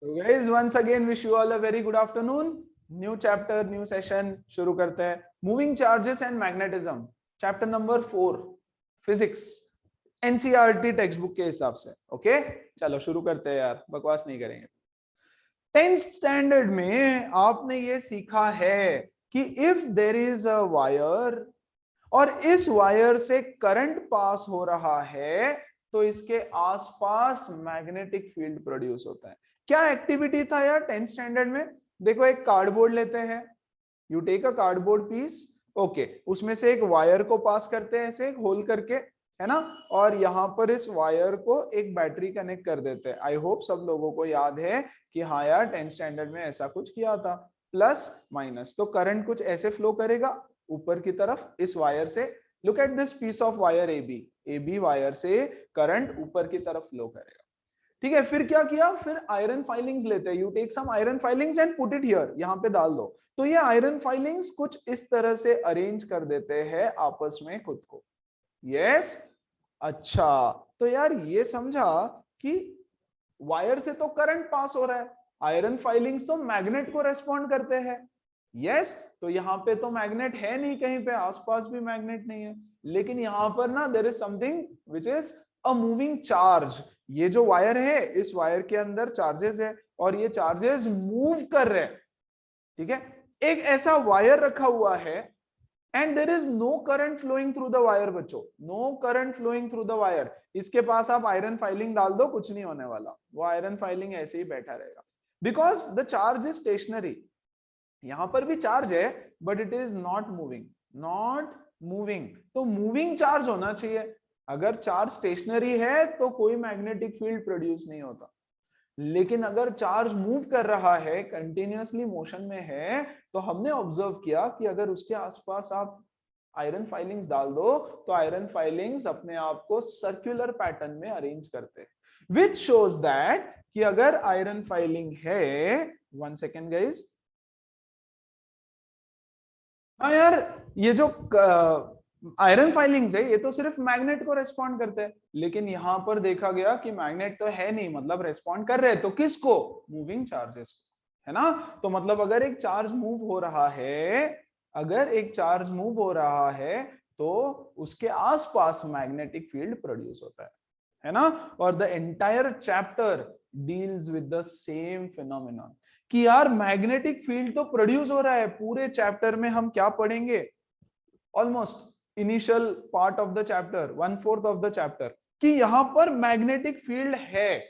So guys, once again wish you all a very good afternoon. New chapter, new session शुरू करते हैं. Moving charges and magnetism. Chapter number 4, physics. NCERT text book के हिसाब से. Okay, चलो शुरू करते हैं यार, बकवास नहीं करेंगे. 10th स्टैंडर्ड में आपने ये सीखा है कि if there is a wire और इस वायर से करंट पास हो रहा है तो इसके आसपास मैग्नेटिक फील्ड प्रोड्यूस होता है. क्या एक्टिविटी था यार 10th स्टैंडर्ड में? देखो, एक कार्डबोर्ड लेते हैं, you take a cardboard piece, okay, उसमें से एक वायर को पास करते हैं ऐसे होल करके, है ना, और यहां पर इस वायर को एक बैटरी कनेक्ट कर देते हैं. आई होप सब लोगों को याद है कि हाँ यार 10th स्टैंडर्ड में ऐसा कुछ किया था. प्लस माइनस, तो करंट कुछ ऐसे फ्लो करेगा ऊपर की तरफ इस वायर से. Look at this piece of wire AB wire से करंट ऊपर की तरफ फ्लो करेगा. ठीक है, फिर क्या किया, फिर आयरन फाइलिंग्स लेते हैं. You take some iron filings and put it here, यहां पे डाल दो. तो ये आयरन फाइलिंग्स कुछ इस तरह से अरेंज कर देते हैं आपस में खुद को. यस, अच्छा, तो यार ये समझा कि वायर से तो करंट पास हो रहा है, आयरन फाइलिंग्स तो मैग्नेट को रेस्पॉन्ड करते हैं. यस, तो यहां पे तो मैग्नेट है नहीं, कहीं पे आसपास भी मैग्नेट नहीं है, लेकिन यहां पर ना there is something which is a moving charge. ये जो वायर है, इस वायर के अंदर चार्जेस है और ये चार्जेस मूव कर रहे हैं. ठीक है, एक ऐसा वायर रखा हुआ है and there is no current flowing through the wire. बच्चों, no current flowing through the wire. इसके पास आप आयरन फाइलिंग डाल दो, कुछ नहीं होने वाला, वो आयरन फाइलिंग ऐसे ही बैठा रहेगा, because the charge is stationary. यहां पर भी चार्ज है but it is not moving, not moving. तो मूविंग चार्ज होना चाहिए. अगर चार्ज स्टेशनरी है तो कोई मैग्नेटिक फील्ड प्रोड्यूस नहीं होता, लेकिन अगर चार्ज मूव कर रहा है, कंटिन्यूअसली मोशन में है, तो हमने ऑब्जर्व किया कि अगर उसके आसपास आप आयरन फाइलिंग्स डाल दो तो आयरन फाइलिंग्स अपने आप को सर्कुलर पैटर्न में अरेंज करते हैं, विच शोज दैट कि अगर आयरन फाइलिंग है, 1 सेकेंड गाइस, हाँ यार, ये जो आयरन फाइलिंग्स है ये तो सिर्फ मैग्नेट को रेस्पॉन्ड करते हैं, लेकिन यहां पर देखा गया कि मैग्नेट तो है नहीं, मतलब रेस्पॉन्ड कर रहे हैं तो किसको? मूविंग चार्जेस को, है ना. तो मतलब अगर एक चार्ज मूव हो रहा है, अगर एक चार्ज मूव हो रहा है तो उसके आसपास मैग्नेटिक फील्ड प्रोड्यूस होता है ना. और the entire chapter deals with the same phenomenon कि यार मैग्नेटिक फील्ड तो प्रोड्यूस हो रहा है. पूरे चैप्टर में हम क्या पढ़ेंगे? Almost initial part of the chapter, 1/4 of the chapter, कि यहां पर मैग्नेटिक फील्ड है.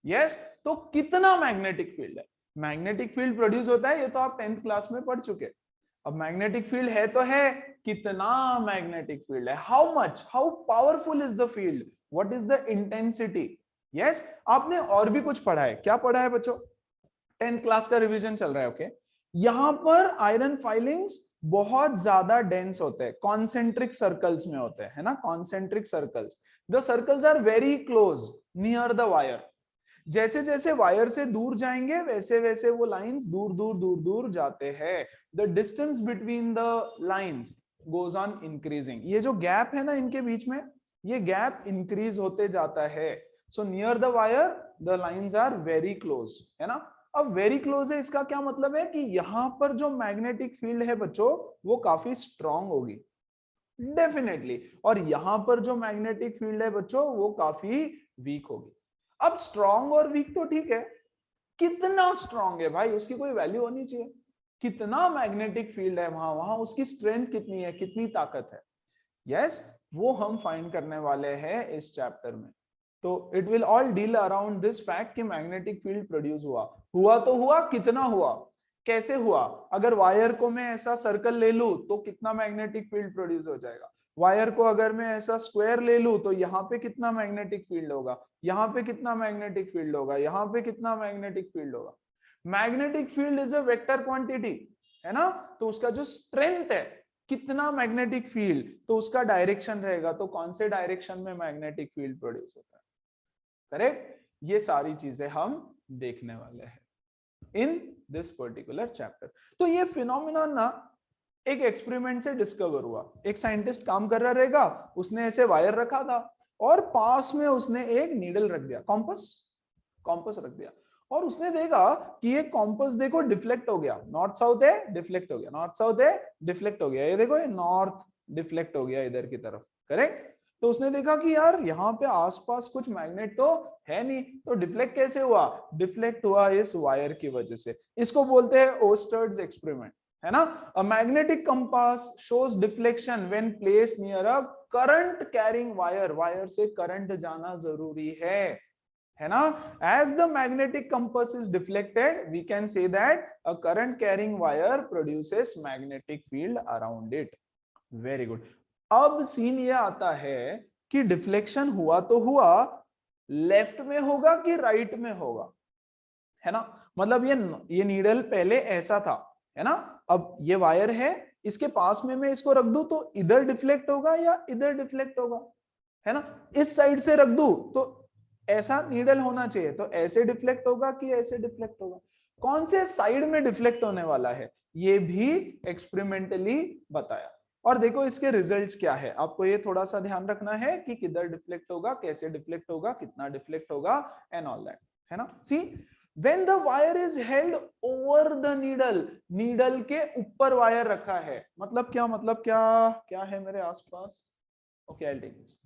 यस, तो कितना मैग्नेटिक फील्ड है? मैग्नेटिक फील्ड प्रोड्यूस होता है, ये तो आप 10th क्लास में पढ़ चुके. अब मैग्नेटिक फील्ड है तो है, कितना मैग्नेटिक फील्ड है, how much, how powerful is the field, what is the intensity. Yes, आपने और भी कुछ पढ़ा है. क्या पढ़ा है बच्चों? 10th क्लास का रिवीजन चल रहा है. ओके, यहां पर आयरन फाइलिंग्स बहुत ज्यादा डेंस होते हैं, कॉन्सेंट्रिक सर्कल्स में होते हैं, है ना, concentric circles. The circles are very close near the wire. जैसे जैसे वायर से दूर जाएंगे वैसे वैसे वो लाइंस दूर दूर दूर दूर जाते हैं. The distance between the lines goes on increasing. ये जो गैप है ना इनके बीच में, ये गैप इंक्रीज होते जाता है. So near the wire the lines are very close, है ना. अब वेरी क्लोज है, इसका क्या मतलब है कि यहां पर जो मैग्नेटिक फील्ड है बच्चों वो काफी स्ट्रांग होगी डेफिनेटली, और यहां पर जो मैग्नेटिक फील्ड है बच्चों वो काफी वीक होगी. अब स्ट्रांग और वीक तो ठीक है, कितना स्ट्रांग है भाई, उसकी कोई वैल्यू होनी चाहिए. कितना मैग्नेटिक फील्ड है वहां, वहां उसकी स्ट्रेंथ कितनी है, कितनी ताकत है. यस, वो हम फाइंड करने वाले हैं इस चैप्टर में. तो it will all deal around this fact कि मैग्नेटिक फील्ड प्रोड्यूस हुआ तो हुआ, कितना हुआ, कैसे हुआ. अगर वायर को मैं ऐसा सर्कल ले लूं तो कितना मैग्नेटिक फील्ड प्रोड्यूस हो जाएगा. वायर को अगर मैं ऐसा स्क्वायर ले लूं तो यहाँ पे कितना मैग्नेटिक फील्ड होगा, यहाँ पे कितना मैग्नेटिक फील्ड होगा, यहाँ पे कितना मैग्नेटिक फील्ड होगा. Magnetic field is a vector quantity, है ना. तो उसका जो स्ट्रेंथ है, कितना मैग्नेटिक फील्ड, तो उसका डायरेक्शन रहेगा, तो कौन से डायरेक्शन में मैग्नेटिक फील्ड प्रोड्यूस होता है. करेक्ट. ये सारी चीजें हम देखने वाले हैं इन दिस पर्टिकुलर चैप्टर. तो ये फिनोमिनन ना एक एक्सपेरिमेंट से डिस्कवर हुआ. एक साइंटिस्ट काम कर रहा रहेगा, उसने ऐसे वायर रखा था और पास में उसने एक नीडल रख दिया, कॉम्पस रख दिया, और उसने देखा कि ये कॉम्पस देखो डिफ्लेक्ट हो गया, नॉर्थ साउथ है डिफ्लेक्ट हो गया, नॉर्थ साउथ है डिफ्लेक्ट हो गया, ये देखो ये नॉर्थ डिफ्लेक्ट हो गया इधर की तरफ, करेक्ट। तो उसने देखा कि यार यहाँ पे आसपास कुछ मैग्नेट तो है नहीं, तो डिफ्लेक्ट कैसे हुआ, डिफ्लेक्ट हुआ इस वायर की वजह से। इसको बोलते हैं ओस्टर्ड्स एक्सपेरिमेंट, है ना। A magnetic compass shows deflection when placed near a current carrying wire, wire से करंट जाना जरूरी है ना। As the magnetic compass is deflected we can say that a current carrying wire produces magnetic field around it. Very good. अब scene ये आता है कि डिफ्लेक्शन हुआ तो हुआ, लेफ्ट में होगा कि राइट में होगा, है ना। मतलब ये नीडल पहले ऐसा था, है ना। अब ये वायर है, इसके पास में मैं इसको रख दूं तो इधर डिफ्लेक्ट होगा या इधर डिफ्लेक्ट होगा, है ना। इस साइड से रख दूं तो ऐसा नीडल होना चाहिए, तो ऐसे डिफ्लेक्ट होगा कि ऐसे डिफ्लेक्ट होगा। कौन से साइड में डिफ्लेक्ट होने वाला है ये भी एक्सपेरिमेंटली बताया। और देखो इसके रिजल्ट्स क्या है, आपको ये थोड़ा सा ध्यान रखना है कि किधर डिफ्लेक्ट होगा, कैसे डिफ्लेक्ट होगा, कितना डिफ्लेक्ट होगा एंड ऑल दैट, है ना। सी when the wire is held over the needle, needle के ऊपर वायर रखा है, मतलब क्या, मतलब क्या क्या है मेरे आसपास। Okay I take this.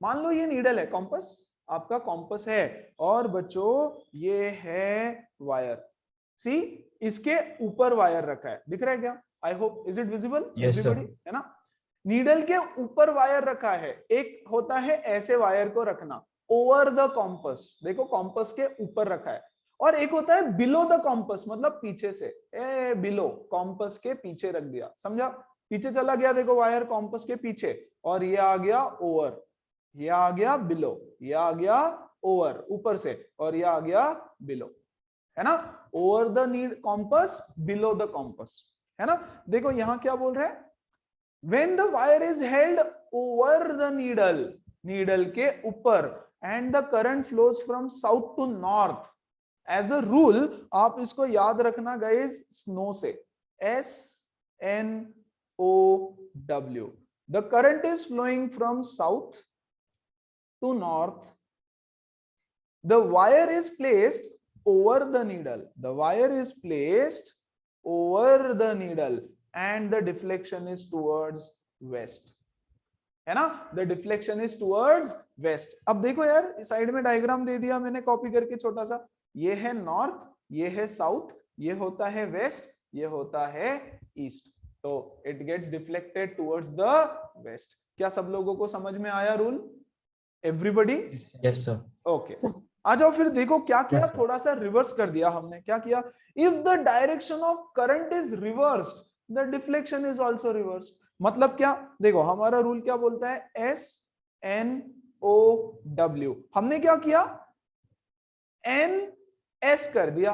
मान लो ये नीडल है, कॉम्पस आपका कॉम्पस है, और बच्चों ये है वायर, सी इसके ऊपर वायर रखा है, दिख रहा है क्या, I hope is it visible everybody, है ना। नीडल के ऊपर वायर रखा है, एक होता है ऐसे वायर को रखना ओवर द कॉम्पस, देखो कॉम्पस के ऊपर रखा है, और एक होता है बिलो द कॉम्पस, मतलब पीछे से, बिलो कॉम्पस के पीछे रख दिया, समझा। पीछे चला गया देखो वायर कॉम्पस के पीछे, और ये आ गया ओवर, ये आ गया बिलो, ये आ गया ओवर ऊपर से, और ये आ गया बिलो, है ना। Over the need compass, below the compass, है ना। देखो यहां क्या बोल रहे हैं, when the wire is held over the needle, needle के ऊपर, and the current flows from south to north, as a rule आप इसको याद रखना गाइस, स्नो से, SNOW, the current is flowing from south to north, the wire is placed over the needle, the wire is placed over the needle, and the deflection is towards west, है ना। The deflection is towards west. अब देखो यार side में diagram दे दिया मैंने copy करके छोटा सा, ये है नॉर्थ, ये है साउथ, ये होता है वेस्ट, ये होता है ईस्ट, तो it gets deflected towards the west. क्या सब लोगों को समझ में आया rule, everybody? Yes sir. Okay आ जाओ फिर देखो क्या किया, Yes, sir. थोड़ा सा रिवर्स कर दिया हमने, क्या किया, if the direction of current is reversed the deflection is also reversed. मतलब क्या, देखो हमारा रूल क्या बोलता है, SNOW, हमने क्या किया, NS कर दिया,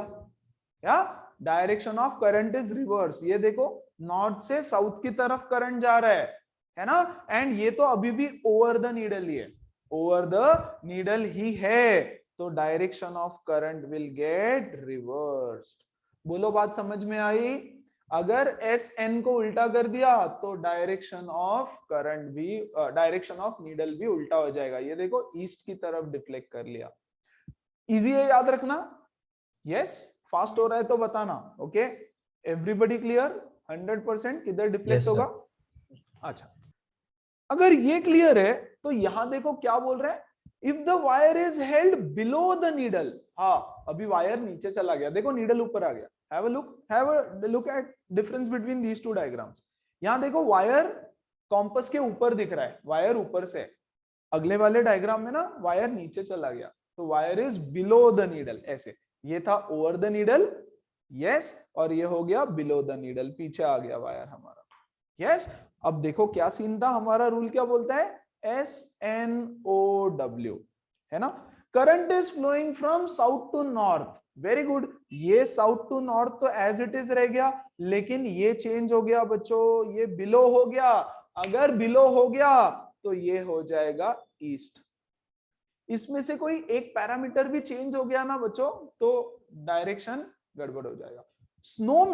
या direction of current is reverse, ये देखो नॉर्थ से साउथ की तरफ करंट जा रहा है ना, एंड ये तो अभी भी ओवर द नीडल ही है, ओवर द नीडल ही है, तो direction of current will get reversed. बोलो बात समझ में आई। अगर SN को उल्टा कर दिया तो डायरेक्शन ऑफ करंट भी, डायरेक्शन ऑफ नीडल भी उल्टा हो जाएगा, ये देखो ईस्ट की तरफ डिफ्लेक्ट कर लिया। इजी है याद रखना, यस। फास्ट हो रहा है तो बताना, ओके एवरीबॉडी क्लियर 100% किधर डिफ्लेक्ट Yes, होगा। sir. अच्छा अगर ये क्लियर है तो यहां देखो क्या बोल रहा है, if the wire is held below the needle, हाँ अभी वायर नीचे चला गया, देखो नीडल ऊपर आ गया, have a look at difference between these two diagrams. यहां देखो वायर कॉम्पस के ऊपर दिख रहा है, वायर ऊपर से, अगले वाले डायग्राम में ना वायर नीचे चला गया, तो wire is below the needle, ऐसे ये था ओवर द नीडल, यस, और ये हो गया बिलो द नीडल, पीछे आ गया वायर हमारा, यस। अब देखो क्या सीन था, हमारा रूल क्या बोलता है, SNOW, है ना। Current is flowing from south to north, very good, ये साउथ टू नॉर्थ तो एज इट इज रह गया, लेकिन ये चेंज हो गया बच्चों, ये बिलो हो गया, अगर बिलो हो गया तो ये हो जाएगा ईस्ट। इसमें से कोई एक पैरामीटर भी चेंज हो गया ना बच्चों तो डायरेक्शन गड़बड़ हो जाएगा। स्नो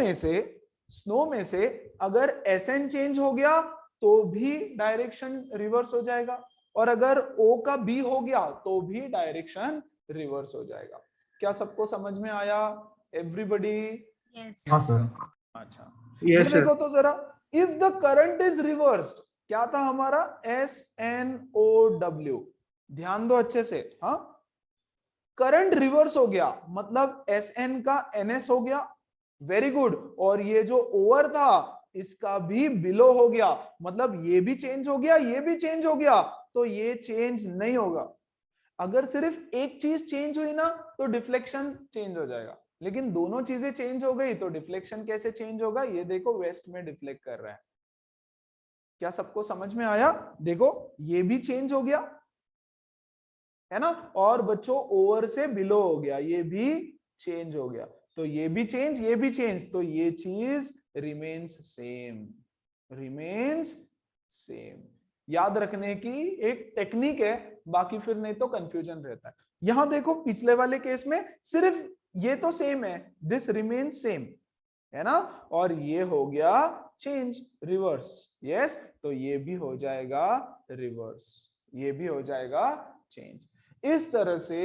में से अगर SN चेंज हो गया तो भी डायरेक्शन रिवर्स हो जाएगा, और अगर O का B हो गया तो भी डायरेक्शन रिवर्स हो जाएगा। क्या सबको समझ में आया? एवरीबडी? यस हाँ सर। अच्छा, Yes, फिर sir. देखो तो जरा, if the current is reversed, क्या था हमारा? SNOW, ध्यान दो अच्छे से। हाँ, करंट रिवर्स हो गया मतलब SN का NS हो गया, वेरी गुड। और ये जो ओवर था इसका भी बिलो हो गया, मतलब ये भी चेंज हो गया, ये भी चेंज हो गया, तो ये चेंज नहीं होगा। अगर सिर्फ एक चीज चेंज हुई ना तो डिफ्लेक्शन चेंज हो जाएगा, लेकिन दोनों चीजें चेंज हो गई तो डिफ्लेक्शन कैसे चेंज होगा? ये देखो, वेस्ट में डिफ्लेक्ट कर रहा है। क्या सबको समझ में आया? देखो ये भी चेंज हो गया है ना, और बच्चों ओवर से बिलो हो गया, ये भी चेंज हो गया, तो ये भी चेंज, ये भी चेंज, तो ये चीज रिमेन्स सेम, रिमेन्स सेम। याद रखने की एक टेक्निक है, बाकी फिर नहीं तो कंफ्यूजन रहता है। यहां देखो पिछले वाले केस में सिर्फ ये तो सेम है, दिस रिमेन्स सेम है ना, और ये हो गया चेंज, रिवर्स। यस, तो ये भी हो जाएगा रिवर्स, ये भी हो जाएगा चेंज। इस तरह से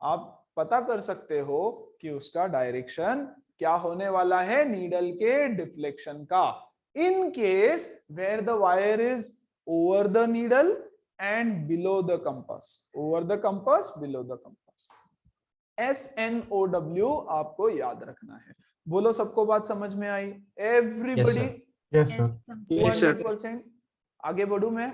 आप पता कर सकते हो कि उसका डायरेक्शन क्या होने वाला है नीडल के डिफ्लेक्शन का, in case where the wire is over the needle and below the compass, over the compass, below the compass. SNOW आपको याद रखना है। बोलो सबको बात समझ में आई? एवरीबडी? Yes sir. 100%। आगे बढ़ू मैं?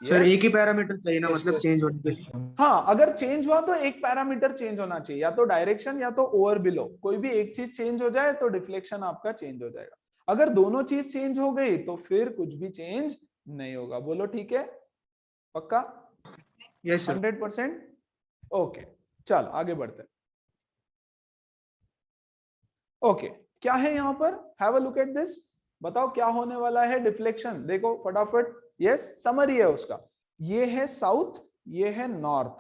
Sir Yes? एक ही पैरामीटर चाहिए ना, Yes, मतलब yes. चेंज होने के लिए? हाँ, अगर चेंज हुआ तो एक पैरामीटर चेंज होना चाहिए, या तो डायरेक्शन या तो ओवर बिलो, कोई भी एक चीज चेंज हो जाए तो डिफ्लेक्शन आपका चेंज हो जाएगा। अगर दोनों चीज चेंज हो गई तो फिर कुछ भी चेंज नहीं होगा। बोलो ठीक है? पक्का? Yes sir. 100%? ओके, चल आगे बढ़ते। ओके, क्या है यहां पर? Have a look at this, बताओ क्या होने वाला है डिफ्लेक्शन, देखो फटाफट। यस, समरी है उसका, ये है साउथ, ये है नॉर्थ,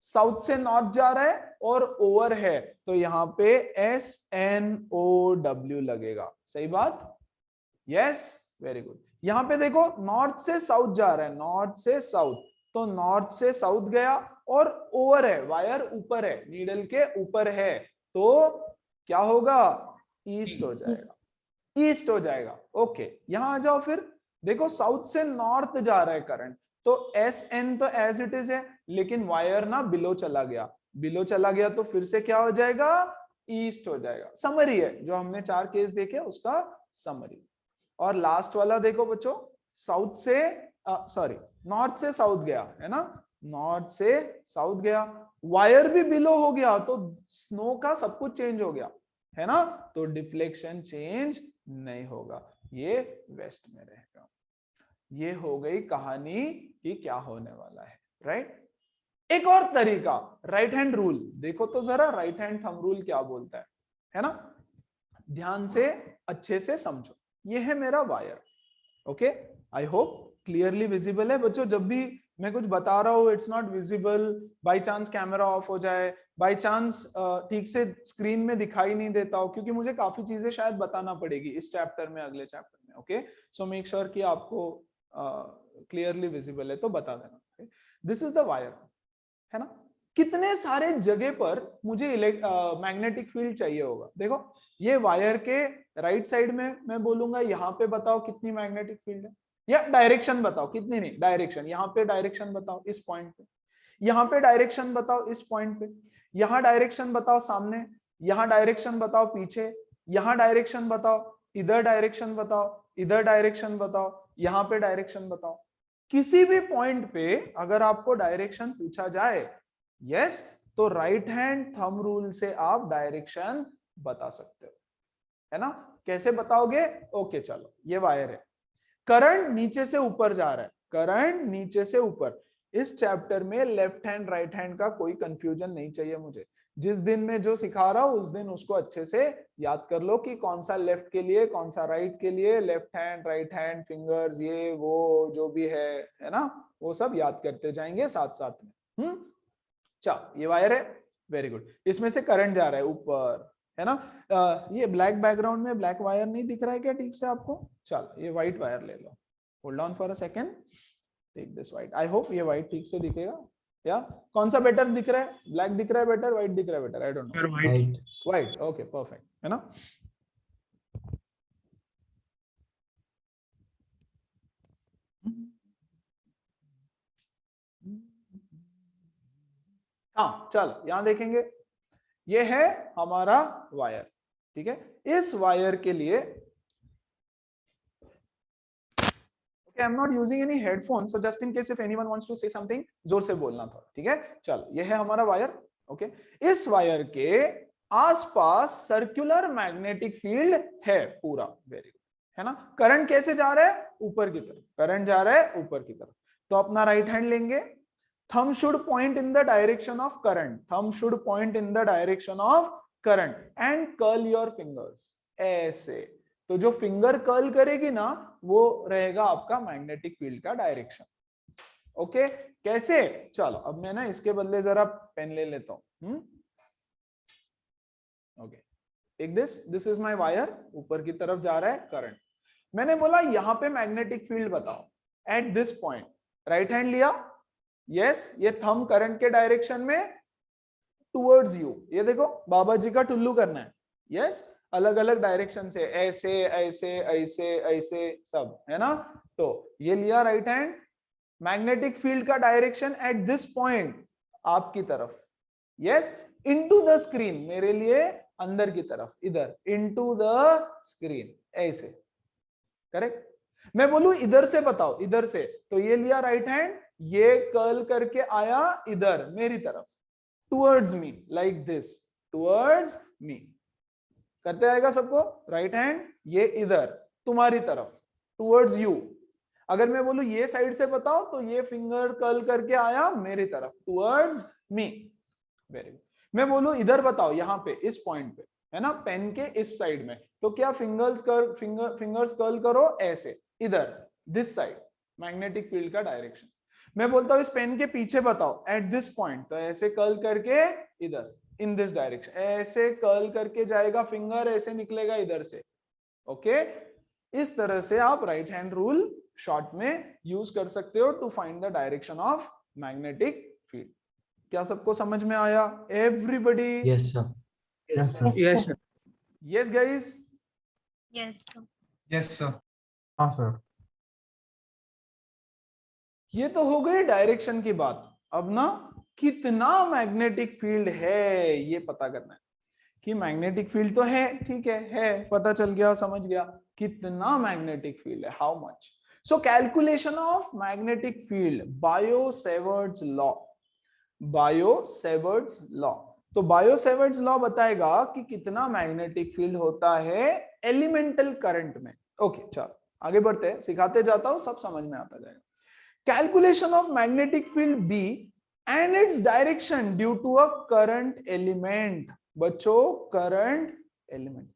साउथ से नॉर्थ जा रहा है और ओवर है, तो यहाँ पे SNOW लगेगा, सही बात? Yes, very good. यहाँ पे देखो नॉर्थ से साउथ जा रहा है, नॉर्थ से साउथ, तो नॉर्थ से साउथ गया और ओवर है, वायर ऊपर है, नीडल के ऊपर है, तो क्या होगा? ईस्ट हो जाएगा, ईस्ट हो जाएगा। ओके, यहां आ जाओ फिर, देखो साउथ से नॉर्थ जा रहा है करंट, तो SN तो एज इट इज है, लेकिन वायर ना बिलो चला गया, बिलो चला गया तो फिर से क्या हो जाएगा? ईस्ट हो जाएगा। समरी है, जो हमने 4 केस देखे उसका समरी। और लास्ट वाला देखो बच्चों, साउथ से सॉरी नॉर्थ से साउथ गया है ना, नॉर्थ से साउथ गया, वायर भी बिलो हो गया, तो स्नो का सब कुछ चेंज हो गया है ना, तो डिफ्लेक्शन चेंज नहीं होगा, ये वेस्ट में रहेगा। ये हो गई कहानी कि क्या होने वाला है, राइट? एक और तरीका, राइट हैंड रूल, देखो तो जरा राइट हैंड थंब रूल क्या बोलता है ना, ध्यान से अच्छे से समझो। ये है मेरा wire, okay, I hope clearly visible है बच्चों। जब भी मैं कुछ बता रहा हूं it's not visible, by chance camera off हो जाए, बाय चांस ठीक से स्क्रीन में दिखाई नहीं देता हो, क्योंकि मुझे काफी चीजें शायद बताना पड़ेगी इस चैप्टर में, अगले चैप्टर में, ओके, सो मेक श्योर कि आपको क्लियरली विजिबल है तो बता देना। दिस इज द वायर, है ना। कितने सारे जगह पर मुझे मैग्नेटिक फील्ड चाहिए होगा, देखो ये वायर के राइट साइड में मैं बोलूंगा यहाँ पे बताओ कितनी मैग्नेटिक फील्ड है, या डायरेक्शन बताओ कितनी, नहीं डायरेक्शन, यहाँ पे डायरेक्शन बताओ इस पॉइंट पे, यहाँ पे डायरेक्शन बताओ इस पॉइंट पे, यहाँ डायरेक्शन बताओ सामने, यहाँ डायरेक्शन बताओ पीछे, यहाँ डायरेक्शन बताओ, इधर डायरेक्शन बताओ, इधर डायरेक्शन बताओ, यहाँ पे डायरेक्शन बताओ। किसी भी पॉइंट पे अगर आपको डायरेक्शन पूछा जाए, यस, तो राइट हैंड थंब रूल से आप डायरेक्शन बता सकते हो, है ना। कैसे बताओगे? ओके, चलो ये वायर है, करंट नीचे से ऊपर जा रहा है, करंट नीचे से ऊपर। इस चैप्टर में लेफ्ट हैंड राइट हैंड का कोई कंफ्यूजन नहीं चाहिए मुझे, जिस दिन में जो सिखा रहा हूं उस दिन उसको अच्छे से याद कर लो कि कौन सा लेफ्ट के लिए, कौन सा राइट के लिए, left hand right hand, fingers, ये वो जो भी है ना, वो सब याद करते जाएंगे साथ साथ में। चलो ये वायर है, वेरी गुड, इसमें से करंट जा रहा है ऊपर, है ना। ये ब्लैक बैकग्राउंड में ब्लैक वायर नहीं दिख रहा है क्या ठीक से आपको? चलो ये व्हाइट वायर ले लो, hold on for a second, take this white, I hope ये व्हाइट ठीक से दिखेगा, या कौन सा बेटर दिख रहा है? ब्लैक दिख रहा है बेटर, व्हाइट दिख रहा है better? I don't know. White. White, okay perfect, है ना? हाँ चल यहां देखेंगे, ये है हमारा वायर, ठीक है? इस वायर के लिए okay, I'm not using any headphones, so just in case if anyone wants to say something, जोर से बोलना था, ठीक है? चल ये है हमारा वायर, ओके? इस वायर के आसपास सर्कुलर मैग्नेटिक फील्ड है पूरा, वेरी गुड, है ना? करंट कैसे जा रहा है? ऊपर की तरफ, करंट जा रहा है ऊपर की तरफ। तो अपना राइट हैंड लेंगे, thumb should point in the direction of current, thumb should point in the direction of current and curl your fingers, ऐसे। तो जो फिंगर कर्ल करेगी ना वो रहेगा आपका मैग्नेटिक फील्ड का डायरेक्शन, ओके? कैसे? चलो अब मैं ना इसके बदले जरा पेन ले लेता हूं, okay? Take this is my wire, ऊपर की तरफ जा रहा है करंट। मैंने बोला यहां पे मैग्नेटिक फील्ड बताओ at this point, right hand लिया, यस, ये थंब करंट के डायरेक्शन में टुवर्ड्स यू, ये देखो बाबा जी का टुल्लू करना है, यस, अलग अलग डायरेक्शन से, ऐसे ऐसे ऐसे ऐसे सब, है ना? तो ये लिया राइट हैंड, मैग्नेटिक फील्ड का डायरेक्शन एट दिस पॉइंट आपकी तरफ, यस, इनटू द स्क्रीन, मेरे लिए अंदर की तरफ, इधर इनटू द स्क्रीन, ऐसे, करेक्ट? मैं बोलूं इधर से बताओ, इधर से, तो ये लिया राइट हैंड, ये कर्ल करके आया इधर मेरी तरफ, towards me, like this, towards me, करते आएगा सबको? राइट हैंड ये इधर तुम्हारी तरफ, टुवर्ड्स यू। अगर मैं बोलूं ये साइड से बताओ, तो ये फिंगर कर्ल करके आया मेरी तरफ, टुवर्ड्स मी, वेरी गुड। मैं बोलूं इधर बताओ, यहाँ पे इस पॉइंट पे, है ना, पेन के इस साइड में, तो क्या फिंगर्स कर्ल करो ऐसे, इधर दिस साइड, मैग्नेटिक फील्ड का डायरेक्शन। मैं बोलता हूं इस पेन के पीछे बताओ एट दिस पॉइंट, तो ऐसे कर्ल करके इधर, इन दिस डायरेक्शन, ऐसे कर्ल करके जाएगा फिंगर, ऐसे निकलेगा इधर से, ओके? इस तरह से आप राइट हैंड रूल शॉर्ट में यूज कर सकते हो to find the direction of magnetic field. क्या सबको समझ में आया? Everybody? Yes sir. Yes sir. Yes sir. Yes guys? Yes sir. Yes sir. हाँ सर। ये तो हो गई डायरेक्शन की बात। अब ना कितना मैग्नेटिक फील्ड है ये पता करना है, कि मैग्नेटिक फील्ड तो है, ठीक है, पता चल गया, समझ गया, कितना मैग्नेटिक फील्ड है, how much. So calculation of magnetic field, bio-Savart's law, bio-Savart's law. तो बायो-सेवर्ट्स लॉ बताएगा कि कितना मैग्नेटिक फील्ड होता है एलिमेंटल करंट में। ओके चलो आगे बढ़ते हैं, सिखाते जाता हूं, सब समझ में आता जाएगा। Calculation of magnetic field B and its direction due to a current element। बच्चों करंट एलिमेंट,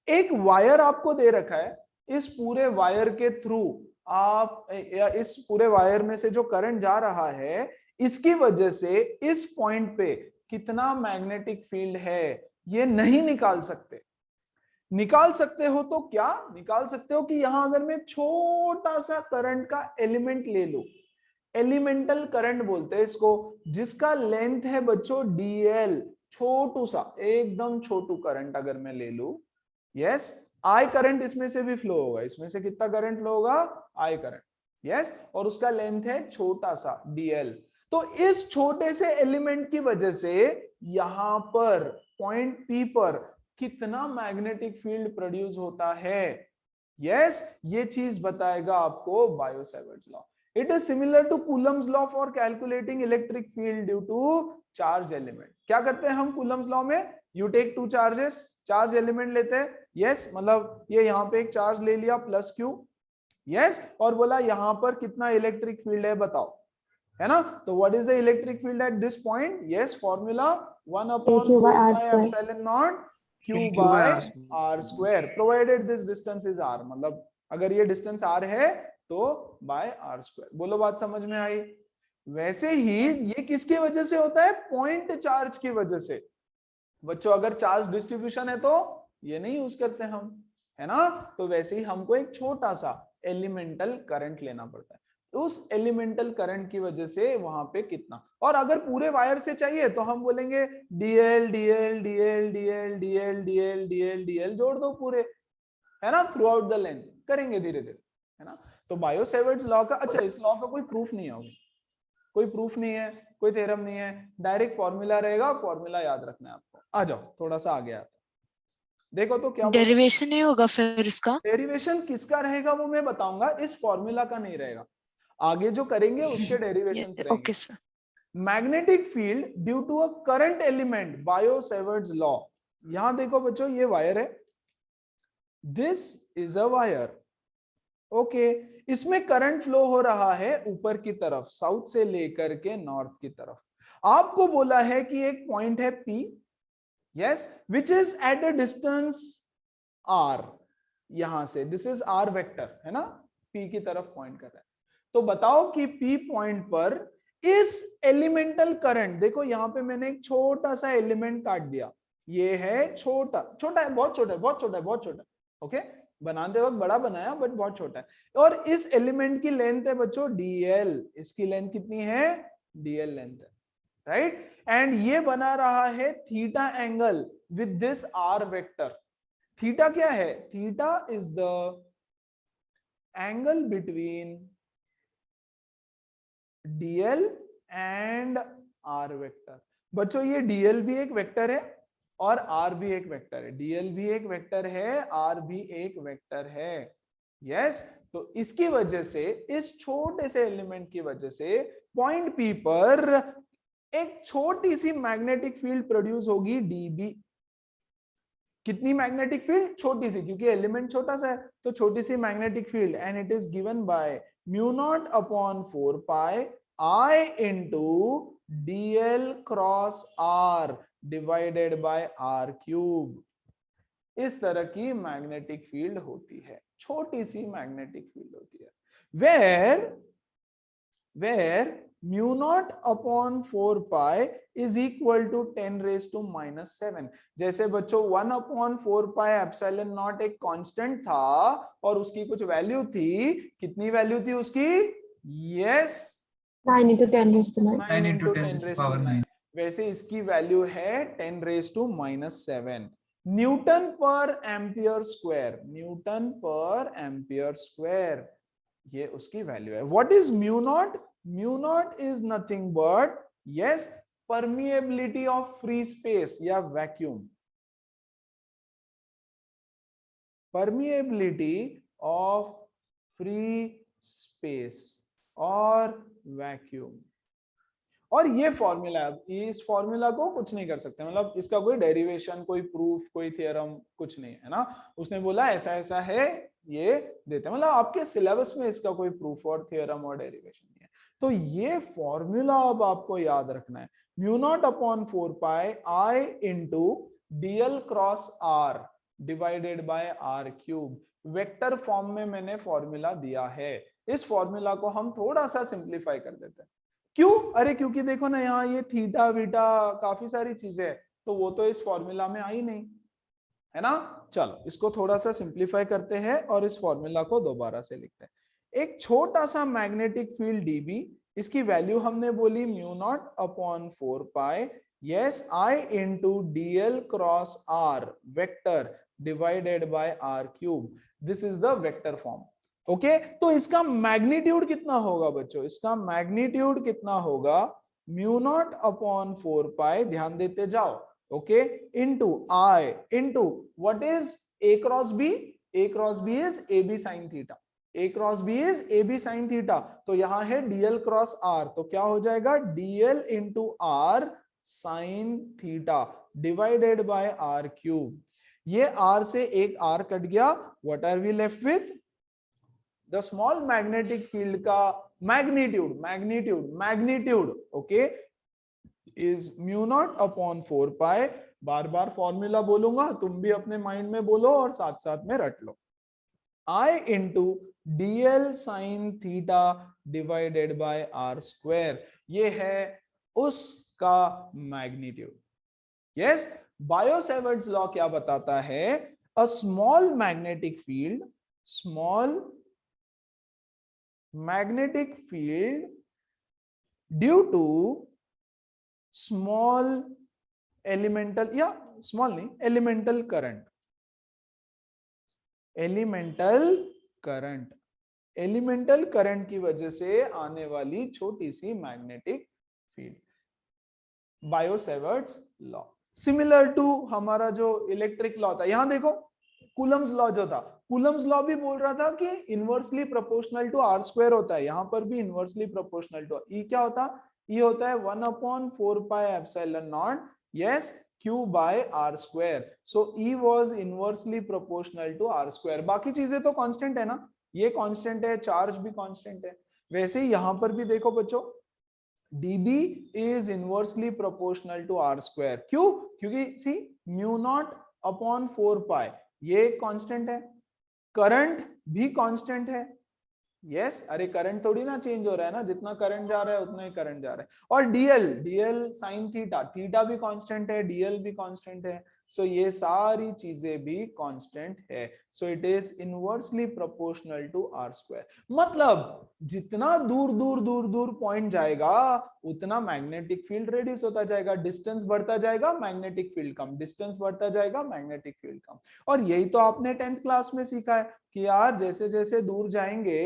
एक वायर आपको दे रखा है, इस पूरे वायर के थ्रू आप, या इस पूरे वायर में से जो करंट जा रहा है, इसकी वजह से इस पॉइंट पे कितना मैग्नेटिक फील्ड है ये नहीं निकाल सकते। निकाल सकते हो तो क्या निकाल सकते हो कि यहां अगर मैं छोटा सा करंट का एलिमेंट ले लूं, एलिमेंटल करंट बोलते हैं इसको, जिसका लेंथ है बच्चों डीएल, छोटू सा एकदम छोटू करंट अगर मैं ले लूं, यस, आई करंट इसमें से भी फ्लो होगा, इसमें से कितना करंट फ्लो होगा? आई करंट, यस, और उसका लेंथ है छोटा सा डीएल। तो इस छोटे से एलिमेंट की वजह से यहां पर पॉइंट पी पर कितना मैग्नेटिक फील्ड प्रोड्यूस होता है, यस, ये चीज बताएगा आपको bio-Savart's law. It is similar to Coulomb's law for calculating electric field due to charge element। क्या करते हैं हम Coulomb's law में? You take two charges, charge element लेते हैं, yes, मतलब ये यहाँ पे एक चार्ज ले लिया प्लस क्यू, yes, और बोला यहाँ पर कितना इलेक्ट्रिक फील्ड है बताओ, है ना? तो what is the electric field at this point? Yes, formula 1/4π Q by R square, provided this distance is R, मतलब अगर ये डिस्टेंस R है तो बाय आर स्क्वायर। बोलो बात समझ में आई? वैसे ही ये किसकी वजह से होता है? पॉइंट चार्ज की वजह से। बच्चों अगर चार्ज डिस्ट्रीब्यूशन है तो ये नहीं यूज करते हम, है ना? तो वैसे ही हमको एक छोटा सा एलिमेंटल करंट लेना पड़ता है। उस एलिमेंटल करंट की वजह से वहां पे कितना। और अगर पूरे वायर से चाहिए तो हम बोलेंगे DL DL DL DL DL DL DL DL जोड़ दो पूरे, है ना, थ्रू आउट द लेंथ, करेंगे धीरे धीरे, है ना। तो बायो सेवर्ट्स लॉ का, अच्छा इस लॉ का कोई प्रूफ नहीं होगा, कोई प्रूफ नहीं है, कोई थ्योरम नहीं है, डायरेक्ट फॉर्मूला रहेगा, फॉर्मूला याद रखना है आपको। आ जाओ थोड़ा सा आगे आते, देखो तो क्या बोल, डेरिवेशन नहीं होगा फिर इसका? डेरिवेशन किसका रहेगा वो मैं बताऊंगा, इस फॉर्मूला का नहीं रहेगा, आगे जो करेंगे उसके डेरिवेशन रहेंगे। Okay sir. Magnetic field due to a current element, Biot Savart's law. यहां देखो बच्चों ये वायर है, this is a wire, okay, इसमें करंट फ्लो हो रहा है ऊपर की तरफ, साउथ से लेकर के नॉर्थ की तरफ। आपको बोला है कि एक पॉइंट है P, yes, which is eight a distance R, यहां से दिस इज R वेक्टर, है ना, P की तरफ पॉइंट कर रहा है। तो बताओ कि P पॉइंट पर इस एलिमेंटल करंट, देखो यहां पे मैंने एक छोटा सा एलिमेंट काट दिया, ये है छोटा, छोटा है, बहुत छोटा है, बहुत छोटा है, बहुत छोटा है, ओके, बनाते वक्त बड़ा बनाया बट बहुत छोटा है। और इस एलिमेंट की लेंथ है बच्चों dl, इसकी लेंथ कितनी है, dl लेंथ है, राइट, एंड ये बना रहा है theta angle with this r vector. Theta क्या है, theta is the angle between dl and r vector. बच्चों ये dl भी एक वेक्टर है और r भी एक वेक्टर है, dl भी एक वेक्टर है, r भी एक वेक्टर है, यस। तो इसकी वजह से, इस छोटे से एलिमेंट की वजह से पॉइंट P पर एक छोटी सी मैग्नेटिक फील्ड प्रोड्यूस होगी dB। कितनी मैग्नेटिक फील्ड, छोटी सी, क्योंकि एलिमेंट छोटा सा है तो छोटी सी magnetic field, and it is given by mu not upon 4 pi I into dl cross r divided by r cube. इस तरह की मैग्नेटिक फील्ड होती है, छोटी सी मैग्नेटिक फील्ड होती है, where mu not upon 4 pi is equal to 10 raise to -7। जैसे बच्चों 1 अपॉन 4 पाई एप्सिलॉन नॉट एक कांस्टेंट था और उसकी कुछ वैल्यू थी, कितनी वैल्यू थी उसकी, yes 9 into 10 raised to 9. 9 into 10 10 raised power to 9। 9. वैसे इसकी वैल्यू है 10 raise to -7 newton per ampere square, newton per ampere square, ये उसकी वैल्यू है। What is mu naught, mu naught is nothing but, yes, permeability of free space या vacuum, permeability of free space और vacuum. और ये formula, इस formula को कुछ नहीं कर सकते, मतलब इसका कोई डेरिवेशन, कोई प्रूफ, कोई थियरम कुछ नहीं है ना, उसने बोला ऐसा ऐसा है, ये देते हैं, मतलब आपके सिलेबस में इसका कोई प्रूफ और थियरम और डेरिवेशन नहीं है। तो ये फॉर्मूला अब आपको याद रखना है, mu not upon 4 pi I into dl cross r divided by r cube. Vector form में मैंने फॉर्मूला दिया है, इस फॉर्मूला को हम थोड़ा सा सिंप्लीफाई कर देते हैं। क्यों, अरे क्योंकि देखो ना यहाँ ये थीटा वीटा काफी सारी चीजें है, तो वो तो इस फॉर्मूला में आई नहीं, है ना। चलो इसको थोड़ा सा सिंप्लीफाई करते हैं और इस फॉर्मूला को दोबारा से लिखते हैं। एक छोटा सा मैग्नेटिक फील्ड dB, इसकी वैल्यू हमने बोली mu naught upon 4 pi, yes, I into dl cross r vector divided by r cube, this is the vector form, okay. तो इसका मैग्नीट्यूड कितना होगा बच्चों, इसका मैग्नीट्यूड कितना होगा, म्यू नॉट अपॉन 4 पाई, ध्यान देते जाओ, okay, into I into what is a cross b, a cross b is ab sin theta, a cross b is ab sin theta, तो यहां है dl क्रॉस r, तो क्या हो जाएगा dl into r sin theta divided by r cube. ये r से एक r कट गया, what are we left with, the small magnetic field का magnitude okay is mu naught upon 4 pi। Bar bar formula बोलूंगा, तुम भी अपने mind में बोलो और साथ साथ में रट लो, I into dl sin theta divided by r square, ये है उसका magnitude, yes. Biot Savart's law क्या बताता है, a small magnetic field, small magnetic field due to small elemental, या स्मॉल नहीं, elemental current, elemental current, elemental current की वजह से आने वाली छोटी सी magnetic field, Biot Savart's law. Similar to हमारा जो इलेक्ट्रिक लॉ था, यहां देखो कूलम्स लॉ जो था, कूलम्स लॉ भी बोल रहा था कि inversely proportional to r square होता है, यहां पर भी इनवर्सली प्रोपोर्शनल टू ई क्या होता, ई होता है 1/4 पाई epsilon not, yes, Q by R square. So E was inversely proportional to R square. बाकी चीजें तो कांस्टेंट है ना, ये कांस्टेंट है, चार्ज भी कांस्टेंट है। वैसे ही यहां पर भी देखो बच्चों, dB is inversely proportional to R square. क्यों? क्योंकि सी म्यू नॉट अपॉन 4 पाई ये कांस्टेंट है, करंट भी कांस्टेंट है, यस अरे करंट थोड़ी ना चेंज हो रहा है ना, जितना करंट जा रहा है उतना ही करंट जा रहा है। और डीएल साइन थीटा, थीटा भी कांस्टेंट है, डीएल भी कांस्टेंट है, सो ये सारी चीजें भी कांस्टेंट है, so it is inversely proportional to r square. मतलब जितना दूर दूर दूर दूर पॉइंट जाएगा उतना मैग्नेटिक फील्ड रेड्यूस होता जाएगा, डिस्टेंस बढ़ता जाएगा मैग्नेटिक फील्ड कम, डिस्टेंस बढ़ता जाएगा मैग्नेटिक फील्ड कम। और यही तो आपने 10th क्लास में सीखा है कि यार जैसे जैसे दूर जाएंगे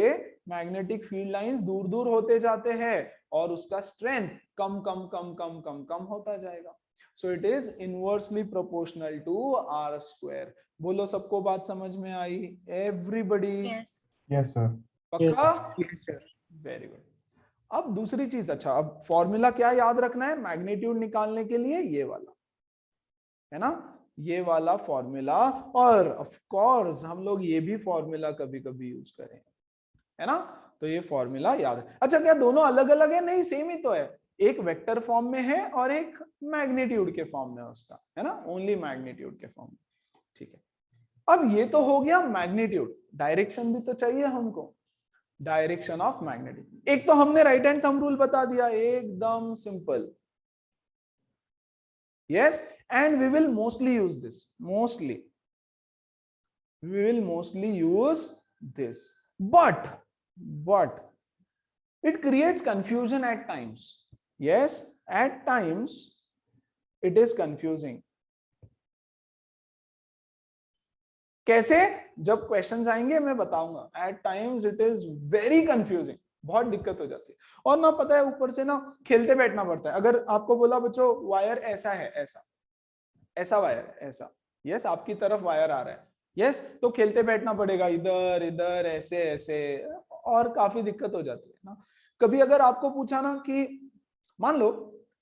मैग्नेटिक फील्ड लाइंस दूर दूर होते जाते हैं और उसका स्ट्रेंथ कम कम कम कम कम कम होता जाएगा। So it is inversely proportional to r square. बोलो सबको बात समझ में आई? एवरीबडी? Yes. Yes, sir. पक्का? Yes, sir. Very good. अब दूसरी चीज, अच्छा अब फॉर्मूला क्या याद रखना है मैग्नीट्यूड निकालने के लिए? ये वाला है ना, ये वाला फॉर्मूला। और ऑफ कोर्स हम लोग ये भी फॉर्मूला कभी कभी यूज करें, है ना, तो ये फॉर्मूला याद है। अच्छा क्या दोनों अलग अलग है? नहीं, सेम ही तो है, एक वेक्टर फॉर्म में है और एक मैग्नीट्यूड के फॉर्म में उसका, है ना, ओनली मैग्नीट्यूड के फॉर्म में। ठीक है, अब ये तो हो गया मैग्नीट्यूड, डायरेक्शन भी तो चाहिए हमको, डायरेक्शन ऑफ मैग्नेटिक। एक तो हमने राइट हैंड थंब रूल बता दिया, एकदम simple, yes, and we will mostly use this, mostly we will mostly use this, but it creates confusion at times, yes, at times it is confusing। कैसे? जब questions आएंगे मैं बताऊंगा, at times it is very confusing, बहुत दिक्कत हो जाती है। और ना पता है ऊपर से ना खेलते बैठना पड़ता है। अगर आपको बोला बच्चों वायर ऐसा है, ऐसा ऐसा वायर है, ऐसा, यस आपकी तरफ वायर आ रहा है, यस तो खेलते बैठना पड़ेगा, इधर इधर ऐसे ऐसे, और काफी दिक्कत हो जाती है ना। कभी अगर आपको पूछा ना कि मान लो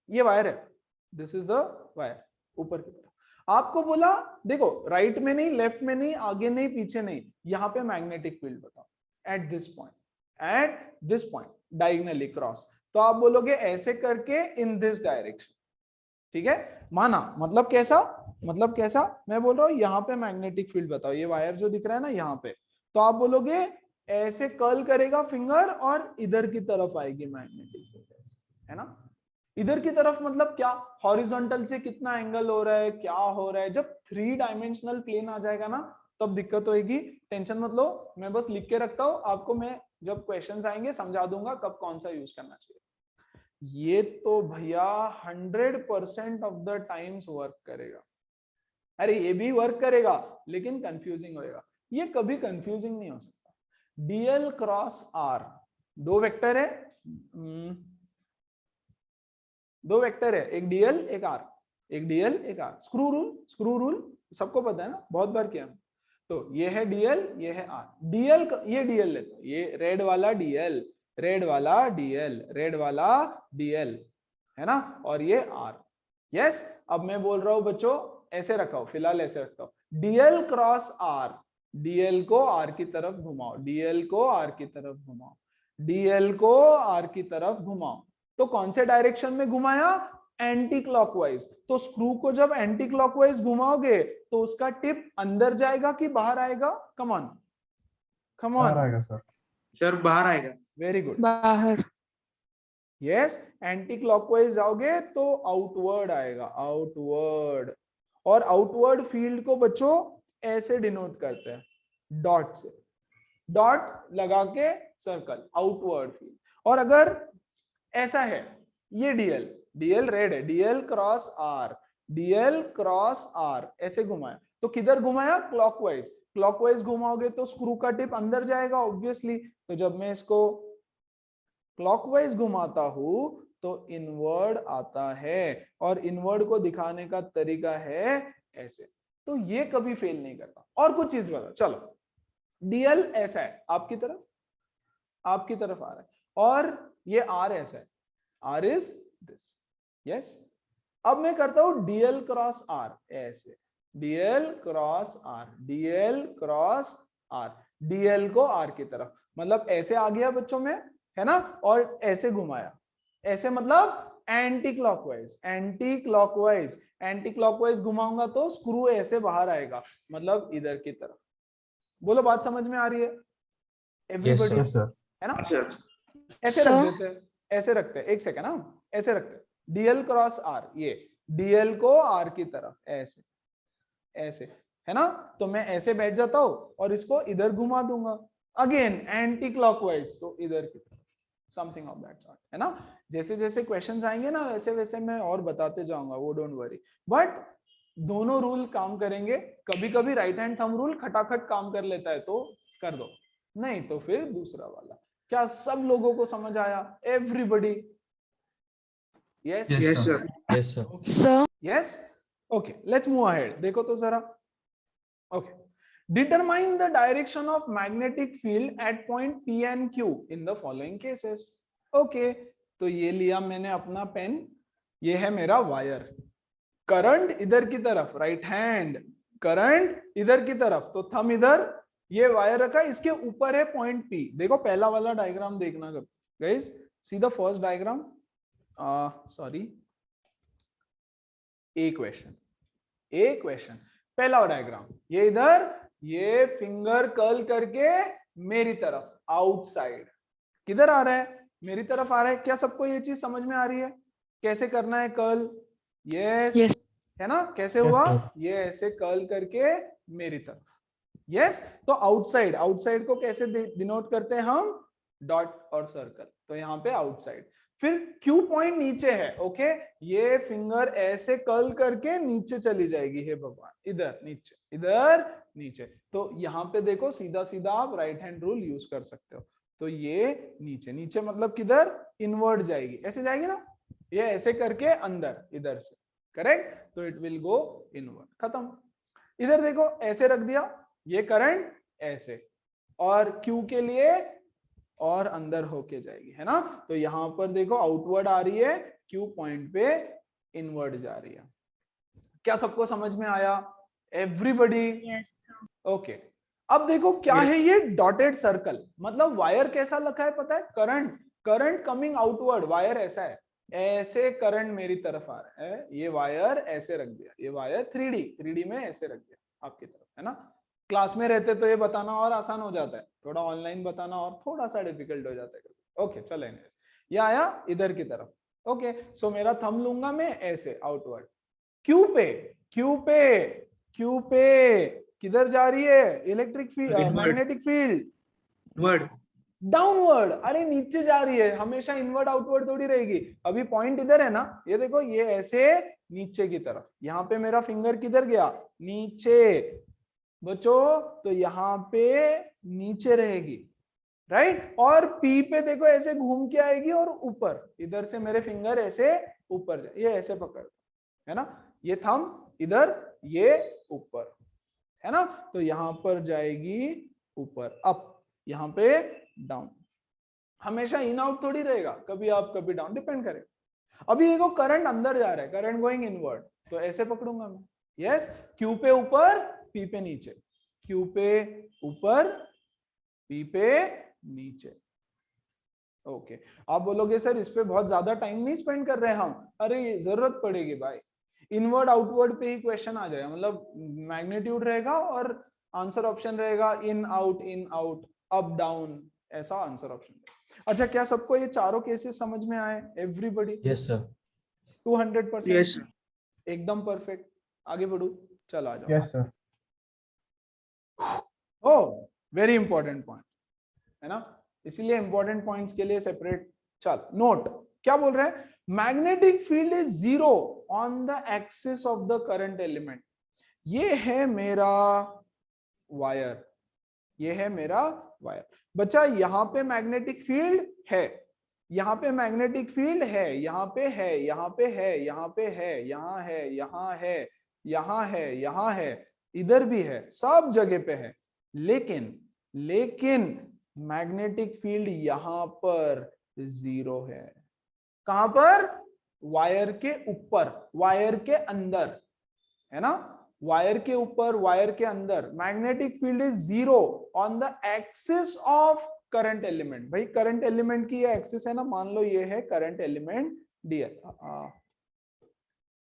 ये वायर है, दिस इज द वायर, ऊपर की तरफ आपको बोला देखो राइट में नहीं, लेफ्ट में नहीं, आगे नहीं, पीछे नहीं, यहाँ पे मैग्नेटिक फील्ड बताओ at this point, at this point diagonally cross, तो आप बोलोगे ऐसे करके इन दिस डायरेक्शन, ठीक है, माना। मतलब कैसा? मतलब कैसा मैं बोल रहा हूं, यहाँ पे मैग्नेटिक फील्ड बताओ, ये वायर जो दिख रहा है ना यहाँ पे, तो आप बोलोगे ऐसे कर्ल करेगा फिंगर और इधर की तरफ आएगी मैग्नेटिक फील्ड, है ना। इधर की तरफ मतलब क्या? हॉरिजॉन्टल से कितना एंगल हो रहा है, क्या हो रहा है। जब 3 डायमेंशनल प्लेन आ जाएगा ना तब दिक्कत होगी, टेंशन मत लो, मैं बस लिख के रखता हूं, आपको मैं जब क्वेश्चंस आएंगे समझा दूंगा कब कौन सा यूज करना चाहिए। ये तो भैया 100% ऑफ द टाइम्स वर्क करेगा। अरे ये भी वर्क करेगा लेकिन कंफ्यूजिंग होएगा, ये कभी कंफ्यूजिंग नहीं हो सकता। डीएल क्रॉस आर, दो वेक्टर है, दो वेक्टर है, एक डीएल एक आर, एक डीएल एक आर। स्क्रू रूल सबको पता है ना, बहुत बार किया। तो ये है डीएल, ये है आर। डीएल, ये डीएल लेता हूं, ये रेड वाला डीएल, रेड वाला डीएल, रेड वाला डीएल, है ना, और ये आर। यस अब मैं बोल रहा हूं बच्चों ऐसे रखा हूं, फिलहाल ऐसे रखता हूं, डीएल क्रॉस आर, डीएल को आर की तरफ घुमाओ, डीएल को आर की तरफ घुमाओ, डीएल को आर की तरफ घुमाओ। तो कौन से डायरेक्शन में घुमाया? Anti clockwise. तो स्क्रू को जब एंटी क्लॉकवाइज घुमाओगे तो उसका टिप अंदर जाएगा कि बाहर आएगा? कम ऑन कम ऑन, बाहर आएगा सर। सर बाहर आएगा। वेरी गुड, बाहर। यस एंटी क्लॉकवाइज जाओगे तो आउटवर्ड आएगा, आउटवर्ड। और आउटवर्ड फील्ड को बच्चों ऐसे डिनोट करते हैं, डॉट से। डॉट लगा के सर्कल, आउटवर्ड फील्ड। और अगर ऐसा है, ये डीएल, डीएल रेड है, d l cross r, DL cross r ऐसे घुमाया, तो किधर घुमाया? क्लॉकवाइज। क्लॉकवाइज घुमाओगे तो स्क्रू का टिप अंदर जाएगा ऑब्वियसली, तो जब मैं इसको क्लॉकवाइज घुमाता हूं तो इनवर्ड आता है, और इनवर्ड को दिखाने का तरीका है ऐसे, तो ये कभी फेल नहीं करता। और कुछ चीज बता, चलो डीएल ऐसा है आपकी तरफ, आपकी तरफ आ रहा है, और ये आर ऐसा है, आर इज दिस, यस। अब मैं करता हूं डीएल क्रॉस आर ऐसे, dl cross r, DL cross r, dl को आर की तरफ, मतलब ऐसे आ गया बच्चों में, है ना, और ऐसे घुमाया, ऐसे मतलब anti clockwise, anti clockwise, anti clockwise घुमाऊंगा तो स्क्रू ऐसे बाहर आएगा, मतलब इधर की तरफ। बोलो बात समझ में आ रही है एवरीबॉडी? yes sir, है ना, Sir. ऐसे रख देते हैं, ऐसे रखते हैं, एक सेकंड ना, ऐसे रखते हैं, डीएल क्रॉस आर, ये डीएल को आर की तरफ ऐसे, ऐसे, है ना, तो मैं ऐसे बैठ जाता हूं और इसको इधर घुमा दूंगा, अगेन एंटी क्लॉकवाइज, तो इधर की तरफ, समथिंग ऑफ दैट सॉर्ट, है ना। जैसे जैसे क्वेश्चंस आएंगे ना वैसे वैसे मैं और बताते जाऊंगा, वो डोंट वरी, बट दोनों रूल काम करेंगे। कभी कभी राइट हैंड थंब रूल खटाखट काम कर लेता है तो कर दो, नहीं तो फिर दूसरा वाला। क्या सब लोगों को समझ आया? Everybody? Yes yes Yes, sir, sir. yes sir, Sir, yes, okay, let's move ahead. देखो तो जरा, okay, determine the direction of magnetic field at point P and Q in the following cases. Okay, तो ये लिया मैंने अपना pen, ये है मेरा वायर, करंट इधर की तरफ, राइट हैंड, करंट इधर की तरफ, तो थंब इधर, ये वायर रखा, इसके ऊपर है पॉइंट पी। देखो पहला वाला डायग्राम देखना guys, see the first diagram, sorry, A question, पहला डायग्राम, ये इधर, ये फिंगर कर्ल करके मेरी तरफ, आउटसाइड, किधर आ रहा है? मेरी तरफ आ रहा है। क्या सबको ये चीज समझ में आ रही है कैसे करना है कर्ल? Yes, Yes. है ना, कैसे Yes, हुआ? sir. ये ऐसे कर्ल करके मेरी तरफ, यस। तो आउटसाइड, आउटसाइड को कैसे डिनोट करते हैं हम? डॉट और सर्कल, तो यहाँ पे आउटसाइड। फिर क्यू पॉइंट नीचे है, ओके, ये फिंगर ऐसे कर्ल करके नीचे चली जाएगी, हे भगवान, इधर नीचे, इधर नीचे, तो यहाँ पे देखो सीधा सीधा आप राइट हैंड रूल यूज कर सकते हो। तो ये नीचे, नीचे मतलब किधर? इनवर्ड जाएगी, ऐसे जाएगी ना, ये ऐसे करके अंदर, इधर से, करेक्ट, तो इट विल गो इनवर्ड, खत्म। इधर देखो ऐसे रख दिया, ये करंट ऐसे, और क्यू के लिए और अंदर होके जाएगी, है ना, तो यहां पर देखो आउटवर्ड आ रही है, क्यू पॉइंट पे इनवर्ड जा रही है। क्या सबको समझ में आया एवरीबॉडी? Yes, sir. ओके, अब देखो क्या Yes. है ये डॉटेड सर्कल, मतलब वायर कैसा लिखा है पता है? Current, current coming outward, wire ऐसा है, ऐसे करंट मेरी तरफ आ रहा है, ये वायर ऐसे रख दिया, ये वायर 3D में ऐसे रख दिया आपकी तरफ, है ना। क्लास में रहते तो ये बताना और आसान हो जाता है, थोड़ा ऑनलाइन बताना और थोड़ा सा डिफिकल्ट हो जाता है। ओके चलो, ये आया इधर की तरफ, ओके, सो मेरा थंब लूंगा मैं ऐसे आउटवर्ड, क्यू पे, क्यू पे, क्यू पे किधर जा रही है electric field, Inward. Magnetic field? Word. Downward, अरे नीचे जा रही है, हमेशा इनवर्ड आउटवर्ड थोड़ी रहेगी। अभी पॉइंट इधर है ना, ये देखो, ये ऐसे नीचे की तरफ, यहाँ पे मेरा फिंगर किधर गया? नीचे बच्चों, तो यहाँ पे नीचे रहेगी, राइट, और पी पे देखो ऐसे घूम के आएगी और ऊपर, इधर से मेरे फिंगर ऐसे ऊपर जाए, ये ऐसे पकड़, है ना, ये थंब इधर, ये ऊपर, है ना, तो यहां पर जाएगी ऊपर, अप, यहाँ पे डाउन, हमेशा इन आउट थोड़ी रहेगा, कभी अप कभी डाउन, डिपेंड करेगा। अभी देखो करंट अंदर जा रहा है, करंट गोइंग इनवर्ड, तो ऐसे पकड़ूंगा मैं, यस, क्यू पे ऊपर, पी पे नीचे, क्यू पे ऊपर, पी पे नीचे, ओके। आप बोलोगे सर इस पे बहुत ज्यादा टाइम नहीं स्पेंड कर रहे हम, अरे जरूरत पड़ेगी भाई, इनवर्ड आउटवर्ड पे ही क्वेश्चन आ जाएगा, मतलब मैग्नीट्यूड रहेगा और आंसर ऑप्शन रहेगा इन आउट, अप डाउन, ऐसा आंसर ऑप्शन। अच्छा, क्या सबको ये चारों केसेस समझ में आए everybody? yes sir, 200%? Yes, sir. एकदम परफेक्ट। आगे बढ़ू, चलो आ जाओ। yes sir, ओ वेरी इंपॉर्टेंट पॉइंट, है ना, इसीलिए इंपॉर्टेंट पॉइंट्स के लिए सेपरेट। चल नोट क्या बोल रहे हैं, magnetic field is zero on the axis of the current element. ये है मेरा वायर, ये है मेरा वायर। बच्चा यहाँ पे मैग्नेटिक फील्ड है, यहाँ पे मैग्नेटिक फील्ड है, यहाँ पे है, यहाँ पे है, यहाँ पे है, यहाँ है, यहाँ है, यहाँ है, यहाँ है, इधर भी है, सब जगह पे है। लेकिन लेकिन मैग्नेटिक फील्ड यहाँ पर जीरो है। कहां पर, वायर के ऊपर, वायर के अंदर, है ना, वायर के ऊपर, वायर के अंदर magnetic field is zero on the axis of current element. भाई करंट एलिमेंट की ये एक्सिस है ना, मान लो ये है करंट एलिमेंट डीएल,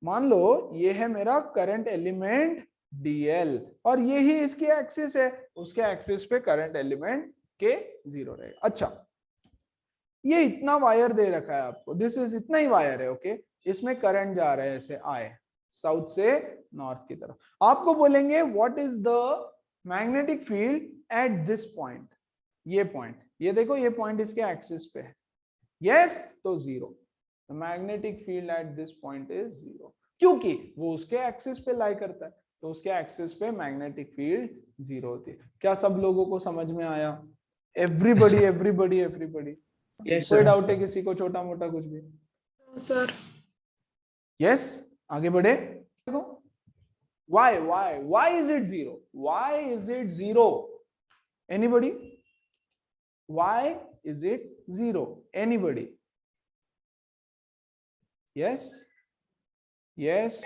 मान लो ये है मेरा करंट एलिमेंट डीएल और ये ही इसकी एक्सिस है, उसके एक्सिस पे करंट एलिमेंट के जीरो रहेगा। अच्छा ये इतना वायर दे रखा है आपको, दिस इज इतना ही वायर है, ओके, इसमें करंट जा रहा है ऐसे आए साउथ से नॉर्थ की तरफ। आपको बोलेंगे what is the magnetic field at this point, ये पॉइंट, ये देखो ये पॉइंट इसके एक्सिस पे है, यस, तो zero. The magnetic field at this point is zero, क्योंकि वो उसके एक्सिस पे लाई करता है, तो उसके एक्सिस पे मैग्नेटिक फील्ड जीरो होती है। क्या सब लोगों को समझ में आया? एवरीबडी एवरीबडी एवरीबडी, कोई डाउट है किसी को, छोटा मोटा कुछ भी? सर यस, आगे बढ़े। देखो why is it zero, why is it zero, anybody, why is it zero, anybody? yes yes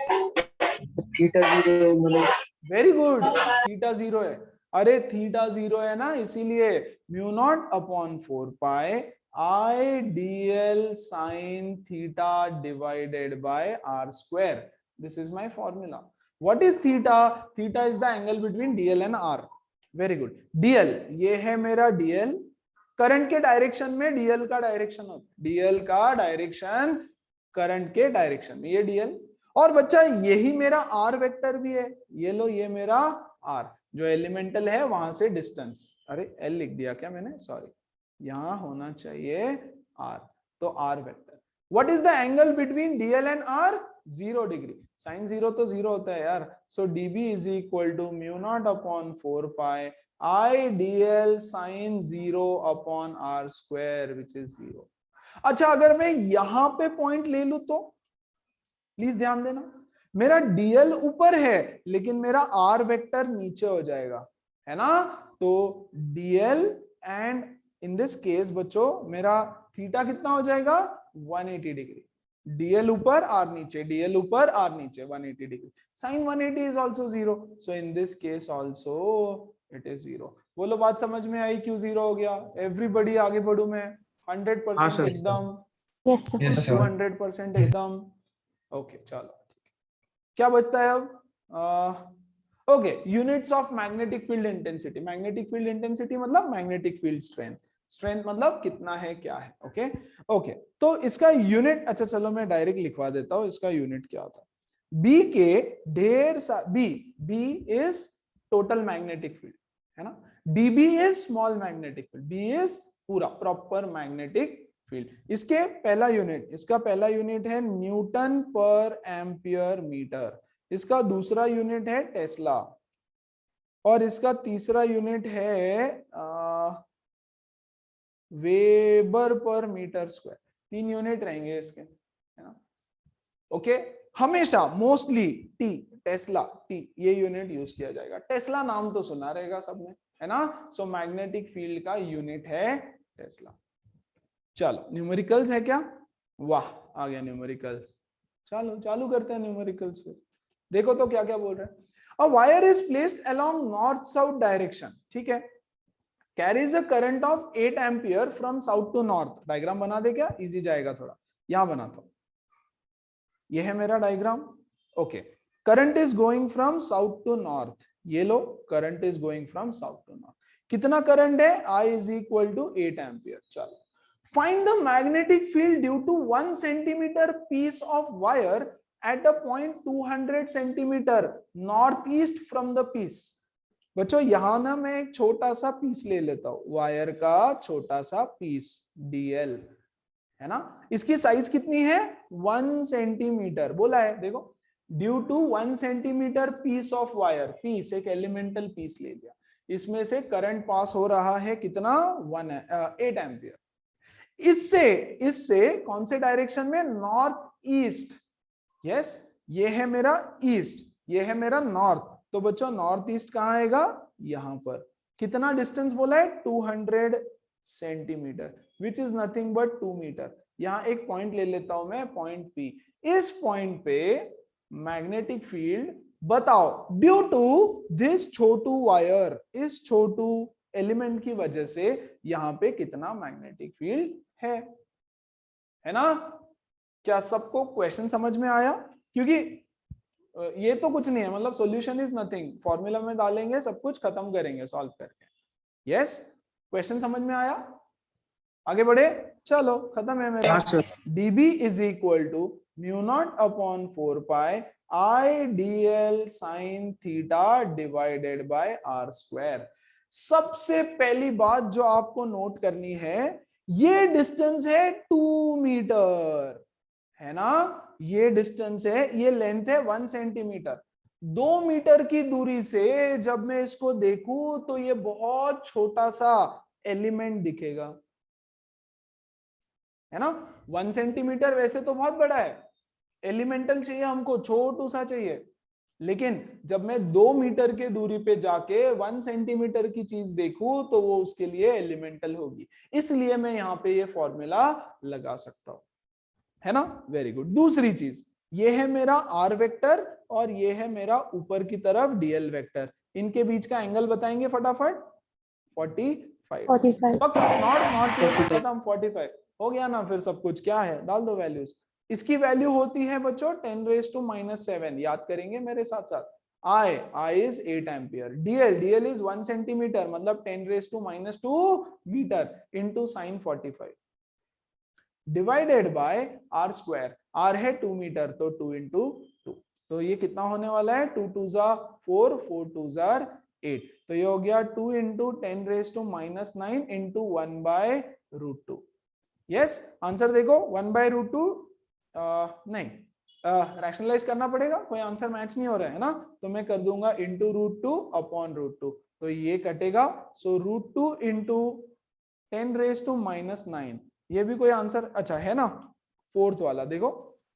theta zero मतलब वेरी गुड, थीटा जीरो है। अरे थीटा जीरो है ना, इसीलिए mu naught upon 4 pi I dl sin theta divided by r square. This is my formula. What is theta? Theta is the angle between dl and r. Very good. dl, ये है मेरा dl, current के direction में dl का direction होता है, dl का direction current के डायरेक्शन में, ये dl। और बच्चा यही मेरा r वेक्टर भी है, ये लो, ये मेरा r जो एलिमेंटल है वहां से डिस्टेंस, अरे l लिख दिया क्या मैंने, सॉरी, यहां होना चाहिए r, तो r vector. What is the angle between dl and r? 0 degree, sine 0 तो 0 होता है यार, so db is equal to mu not upon 4 pi I dl sine 0 upon r square which is 0। अच्छा अगर मैं यहां पे पॉइंट ले लूं तो, प्लीज ध्यान देना, मेरा dl ऊपर है लेकिन मेरा r वेक्टर नीचे हो जाएगा, है ना, तो dl and in this case बच्चों मेरा थीटा कितना हो जाएगा, 180 डिग्री, dl ऊपर r नीचे, dl ऊपर r नीचे, 180 degree. Sine 180 is also 0, so in this case also it is 0। बोलो बात समझ में आई, क्यों 0 हो गया? एवरीबॉडी, आगे बढ़ू मैं, 100% एकदम, Yes, sir. Yes, sir. 100% एकदम, ओके चलो क्या बचता है अब? Okay, units of magnetic field intensity. Magnetic field intensity मतलब मैग्नेटिक फील्ड स्ट्रेंथ, स्ट्रेंथ मतलब कितना है, क्या है, ओके ओके। तो इसका यूनिट, अच्छा चलो मैं डायरेक्ट लिखवा देता हूं, इसका यूनिट क्या होता है। बी के ढेर सा, B is total magnetic field, है ना, dB is small magnetic field, B is पूरा प्रॉपर मैग्नेटिक फील्ड। इसके पहला यूनिट, इसका पहला यूनिट है न्यूटन पर एम्पियर मीटर, इसका दूसरा यूनिट है टेस्ला, और इसका तीसरा यूनिट है वेबर पर मीटर स्क्वायर। 3 यूनिट रहेंगे इसके, है ना, ओके। हमेशा मोस्टली टी, टेस्ला, टी, ये यूनिट यूज किया जाएगा। टेस्ला नाम तो सुना रहेगा सबने, है ना, सो मैग्नेटिक फील्ड का यूनिट है टेस्ला। चलो न्यूमेरिकल्स है क्या? वाह आ गया न्यूमेरिकल्स, चलो चालू करते हैं न्यूमेरिकल्स फिर। देखो तो क्या क्या बोल रहे हैं। A wire is placed along north south direction, ठीक है, carries a current of 8 ampere from south to north. Diagram बना दे क्या, इजी जाएगा थोड़ा, यहां बनाता हूं, ये है मेरा diagram, okay. Current is going from south to north, ये लो, current is going from south to north. कितना करंट है? I is equal to 8 ampere. चलो find the magnetic field due to 1 centimeter piece of wire at a point 200 centimeter northeast from the piece. बच्चों यहाँ ना मैं एक छोटा सा पीस ले लेता हूं, वायर का छोटा सा पीस डीएल, है ना। इसकी साइज कितनी है 1 सेंटीमीटर बोला है, देखो due to 1 centimetre piece of wire, piece एक एलिमेंटल पीस ले लिया, इसमें से करंट पास हो रहा है कितना 8 एम्पियर। इससे इससे कौन से डायरेक्शन में, नॉर्थ ईस्ट, यस ये है मेरा ईस्ट, ये है मेरा नॉर्थ, तो बच्चों नॉर्थ ईस्ट कहां आएगा, यहां पर। कितना डिस्टेंस बोला है 200 centimetre, which is nothing but 2 metre. यहां एक पॉइंट ले लेता हूं मैं, पॉइंट पी। इस पॉइंट पे मैग्नेटिक फील्ड बताओ, ड्यू टू दिस छोटू वायर, इस छोटू एलिमेंट की वजह से यहां पे कितना मैग्नेटिक फील्ड है ना। क्या सबको क्वेश्चन समझ में आया? क्योंकि ये तो कुछ नहीं है, मतलब सॉल्यूशन इज नथिंग, फॉर्मूला में डालेंगे सब कुछ खत्म करेंगे सॉल्व करके। यस, क्वेश्चन समझ में आया? आगे बढ़े, चलो खत्म है मेरा। dB is equal to mu not upon 4 pi I dl sine theta divided by r square. सबसे पहली बात जो आपको नोट करनी है, ये डिस्टेंस है 2 मीटर, है ना, ये डिस्टेंस है, ये लेंथ है 1 सेंटीमीटर। 2 मीटर की दूरी से जब मैं इसको देखूं तो ये बहुत छोटा सा एलिमेंट दिखेगा, है ना। 1 सेंटीमीटर वैसे तो बहुत बड़ा है, एलिमेंटल चाहिए हमको, छोटू सा चाहिए, लेकिन जब मैं 2 मीटर के दूरी पे जाके 1 सेंटीमीटर की चीज देखूं तो वो उसके लिए एलिमेंटल होगी, इसलिए मैं यहाँ पे ये फॉर्मूला लगा सकता हूं, है ना। Very good. दूसरी चीज, ये है मेरा आर वेक्टर और ये है मेरा ऊपर की तरफ डीएल वेक्टर, इनके बीच का एंगल बताएंगे फटाफट, 45 नॉट खत्म, 45 हो गया ना। फिर सब कुछ क्या है, डाल दो वैल्यूज। इसकी वैल्यू होती है बच्चों 10⁻⁻⁷, याद करेंगे मेरे साथ साथ। I is 8 ampere, dl is 1 centimetre, मतलब 10⁻⁻² metre into sine 45 divided by r square, r है 2 मीटर तो 2 इंटू 2, तो ये कितना होने वाला है 2 2 जा 4, 4 2 जा 8, तो ये हो गया 2 इंटू 10⁻⁹ इंटू 1/√2। यस, आंसर देखो 1/√2 नहीं, रैशनलाइज करना पड़ेगा, कोई आंसर मैच नहीं हो रहा है ना, तो मैं कर दूंगा इंटू √2 अपॉन √2, तो ये कटेगा, सो √2 इंटू 10⁻⁻⁹, ये भी कोई आंसर अच्छा है ना। फोर्थ वाला देखो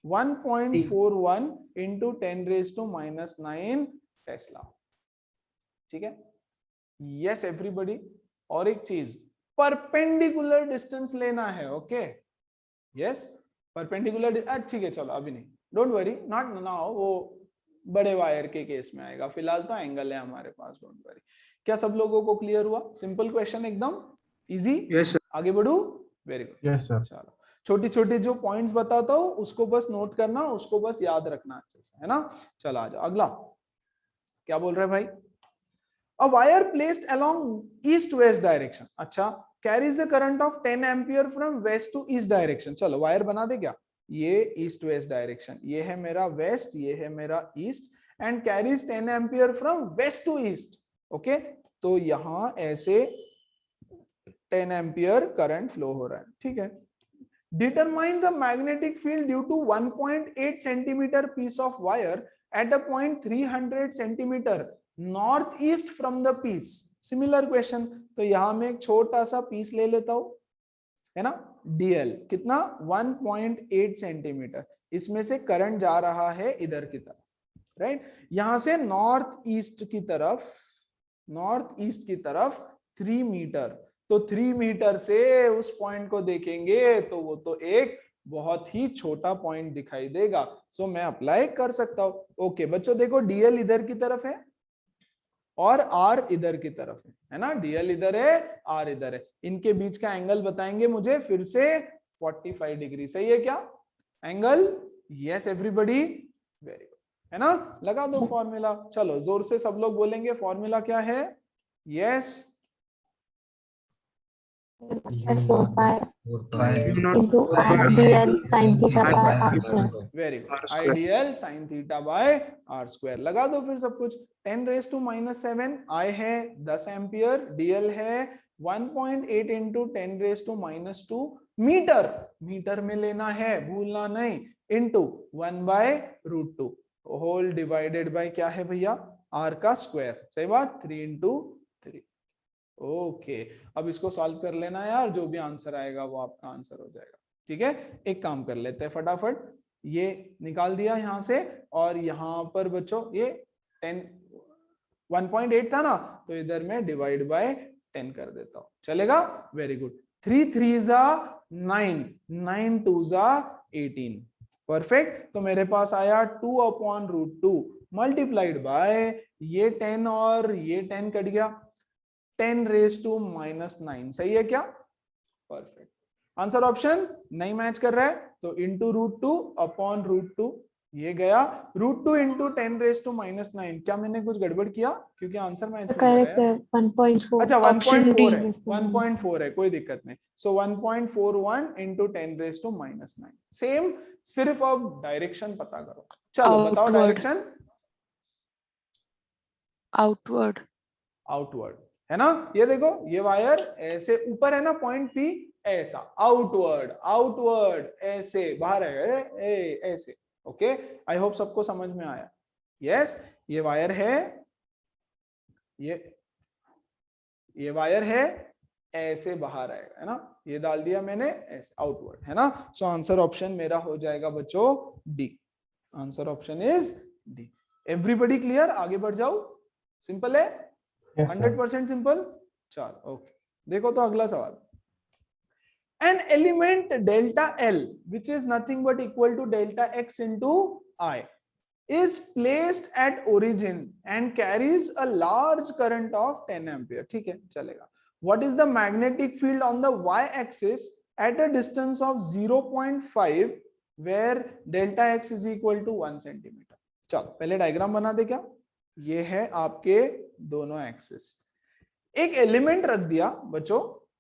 1.41 इंटू 10⁻⁹ टेस्ला, ठीक है। यस एवरीबॉडी, और एक चीज, परपेंडिकुलर डिस्टेंस लेना है, ओके। यस, परपेंडिकुलर, ठीक है चलो अभी नहीं, डोंट वरी, नॉट नाउ, वो बड़े वायर के केस में आएगा, फिलहाल तो एंगल है हमारे पास, डोंट वरी। क्या सब लोगों को क्लियर हुआ? सिंपल क्वेश्चन, एकदम इजी। यस आगे बढ़ू, वेरी गुड। Yes sir. चलो, छोटी छोटी जो पॉइंट्स बताता हूँ उसको बस नोट करना, उसको बस याद रखना अच्छे से, है ना। चलो आ जाओ, अगला क्या बोल रहे हैं भाई। A wire placed along east-west direction, अच्छा, carries a current of 10 ampere from west to east direction। चलो वायर बना दे क्या, ये ईस्ट वेस्ट डायरेक्शन, ये है मेरा वेस्ट, ये है मेरा east, and carries 10 ampere from west to east, okay. तो यहां ऐसे 10 एम्पियर करंट फ्लो हो रहा है, ठीक है। Determine the magnetic field due to 1.8 centimetre piece of wire at a point 300 centimetre north east from the piece. Similar question, तो यहां मैं एक छोटा सा पीस ले लेता हूं, है ना, डीएल कितना 1.8 सेंटीमीटर, इसमें से करंट जा रहा है इधर की तरफ, राइट, यहां से नॉर्थ ईस्ट की तरफ, नॉर्थ ईस्ट की तरफ 3 मीटर, तो 3 मीटर से उस पॉइंट को देखेंगे तो वो तो एक बहुत ही छोटा पॉइंट दिखाई देगा, सो मैं अप्लाई कर सकता हूं। ओके बच्चों देखो, डीएल इधर की तरफ है और आर इधर की तरफ है ना, डीएल इधर है, आर इधर है, इनके बीच का एंगल बताएंगे मुझे फिर से 45 डिग्री, सही है क्या angle? Yes everybody, very good, है ना। लगा दो फॉर्मूला, चलो जोर से सब लोग बोलेंगे फॉर्मूला क्या है। Yes 4 pi 4 pi into dl sin theta by r square. Very good, ideal sine theta by r square लगा दो फिर सब कुछ। 10⁻⁻7 आई है 10 एम्पियर, डीएल है 1.8 इंटू 10⁻⁻2 मीटर, मीटर में लेना है भूलना नहीं, इंटू 1/√2 होल डिवाइडेड बाय क्या है भैया आर का स्क्वायर, सही बात 3 इंटू 3। ओके अब इसको सॉल्व कर लेना यार, जो भी आंसर आएगा वो आपका आंसर हो जाएगा। ठीक है एक काम कर लेते हैं फटाफट, ये निकाल दिया यहां से, और यहां पर बच्चों ये 1.8 था ना, तो इधर में डिवाइड बाय 10 कर देता हूं, चलेगा। Very good, 3 3 9, 9 2 18, perfect. तो मेरे पास आया 2/√2 मल्टीप्लाइड बाय ये 10 और ये 10 कट गया, 10⁻⁻9, सही है क्या? परफेक्ट। आंसर ऑप्शन नहीं मैच कर रहा है तो इंटू √2/√2 ये गया, √2 इंटू 10⁻⁻9। क्या मैंने कुछ गड़बड़ किया? क्योंकि आंसर मैच नहीं कर करेक्ट रहा है, 1.4 अच्छा ऑप्शन 1.4 डी है, 1.4 है, कोई दिक्कत नहीं। सो 1.41 इंटू 10⁻⁻9 सेम, सिर्फ अब डायरेक्शन पता करो। चलो बताओ Outward. डायरेक्शन। आउटवर्ड आउटवर्ड है ना, ये देखो ये वायर ऐसे ऊपर है ना पॉइंट पी, ऐसा आउटवर्ड, आउटवर्ड ऐसे बाहर है ऐसे। ओके आई होप सबको समझ में आया। यस ये वायर है, ये वायर है ऐसे बाहर आएगा, है ना, ये डाल दिया मैंने ऐसे आउटवर्ड, है ना। सो आंसर ऑप्शन मेरा हो जाएगा बच्चों D, answer option is D. Everybody clear? आगे बढ़ जाओ, सिंपल है, Yes, sir. 100% सिंपल। चलो ओके देखो तो अगला सवाल, an element delta L which is nothing but equal to delta X into I is placed at origin and carries a large current of 10 ampere, ठीक है चलेगा। What is the magnetic field on the y axis at a distance of 0.5 where delta X is equal to 1 centimeter? चलो पहले diagram बना दे क्या, ये है आपके दोनों एक्सिस, एक एलिमेंट रख दिया बच्चों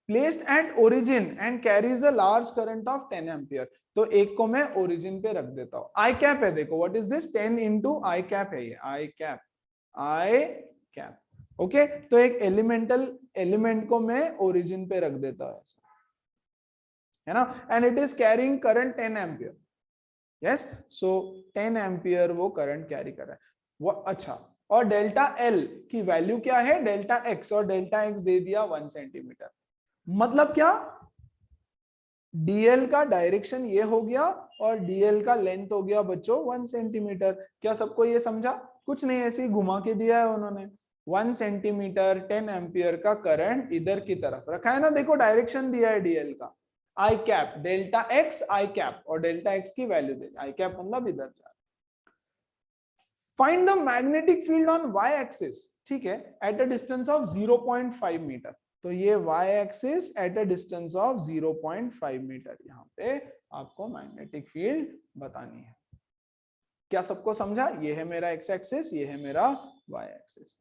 placed at origin and carries a large current of 10 ampere. तो एक को मैं ओरिजिन पे रख देता हूं, आई कैप है, देखो what is this 10 into I cap है, ये आई कैप, आई कैप। ओके तो एक एलिमेंटल एलिमेंट को मैं ओरिजिन पे रख देता हूं ऐसा, है ना, and it is carrying current 10 ampere. Yes so 10 ampere वो करंट कैरी कर रहा है वो। अच्छा और डेल्टा एल की वैल्यू क्या है, डेल्टा एक्स, और डेल्टा एक्स दे दिया 1 सेंटीमीटर। मतलब क्या, डीएल का डायरेक्शन ये हो गया और डीएल का लेंथ हो गया बच्चों 1 सेंटीमीटर। क्या सबको ये समझा? कुछ नहीं, ऐसे ही घुमा के दिया है उन्होंने। 1 सेंटीमीटर 10 एम्पियर का करंट इधर की तरफ रखा है ना, देखो डायरेक्शन दिया है डीएल का, i cap delta x i cap, और डेल्टा एक्स की वैल्यू दे, आई कैप मतलब इधर जा। Find the magnetic field on y axis, ठीक है, at a distance of 0.5 metre. तो ये y axis at a distance of 0.5 metre, यहाँ पे आपको मैग्नेटिक फील्ड बतानी है। क्या सबको समझा? ये है मेरा एक्स एक्सिस, ये है मेरा वाई एक्सिस,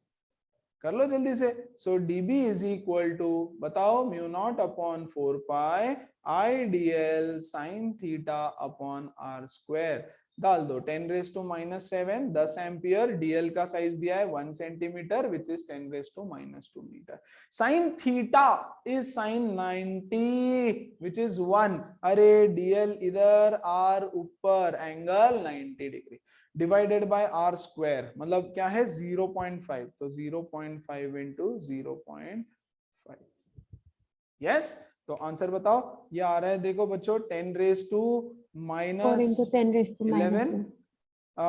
कर लो जल्दी से। सो dB इज इक्वल टू बताओ μ0/4 पाई I dl sin theta upon r square, डाल दो 10⁻⁻7 10 एम्पियर, डीएल का साइज दिया है 1 centimetre which is 10⁻⁻2 metre. Sine theta is sine 90 which is 1, अरे डीएल इधर आर ऊपर, angle 90 degree, divided by r square मतलब क्या है 0.5, तो 0.5 इंटू 0.5। यस तो आंसर बताओ, ये आ रहा है देखो बच्चों 10⁻⁻11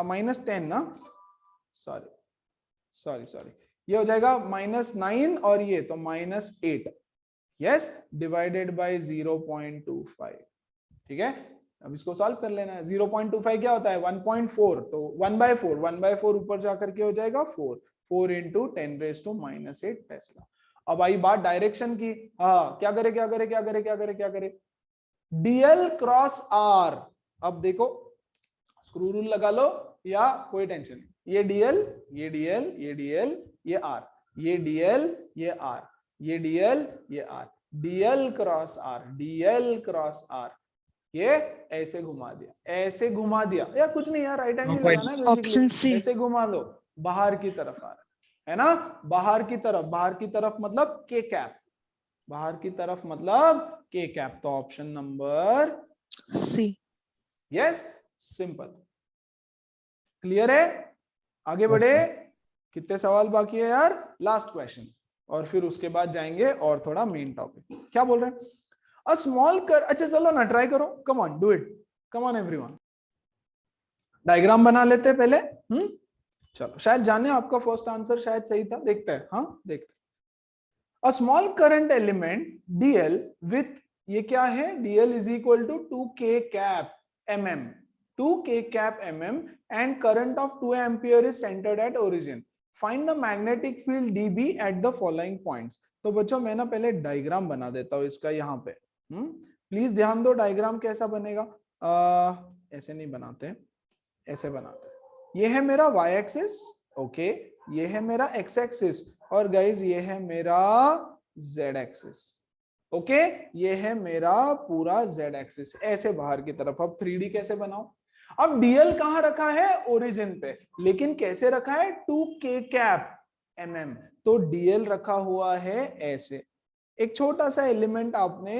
माइनस 10 ना, सॉरी ये हो जाएगा -9 और ये तो -8, यस डिवाइडेड बाय 0.25, ठीक है। अब इसको सॉल्व कर लेना है। 0.25 क्या होता है 1.4, तो 1/4 ऊपर जाकर के हो जाएगा 4 इंटू 10⁻⁻8 टेस्ला। अब आई बात डायरेक्शन की, हाँ क्या करे डीएल क्रॉस आर। अब देखो स्क्रू रूल लगा लो या कोई टेंशन नहीं, ये डीएल ये डीएल ये डीएल ये आर, ये डीएल ये आर, ये डीएल ये r, DL cross r, DL cross r, ये ऐसे घुमा दिया, ऐसे घुमा दिया, या कुछ नहीं यार, राइट एंगल लगाना है ऑप्शन बेसिकली, सी। ऐसे घुमा लो, बाहर की तरफ आ रहा है ना, बाहर की तरफ, बाहर की तरफ मतलब के कैप, बाहर की तरफ मतलब के कैप, तो option number C. Yes, simple, clear है, आगे बढ़े, कितने सवाल बाकी है यार, लास्ट क्वेश्चन, और फिर उसके बाद जाएंगे और थोड़ा मेन टॉपिक, क्या बोल रहे हैं, अ स्मॉल कर, अच्छा चलो ना ट्राई करो, come on do it, come on everyone, diagram बना लेते हैं पहले, चलो, शायद जाने आपका फर्स्ट आंसर शायद सही था, देखते हैं, हाँ देखते हैं, a small current element DL with, ये क्या है, dl is equal to 2k cap mm, 2k cap mm and current of 2 ampere is centered at origin, find the magnetic field db at the following points। तो बच्चों मैं ना पहले diagram बना देता हूँ इसका यहाँ पे, प्लीज ध्यान दो, डायग्राम कैसा बनेगा, ऐसे नहीं बनाते, ऐसे बनाते हैं, ये है मेरा y एक्सिस, ओके, ये है मेरा x एक्सिस, और गाइज ये है मेरा z एक्सिस, ओके, ये है मेरा पूरा z एक्सिस, ऐसे बाहर की तरफ। अब 3D कैसे बनाओ, अब dl कहां रखा है, ओरिजिन पे, लेकिन कैसे रखा है, 2k कैप mm, तो dl रखा हुआ है ऐसे, एक छोटा सा एलिमेंट आपने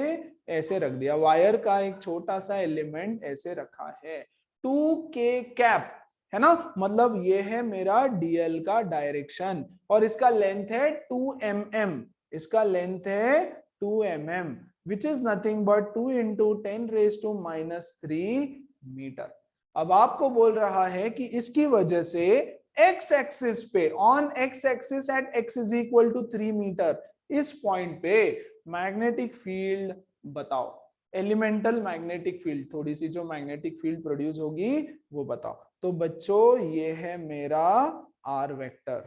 ऐसे रख दिया, वायर का एक छोटा सा एलिमेंट ऐसे रखा है, 2k कैप है ना, मतलब ये है मेरा dl का डायरेक्शन, और इसका लेंथ है 2 mm, इसका लेंथ है 2 mm, which is nothing but 2 into 10 raised to minus 3 metre. अब आपको बोल रहा है कि इसकी वजह से x एक्सिस पे, on x axis at x is equal to 3 metre, इस पॉइंट पे मैग्नेटिक फील्ड बताओ, एलिमेंटल मैग्नेटिक फील्ड, थोड़ी सी जो मैग्नेटिक फील्ड प्रोड्यूस होगी वो बताओ। तो बच्चों ये है मेरा r वेक्टर,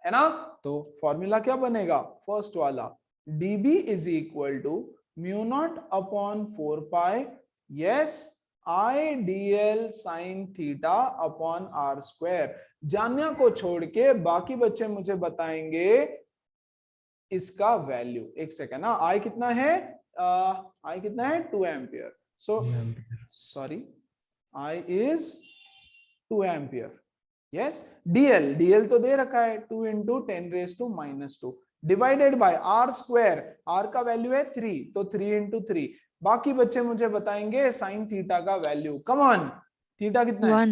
है ना, तो फॉर्मूला क्या बनेगा, फर्स्ट वाला, dB is equal to mu naught upon 4 pi, yes, I dl sin theta upon r square। जान्या को छोड़ के बाकी बच्चे मुझे बताएंगे इसका वैल्यू, एक सेकेंड ना, I कितना है, I कितना है 2 ampere, so sorry I is 2 ampere, yes, dl तो दे रखा है 2 into 10 raised to minus 2 divided by r square, r का वैल्यू है 3, तो 3 into 3, बाकी बच्चे मुझे बताएंगे साइन थीटा का वैल्यू, कम ऑन, थीटा कितना है,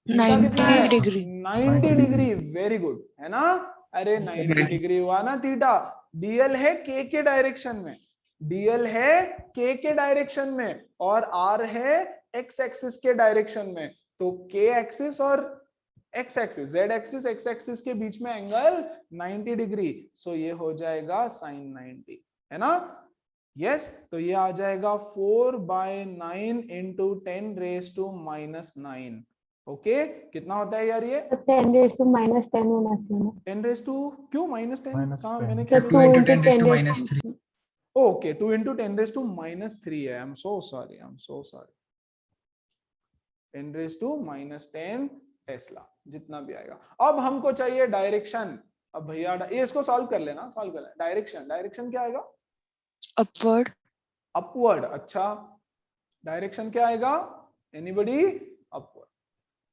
90 डिग्री, 90 डिग्री, वेरी गुड, है ना, अरे 90 डिग्री हुआ ना थीटा, dl है k के डायरेक्शन में, dl है k के डायरेक्शन में, और r है x एक्सिस के डायरेक्शन में, तो k एक्सिस और x axis, z axis, x axis के बीच में एंगल 90 डिग्री, सो ये हो जाएगा साइन 90, है ना, यस, तो ये आ जाएगा 4/9 into 10 raised to minus 9, okay, कितना होता है यार ये, 10 raised to minus 10 होना चाहिए ना, 10 raised to क्यों minus 10, Minus कहाँ 10. मैंने तो क्या 2 into into 10 raised 10 to raised minus 3. Okay 2 into 10 raised to minus 3 है, I am so sorry, 10 raised to minus 10 Tesla, जितना भी आएगा। अब हमको चाहिए डायरेक्शन, अब भैया ये इसको सॉल्व कर लेना, डायरेक्शन क्या आएगा, अपवर्ड, अपवर्ड, अच्छा डायरेक्शन क्या आएगा, एनीबॉडी, अपवर्ड,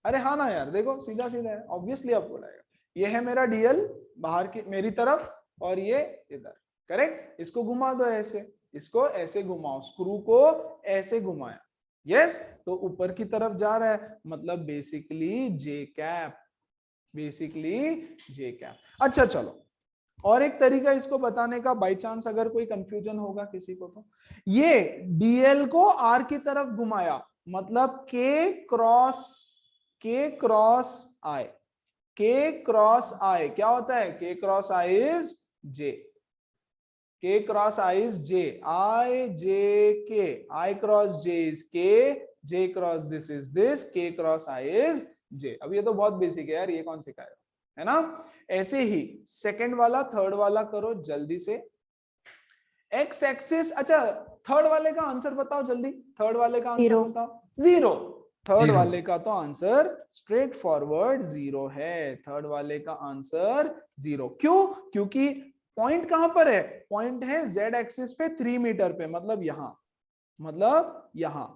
अरे हाँ ना यार, देखो सीधा सीधा है, ऑब्वियसली अपवर्ड आएगा, ये है मेरा डीएल बाहर की मेरी तरफ, और ये इधर, करेक्ट, इसको घुमा दो ऐसे, इसको ऐसे घुमाओ, स्क्रू को ऐसे घुमाया, यस, तो ऊपर की तरफ जा रहा है, मतलब बेसिकली जे कैप, अच्छा चलो, और एक तरीका इसको बताने का, बाय चांस अगर कोई कंफ्यूजन होगा किसी को, तो ये डीएल को आर की तरफ घुमाया, मतलब के क्रॉस आई क्या होता है, के cross I is J, K cross I is J, I J K, I cross J is K, J cross this is this, K cross I is J। अब ये तो बहुत बेसिक है यार, ये कौन सिखाएगा, है ना, ऐसे ही सेकंड वाला, थर्ड वाला करो जल्दी से, x एक्सिस, अच्छा थर्ड वाले का आंसर बताओ जल्दी, थर्ड वाले का आंसर बताओ, 0, थर्ड वाले का तो आंसर स्ट्रेट फॉरवर्ड 0 है, थर्ड वाले का आंसर 0, क्यों, क्योंकि पॉइंट कहां पर है? पॉइंट है z एक्सिस पे 3 मीटर पे, मतलब यहां।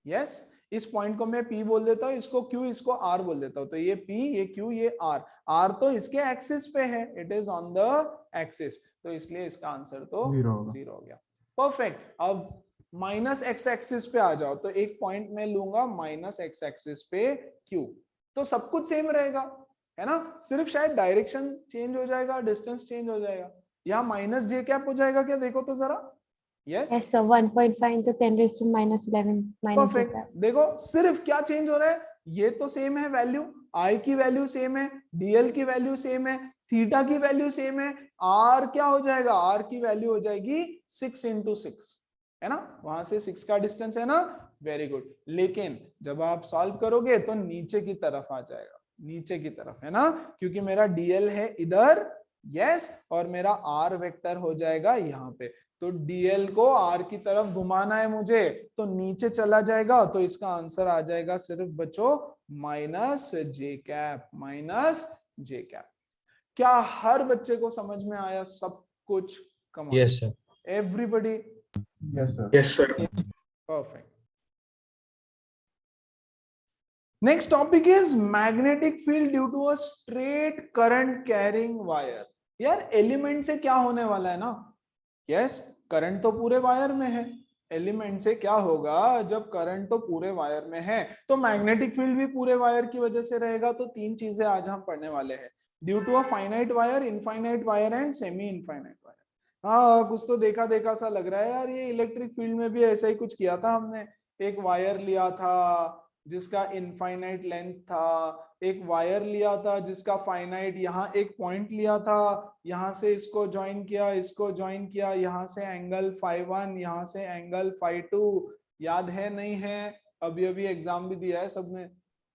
यस, इस पॉइंट को मैं P बोल देता हूं, इसको Q, इसको R बोल देता हूं। तो ये P, ये Q, ये R तो इसके एक्सिस पे है, it is on the axis, तो इसलिए इसका आंसर तो 0 होगा। 0 हो गया। परफेक्ट। अब माइनस एक्स एक्सिस पे आ जाओ, तो एक पॉइंट में लूंगा माइनस एक्स एक्सिस पे Q, तो सब कुछ सेम रहेगा, है ना, सिर्फ शायद डायरेक्शन चेंज हो जाएगा, डिस्टेंस चेंज हो जाएगा। यहाँ माइनस जे कैप हो जाएगा क्या, देखो तो जरा। Yes, Yes, sir. 1.5 into 10 raised to minus 11 minus j perfect. cap. देखो सिर्फ क्या चेंज हो रहा है, ये तो सेम है वैल्यू, आई की वैल्यू सेम है, डीएल की वैल्यू सेम है, थीटा की वैल्यू सेम है, आर क्या हो जाएगा, आर की वैल्यू हो जाएगी 6 into 6, है ना, वहां से 6 का डिस्टेंस है ना, वेरी गुड। लेकिन जब आप सॉल्व करोगे तो नीचे की तरफ आ जाएगा, नीचे की तरफ, है ना, क्योंकि मेरा डीएल है इधर, यस, और मेरा आर वेक्टर हो जाएगा यहाँ पे, तो डीएल को आर की तरफ घुमाना है मुझे, तो नीचे चला जाएगा, तो इसका आंसर आ जाएगा सिर्फ बच्चों माइनस जे कैप, माइनस जे कैप। क्या हर बच्चे को समझ में आया सब कुछ? कम Yes, sir. Everybody? Yes, sir. Yes, sir. Perfect. Next topic is magnetic field due to a straight current carrying wire. यार एलिमेंट से क्या होने वाला है ना, यस, करंट तो पूरे वायर में है, एलिमेंट से क्या होगा जब करंट तो पूरे वायर में है, तो मैग्नेटिक फील्ड भी पूरे वायर की वजह से रहेगा। तो तीन चीजें आज हम पढ़ने वाले हैं, due to a finite wire, infinite wire and semi infinite wire. हाँ, कुछ तो देखा देखा सा लग रहा है यार, ये इलेक्ट्रिक फील्ड में भी ऐसा ही कुछ किया था हमने, एक वायर लिया था जिसका इनफाइनाइट लेंथ था, एक वायर लिया था जिसका फाइनाइट, यहाँ एक पॉइंट लिया था, यहाँ से इसको ज्वाइन किया, इसको ज्वाइन किया, यहाँ से एंगल φ1, यहाँ से एंगल φ2, याद है नहीं है? अभी अभी एग्जाम भी दिया है सबने,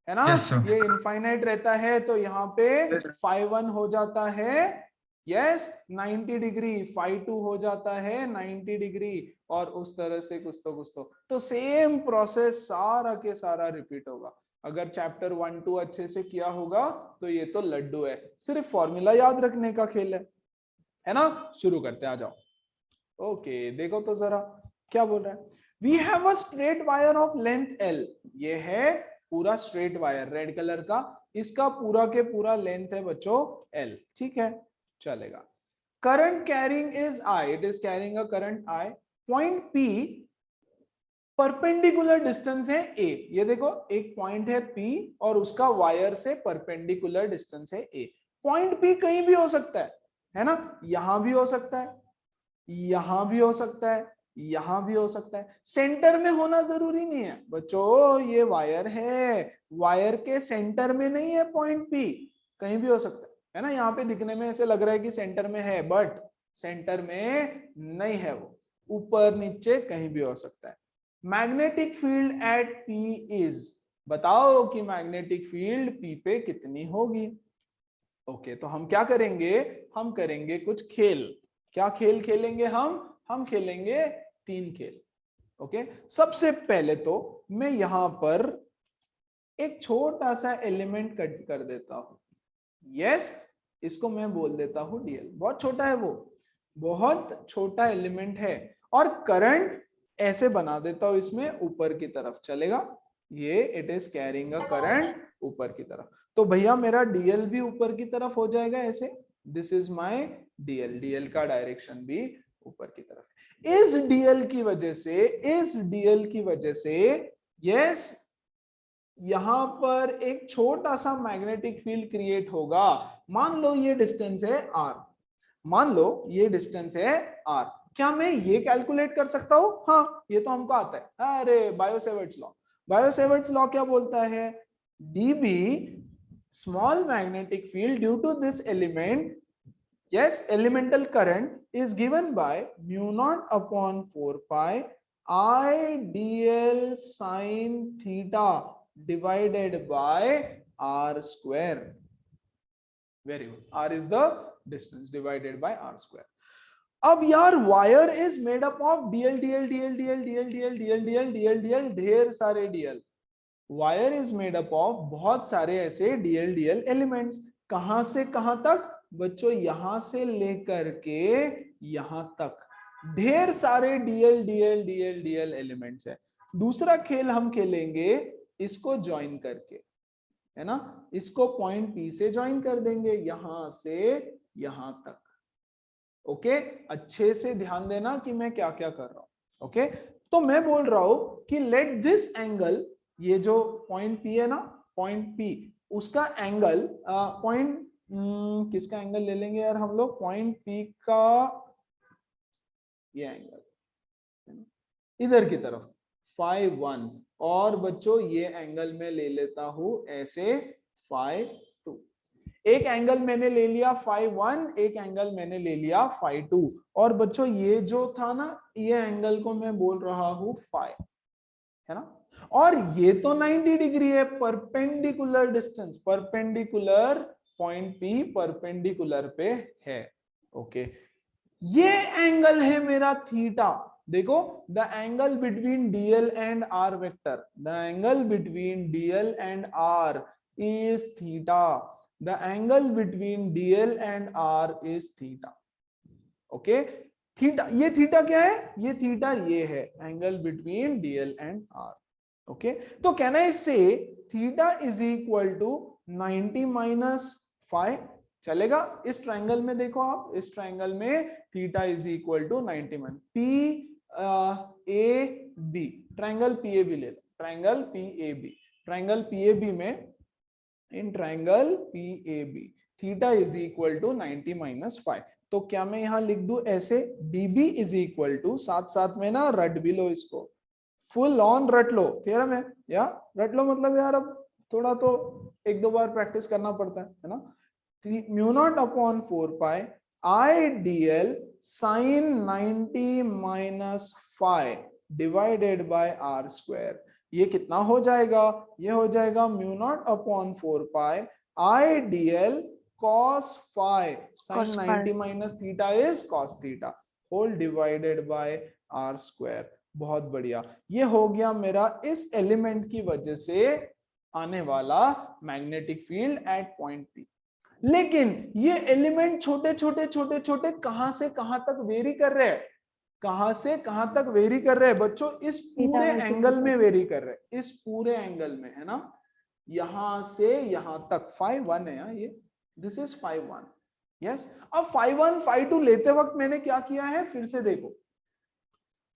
है ना? Yes, sir. ये इनफाइनाइट रहता है तो यहाँ पे φ1 हो जाता है यस 90 डिग्री, φ2 हो जाता है 90 डिग्री, और उस तरह से कुछ तो सेम प्रोसेस सारा के सारा रिपीट होगा। अगर चैप्टर 1 2 अच्छे से किया होगा तो ये तो लड्डू है, सिर्फ फॉर्मूला याद रखने का खेल है ना। शुरू करते हैं, आ जाओ। ओके, देखो तो जरा क्या बोल रहा है। We have a straight wire of length L, ये है पूरा स्ट्रेट वायर रेड कलर का, इसका पूरा के पूरा लेंथ है बच्चों L, ठीक है, चलेगा। Current carrying is I, it is carrying a current I, point P, perpendicular distance है A, ये देखो एक पॉइंट है P और उसका वायर से परपेंडिकुलर डिस्टेंस है A। पॉइंट P कहीं भी हो सकता है ना, यहां भी हो सकता है, यहां भी हो सकता है, यहां भी हो सकता है, सेंटर में होना जरूरी नहीं है बच्चों, ये वायर है, वायर के सेंटर में नहीं है पॉइंट P, कहीं भी हो सकता है ना। यहाँ पे दिखने में ऐसे लग रहा है कि सेंटर में है, बट सेंटर में नहीं है, वो ऊपर नीचे कहीं भी हो सकता है। Magnetic field eight P is, बताओ कि मैग्नेटिक फील्ड P पे कितनी होगी। ओके, तो हम क्या करेंगे, हम करेंगे कुछ खेल। क्या खेल खेलेंगे हम खेलेंगे 3 खेल। ओके, सबसे पहले तो मैं यहां पर एक छोटा सा एलिमेंट कट कर देता हूं, यस, इसको मैं बोल देता हूं डीएल, बहुत छोटा है, वो बहुत छोटा एलिमेंट है, और करंट ऐसे बना देता हूं इसमें, ऊपर की तरफ चलेगा, ये it is carrying a current ऊपर की तरफ, तो भैया मेरा डीएल भी ऊपर की तरफ हो जाएगा ऐसे, this is my DL, DL का डायरेक्शन भी ऊपर की तरफ। इस डीएल की वजह से यस, यहां पर एक छोटा सा मैग्नेटिक फील्ड क्रिएट होगा। मान लो ये डिस्टेंस है r, मान लो ये डिस्टेंस है r, क्या मैं ये कैलकुलेट कर सकता हूं? हाँ, ये तो हमको आता है, अरे बायोसेवर्ट्स लॉ, बायोसेवर्ट्स लॉ क्या बोलता है, dB small magnetic field due to this element, yes, elemental current is given by mu naught upon 4 pi I dl sin theta divided by r square. Very good. R is the distance divided by r square. अब यार wire is made up of dl dl dl dl dl dl dl dl dl dl, ढेर सारे dl, wire is made up of बहुत सारे ऐसे dl dl elements, कहां से कहां तक, बच्चों यहां से लेकर के यहां तक ढेर सारे DL DL DL DL elements है। दूसरा खेल हम खेलेंगे इसको ज्वाइन करके, है ना, इसको पॉइंट पी से ज्वाइन कर देंगे यहां से यहां तक। ओके, अच्छे से ध्यान देना कि मैं क्या क्या कर रहा हूं। ओके, तो मैं बोल रहा हूं कि लेट दिस एंगल, ये जो पॉइंट पी है ना, पॉइंट पी, उसका एंगल पॉइंट किसका एंगल ले लेंगे यार हम लोग, पॉइंट पी का ये एंगल इधर की तरफ फाई 1, और बच्चों ये एंगल मैं ले लेता हूं ऐसे फाई 2। एक एंगल मैंने ले लिया फाई 1, एक एंगल मैंने ले लिया फाई 2, और बच्चों ये जो था ना, ये एंगल को मैं बोल रहा हूं फाई, है ना, और ये तो 90 डिग्री है, perpendicular distance, perpendicular point P perpendicular पे है। ओके, ये एंगल है मेरा थीटा। देखो, the angle between dl and r vector, the angle between dl and r is theta, the angle between dl and r is theta. Okay, theta, ये theta क्या है, ये थीटा ये है angle between dl and r. Okay, तो can I say theta is equal to 90 minus five, चलेगा? इस triangle में देखो आप, इस ट्रायंगल में theta is equal to 90 minus P A B, triangle P A B ले लो, triangle P A B, triangle P A B में, in triangle P A B theta is equal to 90 minus 5। तो क्या मैं यहां लिख दूं ऐसे, db इज इक्वल टू, साथ साथ में ना रट भी लो इसको, फुल ऑन रट लो, थ्योरम है या रट लो, मतलब यार अब थोड़ा तो एक दो बार प्रैक्टिस करना पड़ता है ना। Mu not upon 4 pi I dl sin 90 minus 5 divided by r square, ये कितना हो जाएगा, ये हो जाएगा mu not upon 4 pi I dl cos phi sin Cos 90 minus theta is cos theta whole divided by r square. बहुत बढ़िया, ये हो गया मेरा इस एलिमेंट की वजह से आने वाला magnetic field at point P. लेकिन ये एलिमेंट छोटे छोटे छोटे छोटे कहां से कहां तक वेरी कर रहे हैं, कहां से कहां तक वेरी कर रहे हैं बच्चों, इस पूरे एंगल में वेरी कर रहे हैं, इस पूरे एंगल में, है ना, यहां से यहां तक। 5 1 है ये, दिस इज 5 1, यस। अब 5 1 5 2 लेते वक्त मैंने क्या किया है, फिर से देखो,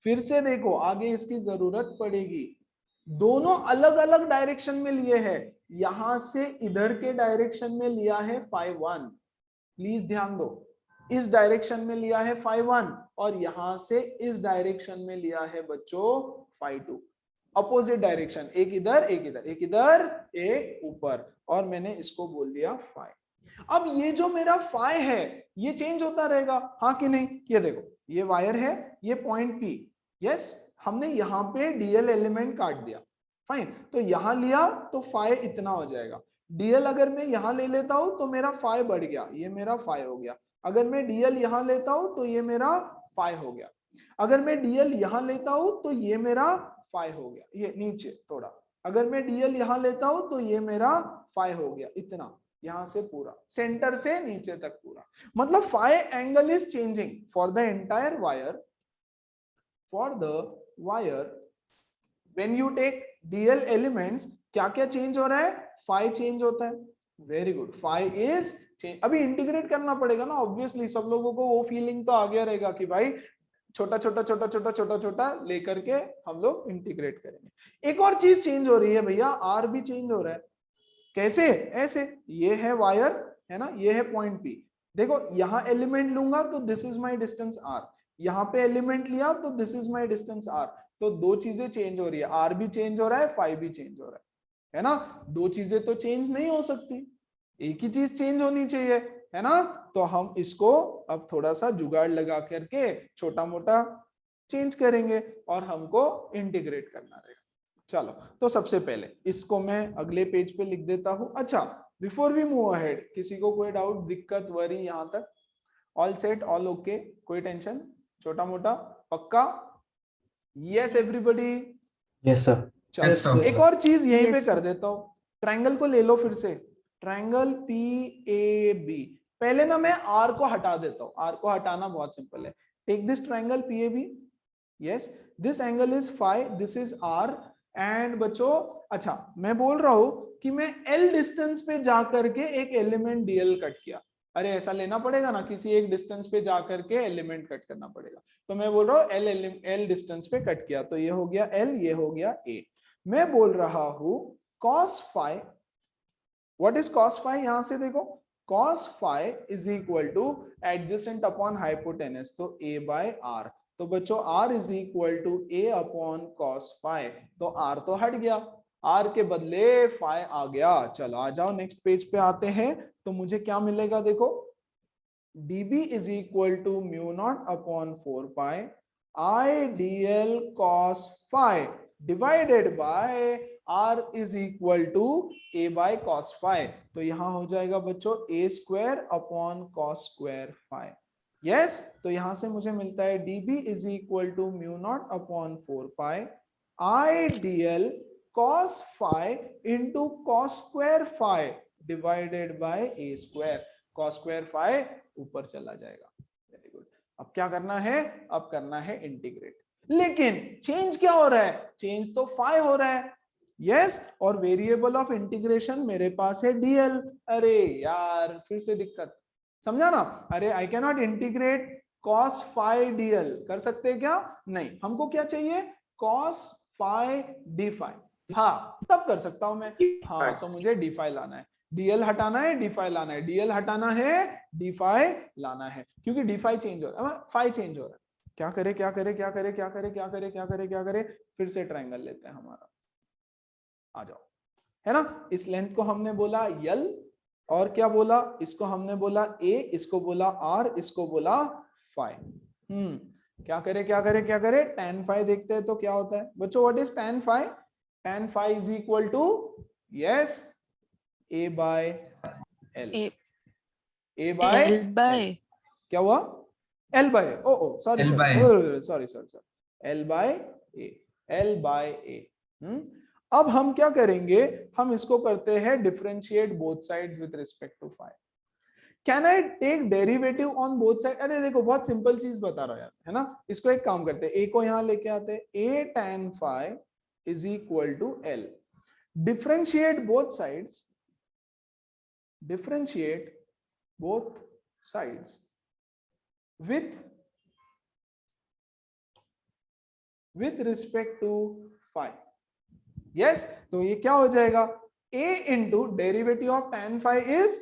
फिर से देखो, आगे इसकी जरूरत पड़ेगी। दोनों अलग अलग डायरेक्शन में लिए हैं, यहां से इधर के डायरेक्शन में लिया है 5 1, प्लीज ध्यान दो, इस डायरेक्शन में लिया है 5 1, और यहां से इस डायरेक्शन में लिया है बच्चों 5 2, अपोजिट डायरेक्शन, एक इधर एक इधर, एक इधर एक ऊपर, और मैंने इसको बोल दिया 5। अब ये जो मेरा फाई है ये चेंज होता रहेगा, हाँ कि नहीं? ये देखो, ये वायर है, ये पॉइंट पी, यस, हमने यहाँ पे डीएल एलिमेंट काट दिया, फाइन, तो यहां लिया तो फाई इतना हो जाएगा। डीएल अगर मैं यहां ले लेता हूं तो मेरा फाई बढ़ गया, ये मेरा फाई हो गया। अगर मैं डीएल यहां लेता हूं तो ये मेरा फाई हो गया। अगर मैं डीएल यहां लेता हूं तो ये मेरा फाई हो गया, ये नीचे थोड़ा। अगर मैं डीएल यहां लेता हूं तो ये मेरा फाई हो गया, इतना, यहां से पूरा सेंटर से नीचे तक पूरा, मतलब phi angle is changing for the entire wire, for the wire when you take dl elements, क्या क्या चेंज हो रहा है, फाई चेंज होता है। Very good, phi is change. अभी इंटीग्रेट करना पड़ेगा ना, ऑब्वियसली सब लोगों को वो फीलिंग तो आ गया रहेगा कि भाई छोटा छोटा छोटा छोटा छोटा छोटा लेकर के हम लोग इंटीग्रेट करेंगे। एक और चीज चेंज हो रही है भैया, आर भी चेंज हो रहा है। कैसे? ऐसे, ये है वायर, है ना, ये है पॉइंट पी, देखो यहां एलिमेंट लूंगा तो this is my distance r, यहां पे एलिमेंट लिया तो this is my distance r, तो दो चीजें चेंज हो रही है, आर भी चेंज हो रहा है, फाई भी चेंज हो रहा है ना। दो चीजें तो चेंज नहीं हो सकती, एक ही चीज चेंज होनी चाहिए, है ना। तो हम इसको अब थोड़ा सा जुगाड़ लगा करके छोटा मोटा चेंज करेंगे और हमको इंटीग्रेट करना रहेगा। चलो, तो सबसे पहले इसको मैं अगले पेज पे लिख देता हूं। अच्छा, बिफोर वी मूव अहेड, किसी को कोई डाउट, दिक्कत, वरी, यहां तक ऑल सेट, ऑल ओके, कोई टेंशन, छोटा मोटा पक्का? Yes everybody? Yes sir. चलो, एक और चीज यहीं पे Yes, कर देता हूं, ट्रायंगल को ले लो फिर से, ट्रायंगल पी ए बी, पहले ना मैं आर को हटा देता हूं, आर को हटाना बहुत सिंपल है। Take this triangle PAB, yes this angle is phi, this is r and बच्चों अच्छा मैं बोल रहा हूं कि मैं एल डिस्टेंस पे जाकर के एक एलिमेंट डीएल कट किया। अरे ऐसा लेना पड़ेगा ना, किसी एक डिस्टेंस पे जाकर के एलिमेंट कट करना पड़ेगा। तो मैं बोल रहा हूं एल डिस्टेंस पे कट किया, तो ये हो गया एल, ये हो गया ए। मैं बोल रहा हूं cos phi, what is cos phi? यहां से देखो cos phi is equal to adjacent upon hypotenuse, तो a बाय r। तो बच्चों r is equal to a upon cos phi, तो r तो हट गया, r के बदले phi आ गया। चलो आ जाओ नेक्स्ट पेज पे आते हैं, तो मुझे क्या मिलेगा देखो, dB is equal to mu not upon 4 pi I dl cos phi divided by r is equal to a by cos phi। तो यहां हो जाएगा बच्चों a square upon cos square phi। Yes तो यहां से मुझे मिलता है dB is equal to mu not upon 4 pi I dl cos phi into cos square phi divided by a square. cos square phi ऊपर चला जाएगा। Very good. अब क्या करना है, अब करना है इंटीग्रेट, लेकिन चेंज क्या हो रहा है, चेंज तो phi हो रहा है। यस और वेरिएबल ऑफ इंटीग्रेशन मेरे पास है dl। अरे यार फिर से दिक्कत, समझा ना? अरे I can not integrate cos phi dl, कर सकते हैं क्या? नहीं, हमको क्या चाहिए, cos phi d phi। हाँ तब कर सकता हूं मैं, हाँ तो मुझे d phi लाना है, dl हटाना है d phi लाना है, dl हटाना है d phi लाना है, क्योंकि d phi चेंज हो रहा है, phi चेंज हो रहा है। क्या करे क्या करे क्या करे क्या करे क्या करे क्या करे क्या करे, फिर से ट्रायंगल लेते हैं हमारा, आ जाओ, है ना? इस लेंथ को हमने बोला यल, और क्या बोला, इसको हमने बोला a, इसको बोला r, इसको बोला phi। क्या करे क्या करे क्या करे, tan phi देखते हैं तो क्या होता है बच्चों, what is tan phi? tan phi is equal to yes a by l, a by L by क्या हुआ, l by oh sorry L by. Sorry l by a, l by a। अब हम क्या करेंगे, हम इसको करते हैं differentiate both sides with respect to phi। Can I take derivative on both side? अरे देखो बहुत सिंपल चीज बता रहा यार, है ना? इसको एक काम करते हैं, a को यहां लेके आते हैं, a tan phi is equal to l, differentiate both sides, differentiate both sides with respect to phi। Yes तो ये क्या हो जाएगा, a into derivative of tan phi is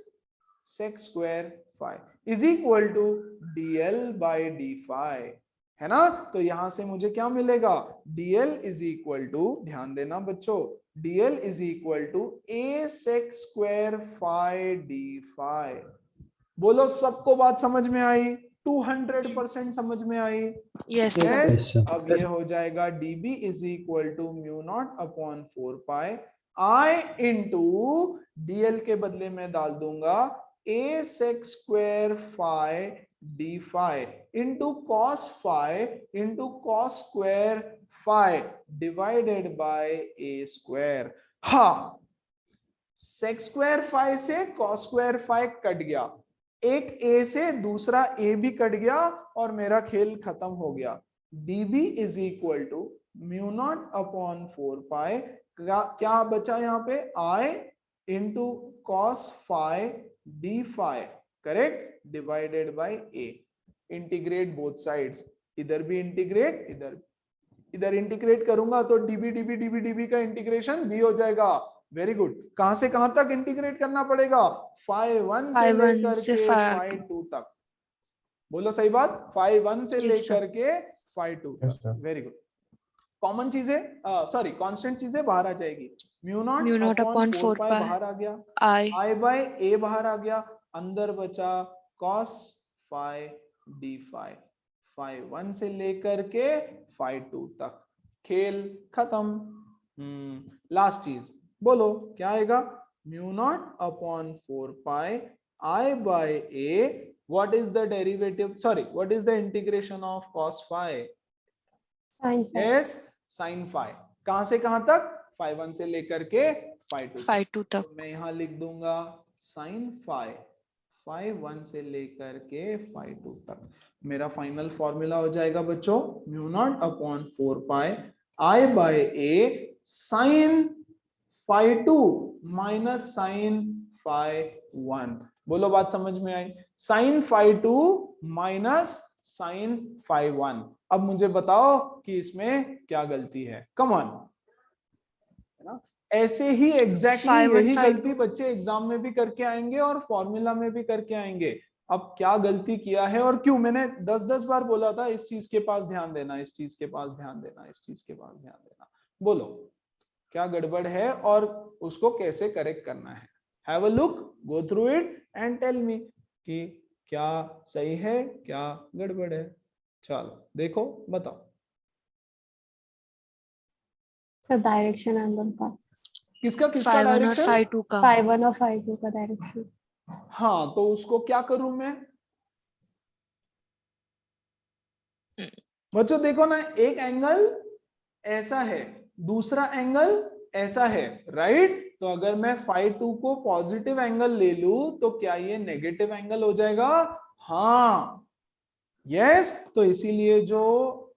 sec square phi is equal to dl by d phi, है ना? तो यहां से मुझे क्या मिलेगा, dl इज इक्वल टू, ध्यान देना बच्चों, dl is equal to a sec square phi d phi। बोलो सबको बात समझ में आई, 200% समझ में आई? yes sir. यस अब ये हो जाएगा dB is equal to mu not upon 4 pi I into dl के बदले में डाल दूंगा a sec square phi d phi into cos phi into cos square phi divided by a square. हाँ sec स्क्वायर phi से cos square phi cut गया, एक a से दूसरा a भी कट गया और मेरा खेल खत्म हो गया। dB is equal to mu not upon 4 pi, क्या बचा यहाँ पे, I into cos phi d phi, correct, divided by a। Integrate both sides, इधर भी इंटीग्रेट, इधर इंटीग्रेट करूंगा तो dB dB dB dB का इंटीग्रेशन भी हो जाएगा। Very good. कहां से कहां तक इंटीग्रेट करना पड़ेगा, phi 1 से लेकर से के phi phi 2 तक। बोलो सही बात, phi 1 से Yes, लेकर के phi 2 Yes, तक। sir. Very good. कॉमन चीजें सॉरी कांस्टेंट चीजें बाहर आ जाएगी, mu mu not naught upon upon 4 4 pi pi बाहर आ गया, I I बाय a बाहर आ गया, अंदर बचा cos phi d phi, phi 1 से लेकर के phi 2 तक, खेल खत्म। लास्ट चीज बोलो क्या आएगा, mu not upon 4 pi I bye a, what is the derivative, sorry what is the integration of cos phi, Sin phi. Yes sin phi। कहां से कहां तक, phi 1 से लेकर के phi 2 phi तक। 2 तक तो मैं यहां लिख दूंगा sin phi phi1 से लेकर के phi2 तक। मेरा फाइनल फॉर्मूला हो जाएगा बच्चों mu not upon 4 pi I by a sin phi2 minus sine phi1। बोलो बात समझ में आई? sin phi2 minus sine phi1। अब मुझे बताओ कि इसमें क्या गलती है, कम ऑन। है ना, ऐसे ही एग्जैक्टली यही गलती बच्चे एग्जाम में भी करके आएंगे और फॉर्मूला में भी करके आएंगे। अब क्या गलती किया है और क्यों? मैंने 10-10 बार बोला था इस चीज के पास ध्यान देना, इस चीज के पास ध्यान देना, इस चीज के पास ध्यान देना। बोलो क्या गड़बड़ है और उसको कैसे करेक्ट करना है। Have a look, go through it and tell me कि क्या सही है क्या गड़बड़ है। चलो देखो बताओ। सर डायरेक्शन एंगल का, किसका किसका phi 1 और डायरेक्शन? phi 2 का। phi1 और phi2 का डायरेक्शन। हाँ तो उसको क्या करूं मैं? बच्चों देखो ना, एक एंगल ऐसा है, दूसरा एंगल ऐसा है, राइट? तो अगर मैं phi2 को पॉजिटिव एंगल ले लूं तो क्या ये नेगेटिव एंगल हो जाएगा? हाँ, यस। तो इसीलिए जो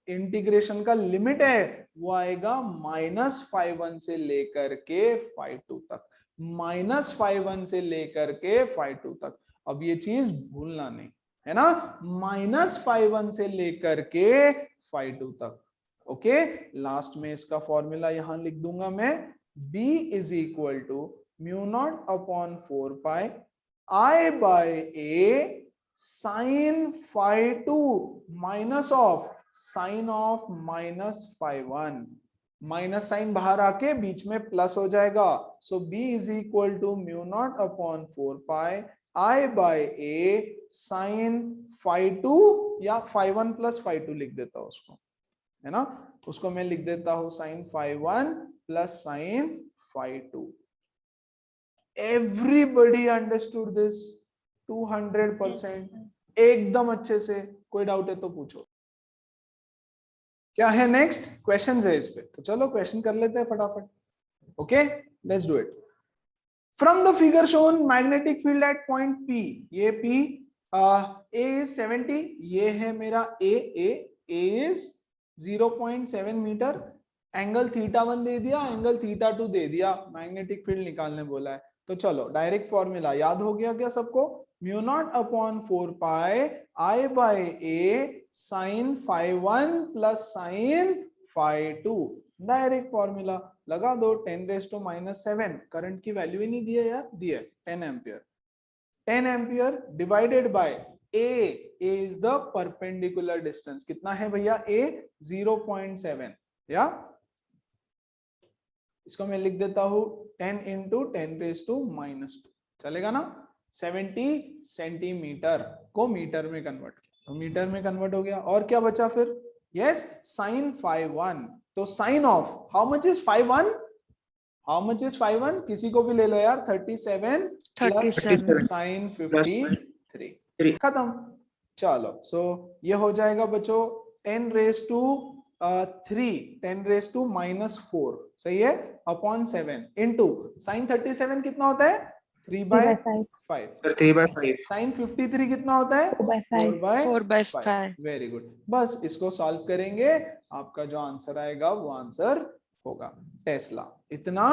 इंटीग्रेशन का लिमिट है वो आएगा -phi1 से लेकर के phi2 तक, -phi1 से लेकर के phi2 तक। अब ये चीज भूलना नहीं है ना, -phi1 से लेकर के phi2 तक। ओके, लास्ट में इसका फॉर्मूला यहां लिख दूंगा मैं, b is equal to mu not upon 4 pi I by a sin phi2 minus of sine of -phi1। Minus sine बाहर आके बीच में प्लस हो जाएगा। So b is equal to mu not upon 4 pi I by a sin phi2 या phi1 plus phi2 लिख देता हूं उसको, है ना, उसको मैं लिख देता हूं sin phi1 plus sin phi2। Everybody understood this 200%? एकदम अच्छे से। कोई डाउट है तो पूछो। क्या है नेक्स्ट? क्वेश्चन है इस पे, तो चलो क्वेश्चन कर लेते हैं फटाफट। Okay, let's do it. From the figure shown magnetic field at point P, ये P A is 70, ये है मेरा A is 0.7 मीटर, एंगल θ1 दे दिया, एंगल θ2 दे दिया, मैग्नेटिक फील्ड निकालने बोला है। तो चलो डायरेक्ट फॉर्मूला याद हो गया क्या सबको? Mu naught upon 4 pi I by a sin phi1 plus sin phi2। Direct formula लगा दो, 10⁻⁷। करंट की वैल्यू ही नहीं दी है यार, दी है 10 ampere. 10 ampere divided by a is the perpendicular distance. कितना है भैया? a 0.7, या इसको मैं लिख देता हूं 10 into 10⁻⁻²। चलेगा ना? 70 सेंटीमीटर को मीटर में कन्वर्ट किया तो मीटर में कन्वर्ट हो गया। और क्या बचा फिर? Yes, sine phi1। तो sine of how much is phi1? How much is phi1? किसी को भी ले लो यार, 37 प्लस 37 साइन 53। खत्म। चलो सो ये हो जाएगा बच्चों 10⁻³ सही है, अपॉन 7 इंटू साइन 37 कितना होता है? 3/5। 3/5। साइन 53 कितना होता है? 4/5। 4/5। Very good. बस इसको सॉल्व करेंगे, आपका जो आंसर आएगा वो आंसर होगा टेस्ला। इतना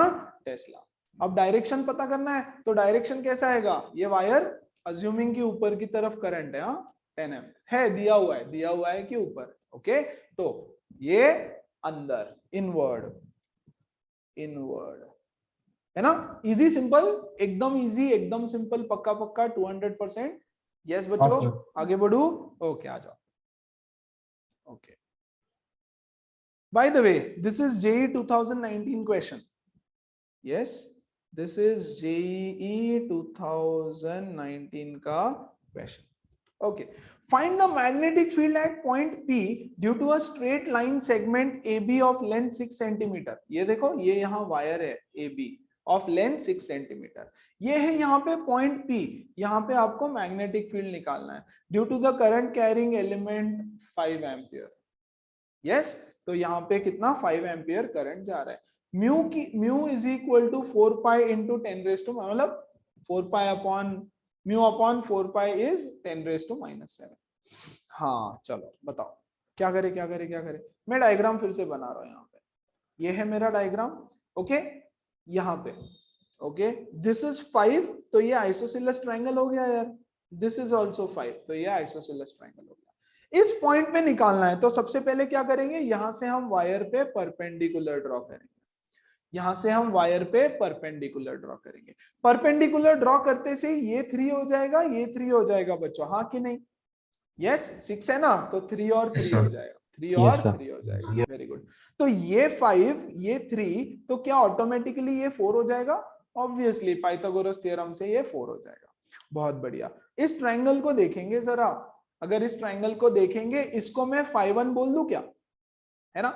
टेस्ला। अब डायरेक्शन पता करना है, तो डायरेक्शन कैसा आएगा? ये वायर अज्यूमिंग की ऊपर की तरफ करंट है, 10 एम्पीयर है, दिया हुआ है कि ऊपर। ओके, तो ये अंदर, इनवर्ड है ना। इजी सिंपल, एकदम इजी, एकदम सिंपल, पक्का 200%। यस बच्चों, आगे बढ़ू? ओके, आ जाओ। Okay, by the way this is JEE 2019 question. Yes, this is JEE 2019 का question. Okay, find the magnetic field at point P due to a straight line segment AB of length 6 cm। ये देखो, ये यहाँ wire है AB of length 6 cm। ये है यहाँ पे पॉइंट P, यहाँ पे आपको मैग्नेटिक फील्ड निकालना है due to the current carrying element 5 ampere. Yes, तो यहाँ पे कितना? 5 एम्पियर करंट जा रहा है। Mu is equal to 4 pi into 10⁻, मतलब 4 pi upon mu upon 4 pi is 10⁻⁻⁷। हाँ चलो बताओ क्या करे क्या करे क्या करे। मैं डायग्राम फिर से बना रहा हूं यहाँ पे, ये है मेरा डायग्राम। ओके यहाँ पे ओके दिस इज 5, तो ये आइसोसेलेस ट्रायंगल हो गया यार। दिस इज ऑल्सो 5, तो ये आइसोसेलेस ट्रायंगल हो गया। इस पॉइंट पे निकालना है तो सबसे पहले क्या करेंगे, यहां से हम वायर पे परपेंडिकुलर ड्रॉ करेंगे। यहां से हम वायर पे परपेंडिकुलर ड्रॉ करेंगे। परपेंडिकुलर ड्रॉ करते से ये 3 हो जाएगा, ये 3 हो जाएगा बच्चों, हाँ कि नहीं? यस 6 है ना, तो 3 और 3 हो जाएगा, 3 और 3 हो जाएगा। Very good. तो ये 5 ये 3, तो क्या ऑटोमेटिकली ये 4 हो जाएगा? ऑब्वियसली पाइथागोरस थ्योरम से ये 4 हो जाएगा। बहुत बढ़िया। इस ट्रायंगल को देखेंगे जरा, अगर इस ट्रायंगल को देखेंगे, इसको मैं phi 1 बोल दूं क्या? है ना,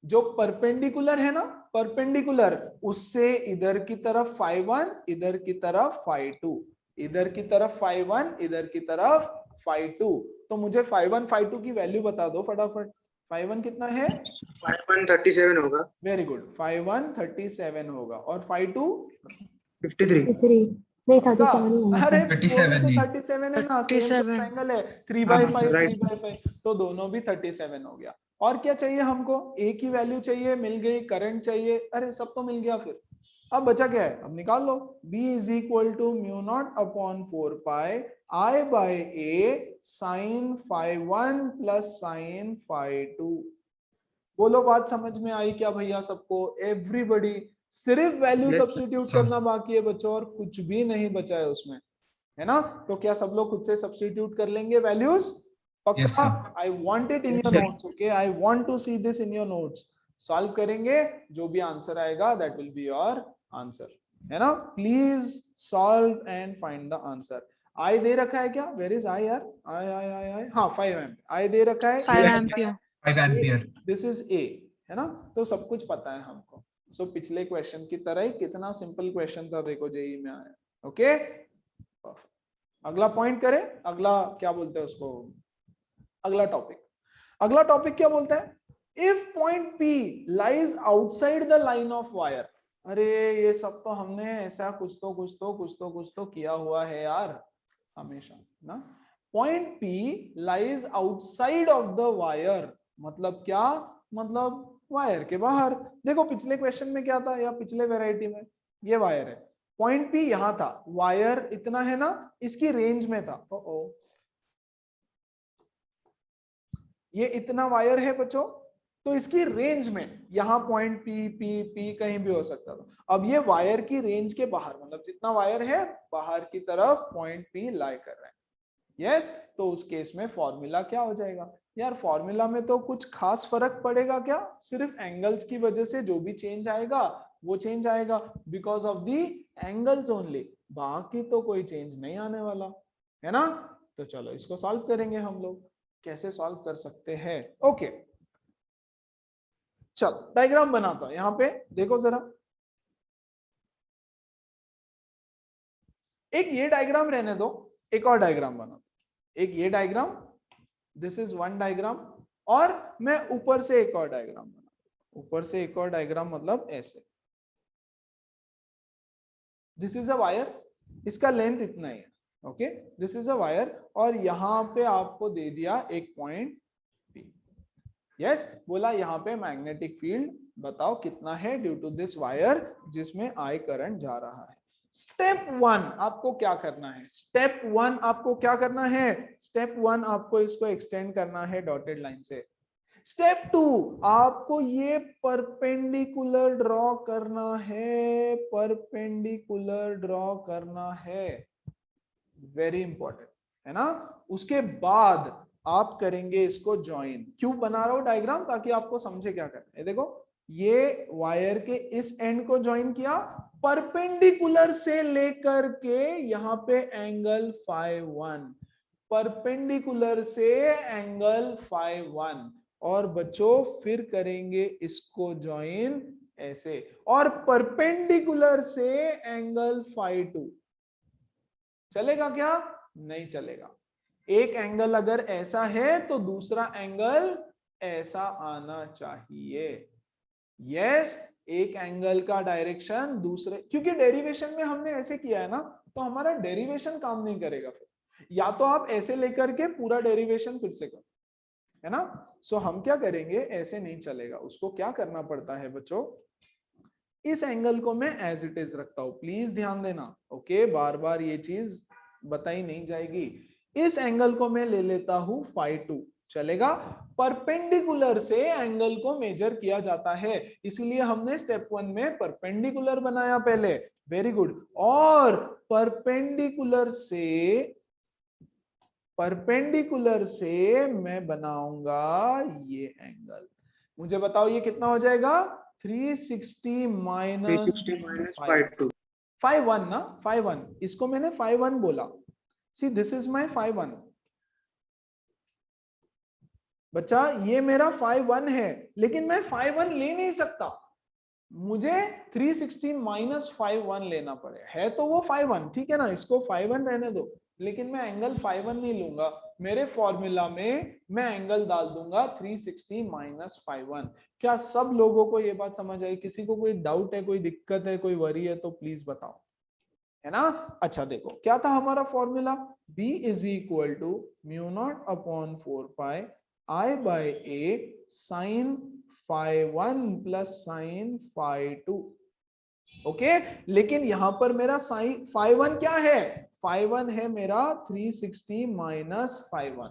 जो परपेंडिकुलर है ना, परपेंडिकुलर उससे इधर की तरफ phi 1, इधर की तरफ phi 2, इधर की तरफ phi 1, इधर की तरफ phi 2। तो मुझे phi 1 phi 2 की वैल्यू बता दो फटाफट। phi 1 कितना है? phi 1 37 होगा। वेरी गुड, phi 1 37 होगा और phi 2 53। 3 नहीं 37 होना अरे था। 37 ही। 37 है ना, सेम 37 ट्रायंगल है, 3/5 right. 3/5, तो दोनों भी 37 हो गया। और क्या चाहिए हमको? ए की वैल्यू चाहिए, मिल गई। करंट चाहिए, अरे सब तो मिल गया। फिर अब बचा क्या है, अब निकाल लो। B is equal to mu not upon 4 pi I bye A sine phi 1 plus sine phi 2। बोलो बात समझ में आई क्या भैया सबको? एवरीबॉडी, सिर्फ वैल्यू Yes, सब्स्टिट्यूट करना बाकी है बच्चों, और कुछ भी नहीं बचा है उसमें, है ना? तो क्या सब लोग खुद से सब्स्टिट्यूट कर लेंगे वैल्यूज? Yes, पक्का? sir. I want it in your notes, okay? I want to see this in your notes. Solve करेंगे, जो भी आंसर आएगा that will be your answer, है ना? Please solve and find the answer. आई दे रखा है क्या? वेयर इज आई यार? आई हाँ 5 एम्प आई दे रखा है। 5 ampere. 5 ampere. This is a, है ना? तो सब कुछ पता है हमको। सो पिछले क्वेश्चन की तरह ही, कितना सिंपल क्वेश्चन था देखो, जेई में आया। ओके अगला पॉइंट करें, अगला क्या बोलते हैं उसको, अगला टॉपिक। अगला टॉपिक क्या बोलता है? If point P lies outside the line of wire. अरे ये सब तो हमने ऐसा कुछ तो किया हुआ है यार हमेशा ना। Point P lies outside of the wire मतलब क्या? मतलब वायर के बाहर। देखो पिछले क्वेश्चन में क्या था, या पिछले वैरायटी में, ये वायर है, पॉइंट P यहां था, वायर इतना है ना, इसकी रेंज में था। ओ ये इतना वायर है बच्चों, तो इसकी रेंज में, यहां पॉइंट P कहीं भी हो सकता था। अब ये वायर की रेंज के बाहर, मतलब जितना वायर है बाहर की तरफ पॉइंट P लाई कर रहा है। यस तो उस केस में फॉर्मूला क्या हो जाएगा यार? फॉर्मूला में तो कुछ खास फर्क पड़ेगा क्या? सिर्फ एंगल्स की वजह से जो भी चेंज आएगा वो चेंज आएगा, because of the angles only, बाकी तो कोई चेंज नहीं आने वाला, है ना? तो चलो इसको सॉल्व करेंगे हम लोग। कैसे सॉल्व कर सकते हैं? ओके चलो डायग्राम बनाता हूं। यहां पे देखो जरा, एक ये डायग्राम रहने दो, एक और डायग्राम बना दो। एक ये diagram, this is one diagram, और मैं ऊपर से एक और डायग्राम बना दूं। ऊपर से एक और डायग्राम मतलब ऐसे, दिस इज अ वायर, इसका लेंथ इतना ही है। Okay this is a wire, और यहां पे आपको दे दिया एक पॉइंट P। यस बोला यहाँ पे मैग्नेटिक फील्ड बताओ कितना है ड्यू टू दिस वायर जिसमें I करंट जा रहा है। स्टेप 1 आपको क्या करना है? स्टेप 1 आपको क्या करना है? स्टेप 1 आपको इसको एक्सटेंड करना है डॉटेड लाइन से। स्टेप 2 आपको ये परपेंडिकुलर ड्रॉ करना है, परपेंडिकुलर ड्रॉ करना है, वेरी इंपॉर्टेंट, है ना? उसके बाद आप करेंगे इसको ज्वाइन। क्यों बना रहा हूं डायग्राम? ताकि आपको समझे क्या करना है। देखो ये वायर के इस एंड को ज्वाइन किया, परपेंडिकुलर से लेकर के यहां पे एंगल phi 1, परपेंडिकुलर से एंगल phi 1, और बच्चों फिर करेंगे इसको ज्वाइन ऐसे, और परपेंडिकुलर से एंगल phi 2। चलेगा क्या? नहीं चलेगा। एक एंगल अगर ऐसा है तो दूसरा एंगल ऐसा आना चाहिए। यस एक एंगल का डायरेक्शन दूसरे, क्योंकि डेरिवेशन में हमने ऐसे किया है ना, तो हमारा डेरिवेशन काम नहीं करेगा फिर। या तो आप ऐसे लेकर के पूरा डेरिवेशन फिर से करो, है ना। सो हम क्या करेंगे, ऐसे नहीं चलेगा, उसको क्या करना पड़ता है बच्चों, इस एंगल को मैं एज इट इज रखता हूं, प्लीज ध्यान देना, ओके। बार बार ये चीज बताई नहीं जाएगी। इस एंगल को मैं ले लेता हूं φ2, चलेगा। परपेंडिकुलर से एंगल को मेजर किया जाता है, इसीलिए हमने स्टेप 1 में परपेंडिकुलर बनाया पहले, वेरी गुड। और परपेंडिकुलर से मैं बनाऊंगा ये एंगल। मुझे बताओ ये कितना हो जाएगा, 360 माइनस 360 minus 5 φ1 ना, φ1, इसको मैंने φ1 बोला। सी दिस इज माय φ1 बच्चा, ये मेरा φ1 है, लेकिन मैं φ1 ले नहीं सकता, मुझे 360 माइनस φ1 लेना पड़े, है तो वो φ1, ठीक है ना, इसको φ1 रहने दो, लेकिन मैं एंगल φ1 नहीं लूंगा। मेरे फॉर्मूला में मैं एंगल डाल दूंगा 360 माइनस φ1। क्या सब लोगों को ये बात समझ आई? किसी को कोई डाउट है, कोई दिक्कत है, कोई वरी है तो प्लीज बताओ, है ना। अच्छा देखो क्या था हमारा formula, B is equal to mu not upon 4 pi I bye A sine φ1 plus sine φ2, okay. लेकिन यहां पर मेरा साइन φ1 क्या है, φ1 है मेरा 360 माइनस φ1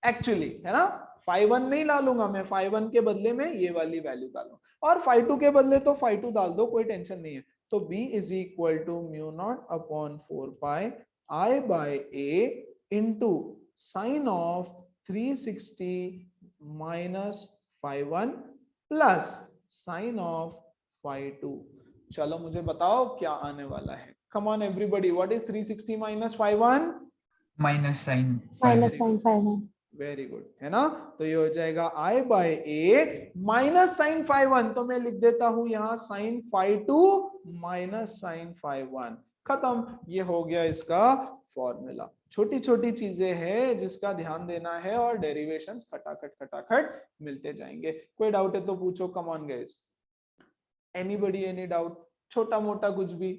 एक्चुअली, है ना। φ1 नहीं डालूंगा मैं, φ1 के बदले में ये वाली वैल्यू डालूंगा, और φ2 के बदले तो φ2 डाल दो, कोई टेंशन नहीं है। तो B is equal to mu not upon 4 pi I bye A into sine of 360 minus φ1 plus sine of φ2। चलो मुझे बताओ क्या आने वाला है, come on everybody, what is 360 minus φ1? Minus sine minus sine 5 very good, है ना। तो ये हो जाएगा I bye A minus sine φ1, तो मैं लिख देता हूं यहां साइन φ2 माइनस साइन φ1, खत्म। ये हो गया इसका फॉर्मूला। छोटी छोटी चीजें हैं जिसका ध्यान देना है, और डेरिवेशंस खटाखट खटाखट मिलते जाएंगे। कोई डाउट है तो पूछो, come on guys, anybody, any doubt, छोटा मोटा कुछ भी,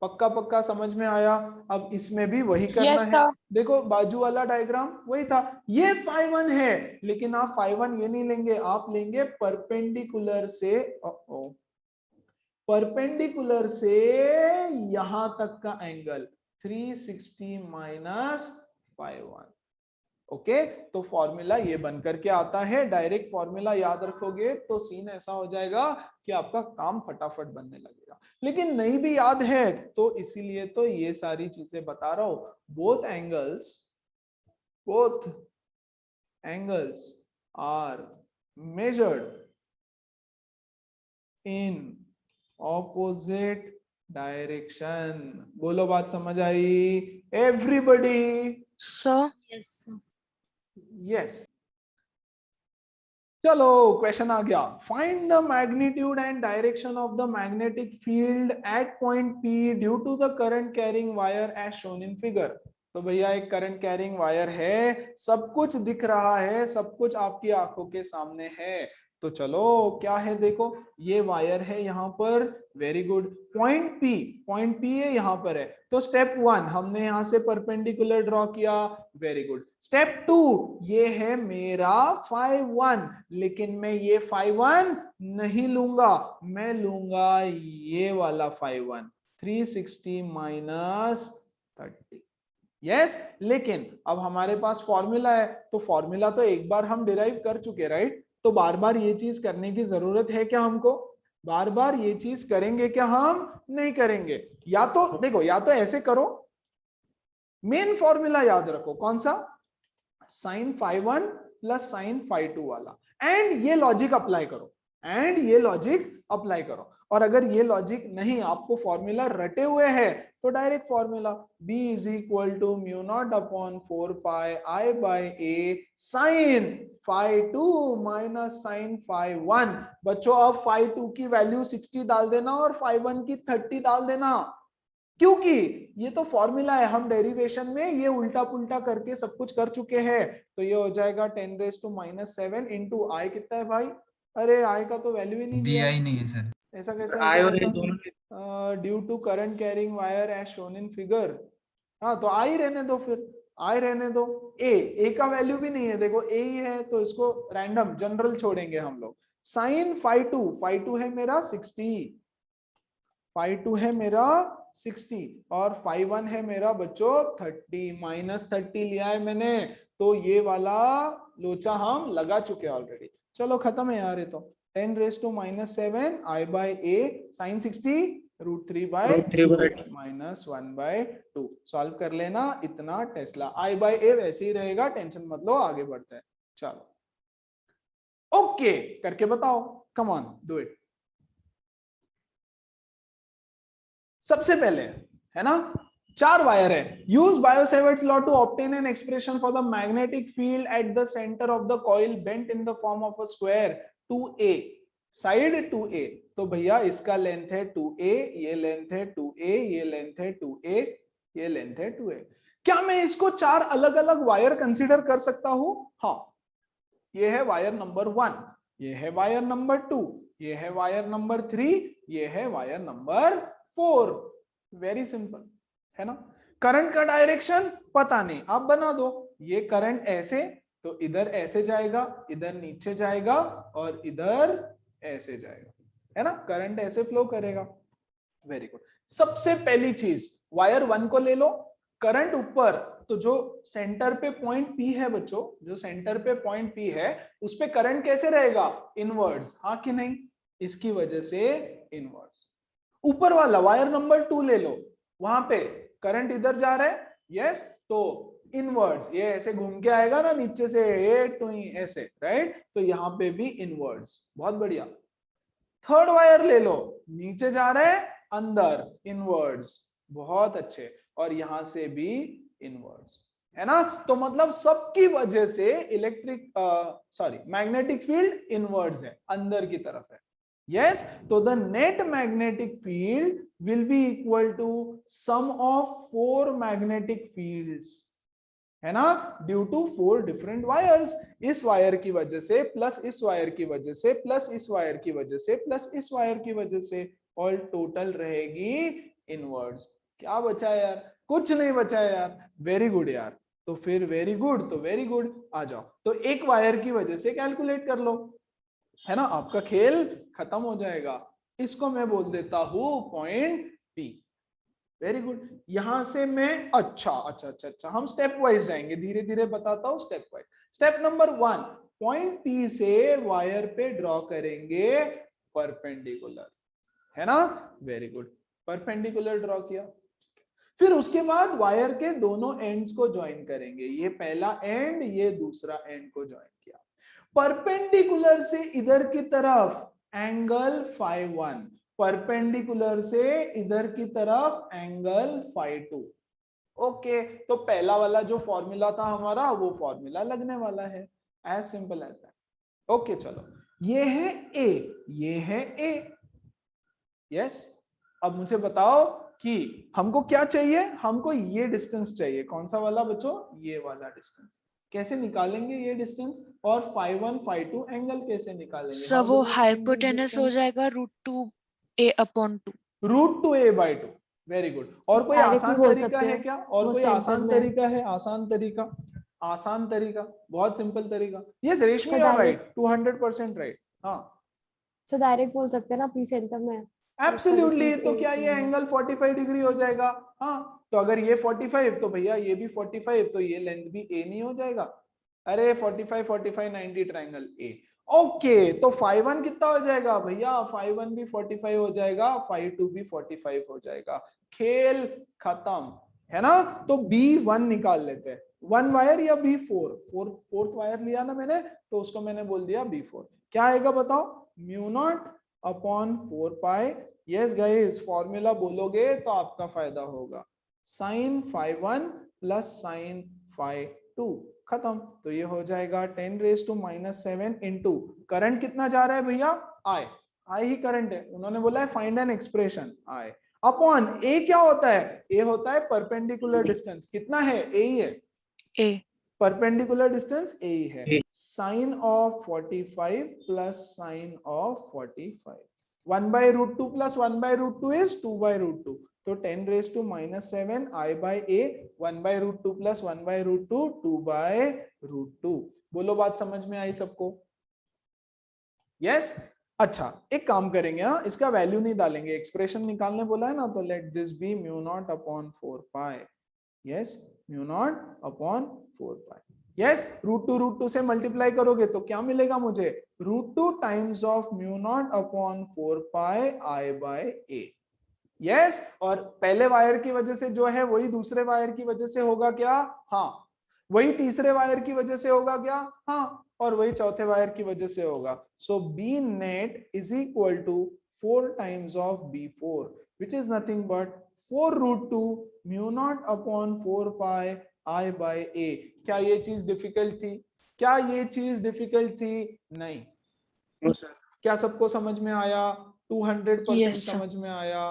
पक्का पक्का समझ में आया। अब इसमें भी वही करना Yes, है, sir. देखो बाजू वाला डायग्राम वही था, ये φ1 है, लेकिन आप φ1 ये नहीं लेंगे, आप लेंगे परपेंडिकुलर से, परपेंडिकुलर से यहां तक का एंगल 360 माइनस φ1, ओके। तो फॉर्मूला ये बन करके आता है, डायरेक्ट फॉर्मूला याद रखोगे तो सीन ऐसा हो जाएगा कि आपका काम फटाफट बनने लगेगा। लेकिन नहीं भी याद है तो इसीलिए तो ये सारी चीजें बता रहा हूं। Both angles are measured in opposite direction. बोलो बात समझ आई everybody? Sir. Yes, sir. Yes. चलो क्वेश्चन आ गया, find the magnitude and direction of the magnetic field at point P due to the current carrying wire as shown in figure. तो भैया एक करंट कैरिंग वायर है, सब कुछ दिख रहा है, सब कुछ आपकी आंखों के सामने है। तो चलो क्या है, देखो ये वायर है यहाँ पर, वेरी गुड। पॉइंट P है यहाँ पर है, तो स्टेप 1 हमने यहाँ से परपेंडिकुलर ड्रॉ किया, वेरी गुड। स्टेप 2 ये है मेरा φ1, लेकिन मैं ये φ1 नहीं लूंगा, मैं लूंगा ये वाला φ1 360 माइनस 30। यस, लेकिन अब हमारे पास फॉर्मूला है, तो फॉर्मूला तो एक बार हम डिराइव कर चुके, राइट। तो बार बार ये चीज करने की जरूरत है क्या हमको? बार बार ये चीज करेंगे क्या? हम नहीं करेंगे। या तो देखो, या तो ऐसे करो, मेन फॉर्मूला याद रखो, कौन सा? साइन φ1 प्लस साइन φ2 वाला, एंड ये लॉजिक अप्लाई करो, और अगर ये लॉजिक नहीं, आपको फॉर्मूला रटे हुए है, तो direct formula B is equal to mu not upon 4 pi I bye A sine φ2 minus sine φ1। बच्चों अब φ2 की वैल्यू 60 डाल देना और φ1 की 30 डाल देना, क्योंकि ये तो फॉर्मूला है, हम डेरिवेशन में ये उल्टा पुल्टा करके सब कुछ कर चुके हैं। तो ये हो जाएगा 10⁻⁷ इंटू I कितना है भाई? अरे I का तो वैल्यू ही नहीं दिया ही नहीं है सर। ऐसा कैसे? I और A दोनों due to current carrying wire as shown in figure. हाँ तो आई रहने दो, फिर आई रहने दो। ए का वैल्यू भी नहीं है, देखो ए ही है, तो इसको रैंडम जनरल छोड़ेंगे हम लोग। साइन फाई टू है मेरा 60, फाई टू है मेरा 60 और फाई वन है मेरा बच्चों 30, -30 लिया है मैंने, तो ये वाला लोचा हम लगा चुके ऑलरेडी। चलो खत्म है यार ये तो। 10⁻⁷ I by A sin 60 √3/2 -1/2 solve कर लेना। इतना टेस्ला I by A वैसे ही रहेगा, टेंशन मत लो, आगे बढ़ते हैं। चलो ओके करके बताओ, कम ऑन डू इट। सबसे पहले है ना, 4 वायर है। Use Biot Savart's law to obtain an expression for the magnetic field at the centre of the coil bent in the form of a square 2a side 2a। तो भैया इसका length है 2a, ये लेंथ है 2a, ये length है 2a, ये length है 2a। क्या मैं इसको 4 अलग अलग वायर कंसीडर कर सकता हूं? हाँ, ये है वायर नंबर 1, ये है वायर नंबर 2, ये है वायर नंबर 3, ये है वायर नंबर 4। वेरी सिंपल है ना। करंट का डायरेक्शन पता नहीं, आप बना दो। ये करंट ऐसे, तो इधर ऐसे जाएगा, इधर नीचे जाएगा और इधर ऐसे जाएगा, है ना। करंट ऐसे फ्लो करेगा। Very good. सबसे पहली चीज वायर 1 को ले लो, करंट ऊपर, तो जो सेंटर पे पॉइंट P है बच्चों, जो सेंटर पे पॉइंट P है उस पे करंट कैसे रहेगा? इनवर्ड्स, हाँ कि नहीं? इसकी वजह से इनवर्ड्स। ऊपर वाला वायर नंबर 2 ले लो, वहां पे करंट इधर जा रहा है, यस, तो इनवर्ड्स, ये ऐसे घूम के आएगा ना नीचे से, ए टू ऐसे, राइट, तो यहाँ पे भी इनवर्ड्स। बहुत बढ़िया। थर्ड वायर ले लो, नीचे जा रहा है, अंदर, इनवर्ड्स, बहुत अच्छे, और यहां से भी इनवर्ड्स, है ना। तो मतलब सबकी वजह से मैग्नेटिक फील्ड इनवर्ड्स है, अंदर की तरफ है। Yes, so the net magnetic field will be equal to sum of 4 magnetic fields, है ना, ड्यू टू 4 डिफरेंट वायर्स। इस वायर की वजह से, प्लस इस वायर की वजह से, प्लस इस वायर की वजह से, प्लस इस वायर की वजह से, और टोटल रहेगी इनवर्ड्स। क्या बचा यार? कुछ नहीं बचा यार। वेरी गुड यार। तो फिर वेरी गुड, तो वेरी गुड, आ जाओ। तो एक वायर की वजह से कैलकुलेट कर लो, है ना, आपका खेल खत्म हो जाएगा। इसको मैं बोल देता हूं पॉइंट P। Very good. यहां से मैं अच्छा हम स्टेप वाइज जाएंगे, धीरे धीरे बताता हूं step wise. Step number 1, point P से वायर पे ड्रॉ करेंगे परपेंडिकुलर, है ना। वेरी गुड, परपेंडिकुलर ड्रॉ किया। फिर उसके बाद वायर के दोनों एंड्स को ज्वाइन करेंगे, ये पहला एंड, ये दूसरा एंड को ज्वाइन किया। परपेंडिकुलर से इधर की तरफ एंगल फाई 1, परपेंडिकुलर से इधर की तरफ एंगल फाई 2। ओके, तो पहला वाला जो फॉर्मूला था हमारा, वो फॉर्मूला लगने वाला है। As simple as that. Okay चलो, ये है ए, ये है ए, यस। अब मुझे बताओ कि हमको क्या चाहिए? हमको ये डिस्टेंस चाहिए। कौन सा वाला बच्चों? ये वाला डिस्टेंस। कैसे निकालेंगे ये डिस्टेंस? और फाई 1 फाई 2 एंगल कैसे निकालेंगे? सर वो हाइपोटेनस हो जाएगा √2a/2। √2a/2। Very good. और कोई Directly आसान बोल तरीका सकते है हैं, क्या? और वो कोई center आसान में। तरीका है? आसान तरीका, आसान तरीका, बहुत सिंपल तरीका। यस रेशमी, तो you are direct- right, 200% right. हाँ सो डायरेक्ट बोल सकते हैं ना, P सेंटर में। एब्सोल्युटली। तो क्या ये A एंगल 45 डिग्री हो जाएगा? हाँ, तो अगर ये 45, तो भैया ये भी 45, तो ये लेंथ भी A नहीं हो जाएगा? अरे 45 45 90 ट्रायंगल A। ओके, तो फाई 1 कितना हो जाएगा भैया? फाई 1 भी 45 हो जाएगा, फाई 2 भी 45 हो जाएगा। खेल खत्म, है ना। तो B1 निकाल लेते हैं। 1 वायर या B4? फोर्थ वायर लिया ना मैंने, तो उसको मैंने बोल दिया B4। क्या आएगा बताओ? μ0/4π। यस गाइस, फॉर्मूला बोलोगे तो आपका फायदा होगा। Sine phi 1 plus sine phi 2, खत्म। तो ये हो जाएगा 10⁻⁷ इंटू करंट कितना जा रहा है भैया? आई, आई ही करंट है। उन्होंने बोला है find an expression, I upon A. क्या होता है? ए होता है परपेंडिकुलर डिस्टेंस। कितना है? ए ही है। ए परपेंडिकुलर डिस्टेंस ए ही है। Sine of 45 plus sine of 45, 1/√2 plus 1/√2 is 2/√2. तो 10⁻⁻7 I/a 1/√2 plus 1/√2 2/√2. बोलो बात समझ में आई सबको? यस? अच्छा, एक काम करेंगे, हाँ, इसका वैल्यू नहीं डालेंगे, एक्सप्रेशन निकालने बोला है ना, तो let this be μ0/4π. Yes, μ0/4π. Yes, √2 से मल्टीप्लाई करोगे तो क्या मिलेगा मुझे? √2 टाइम्स ऑफ μ0/4π I/a. यस, और पहले वायर की वजह से जो है वही दूसरे वायर की वजह से होगा क्या? हाँ. वही तीसरे वायर की वजह से होगा क्या? हाँ. और वही चौथे वायर की वजह से होगा. सो B net is equal to 4 times of B4, which is nothing but 4√2 μ0/4π I/a. क्या ये चीज डिफिकल्ट थी? क्या ये चीज डिफिकल्ट थी? नहीं. No sir. क्या सबको समझ में आया? 200% Yes, sir. समझ में आया?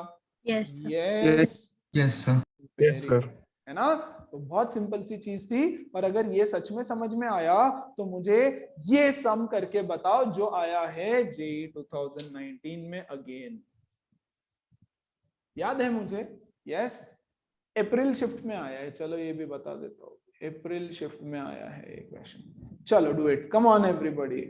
Yes, sir. Yes. Yes, sir. Yes, sir. है ना? तो बहुत सिंपल सी चीज थी, और अगर ये सच में समझ में आया तो मुझे ये सम करके बताओ जो आया है जेईई 2019 में अगेन. याद है मुझे? यस. अप्रैल शिफ्ट में आया है. चलो ये भी बता देता हूँ, अप्रैल शिफ्ट में आया है एक क्वेश्चन. चलो do it, come on everybody.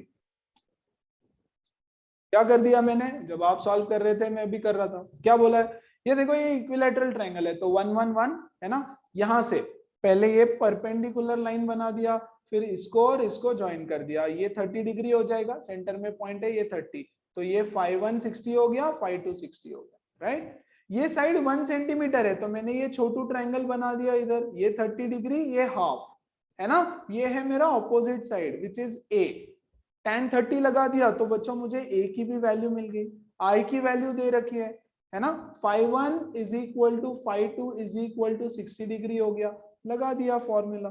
क्या कर दिया मैंने? जब आप सॉल्व कर रहे थे मैं भी कर रहा था. क्या बोला है? ये देखो, ये इक्विलैटरल ट्रायंगल है, तो 1 1 1 है ना. यहां से पहले ये परपेंडिकुलर लाइन बना दिया, फिर इसको और इसको ज्वाइन कर दिया. ये 30 डिग्री हो जाएगा, सेंटर में पॉइंट है ये 30, तो ये 5 1 60 हो गया, 5 2 60 हो गया. राइट. ये साइड 1 सेंटीमीटर है, तो मैंने ये छोटू ट्रायंगल बना दिया इधर. ये 30 डिग्री, ये हाफ है ना. ये है मेरा opposite side which is A. tan 30 लगा दिया तो बच्चों मुझे A की भी वैल्यू मिल गई, I की वैल्यू दे रखी है ना. 5 1 is equal to 5 2 is equal to 60 degree हो गया, लगा दिया फॉर्मूला,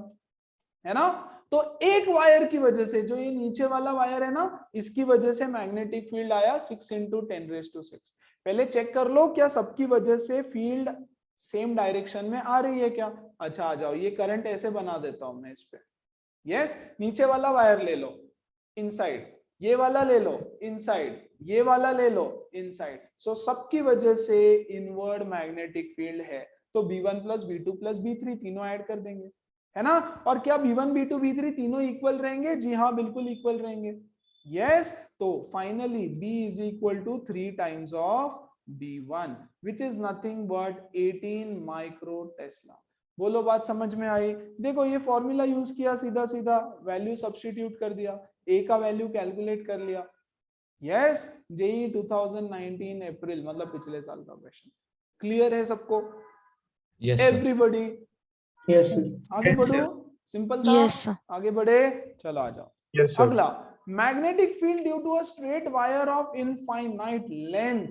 है ना. तो एक वायर की वजह से, जो ये नीचे वाला वायर है ना, इसकी वजह से मैग्नेटिक फील्ड आया 6 × 10⁶. पहले चेक कर लो क्या सबकी वजह से फील्ड सेम डायरेक्शन में आ रही है क्या? अच्छा आ जाओ, ये करंट ऐसे बना देता हूं मैं इस पे. यस, नीचे वाला वायर ले लो इनसाइड, ये वाला ले लो इनसाइड, ये वाला ले लो इनसाइड. सो सबकी वजह से इनवर्ड मैग्नेटिक फील्ड है, तो B1 + B2 + B3 तीनों ऐड कर देंगे, है ना. और क्या B1 B2 B3 तीनों इक्वल रहेंगे? जी हाँ, बिल्कुल इक्वल रहेंगे. यस. तो finally B is equal to 3 times of B1, which is nothing but 18 micro Tesla. बोलो बात समझ में आई? देखो ये फॉर्मूला यूज किया, सीधा सीधा वैल्यू सब्स्टिट्यूट कर दिया, A का वैल्यू कैलकुलेट कर लिया. यस. जेईई 2019 अप्रैल, मतलब पिछले साल का क्वेश्चन. क्लियर है सबको? Yes, sir. Everybody yes sir. आगे बढ़ो. सिंपल था. Yes, sir. आगे बढ़े, चलो आ जाओ. Yes, sir. अगला, magnetic field due to a straight wire of infinite length.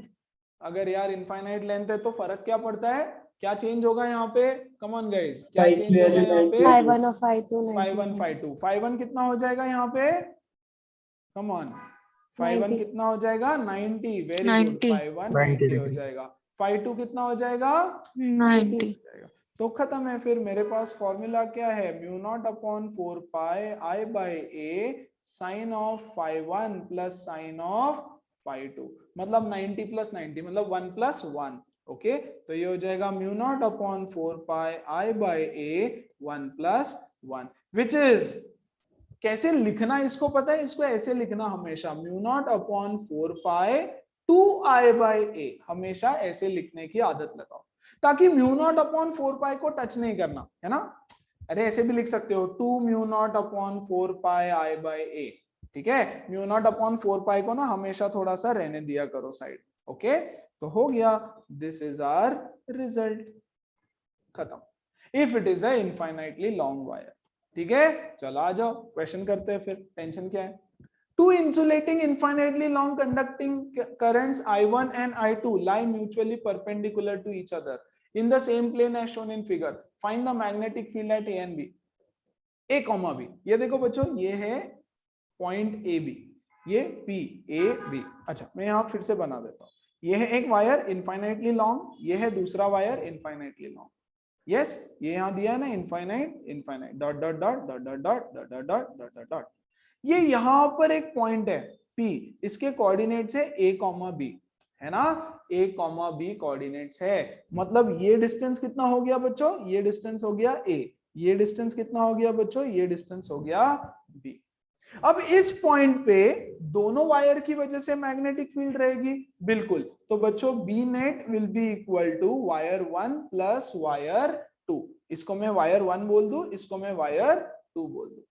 अगर यार इनफाइनाइट लेंथ है तो फर्क क्या पड़ता है? क्या चेंज होगा यहाँ पे? कम ऑन गाइस, क्या Phi चेंज होगा यहाँ पे? 5 1 और 5 2 5 1 5 2. 5 1 कितना हो जाएगा यहाँ पे? Come on. 5 1 90. कितना हो जाएगा? 90. Very good. 90. 5 1 90 90 हो जाएगा. 5 2 कितना हो जाएगा? 90. जाएगा. तो खत्म है. फिर मेरे पास फॉर्मूला क्या है? μ0/4π I/a sin of phi 1 plus sin of phi 2, मतलब 90 + 90 मतलब 1 + 1. ओके, तो ये हो जाएगा μ0/4π I/a 1 + 1, विच इज, कैसे लिखना इसको पता है? इसको ऐसे लिखना हमेशा, μ0/4π 2I/a. हमेशा ऐसे लिखने की आदत लगाओ, ताकि μ0/4π को टच नहीं करना, है ना. अरे ऐसे भी लिख सकते हो, 2 μ0/4π I/a. ठीक है. μ0/4π को ना हमेशा थोड़ा सा रहने दिया करो साइड. ओके, तो हो गया. This is our result. खत्म. If it is a infinitely long wire. ठीक है, चलो आ जाओ क्वेश्चन करते हैं. फिर टेंशन क्या है? Two insulating infinitely long conducting currents I1 and I2 lie mutually perpendicular to each other in the same plane as shown in figure. Find the magnetic field at A and B. A, B. ये देखो बच्चों, ये है point AB, ये P A B. अच्छा, मैं यहाँ फिर से बना देता हूँ. ये है एक वायर इनफाइनाइटली लॉन्ग, ये है दूसरा वायर इनफाइनाइटली लॉन्ग. यस, ये यहाँ दिया है ना, infinite infinite dot dot dot dot dot dot dot dot dot dot dot. ये यहाँ पर एक पॉइंट है P, इसके कोऑर्डिनेट्स है A, B, है ना, a, b कोऑर्डिनेट्स है। मतलब ये डिस्टेंस कितना हो गया बच्चों, ये डिस्टेंस हो गया a, ये डिस्टेंस कितना हो गया बच्चों, ये डिस्टेंस हो गया b। अब इस पॉइंट पे दोनों वायर की वजह से मैग्नेटिक फील्ड रहेगी, बिल्कुल। तो बच्चों B net will be equal to wire 1 plus wire 2। इसको मैं वायर 1 बोल दूं, इसको मैं वायर 2 बोल दूं।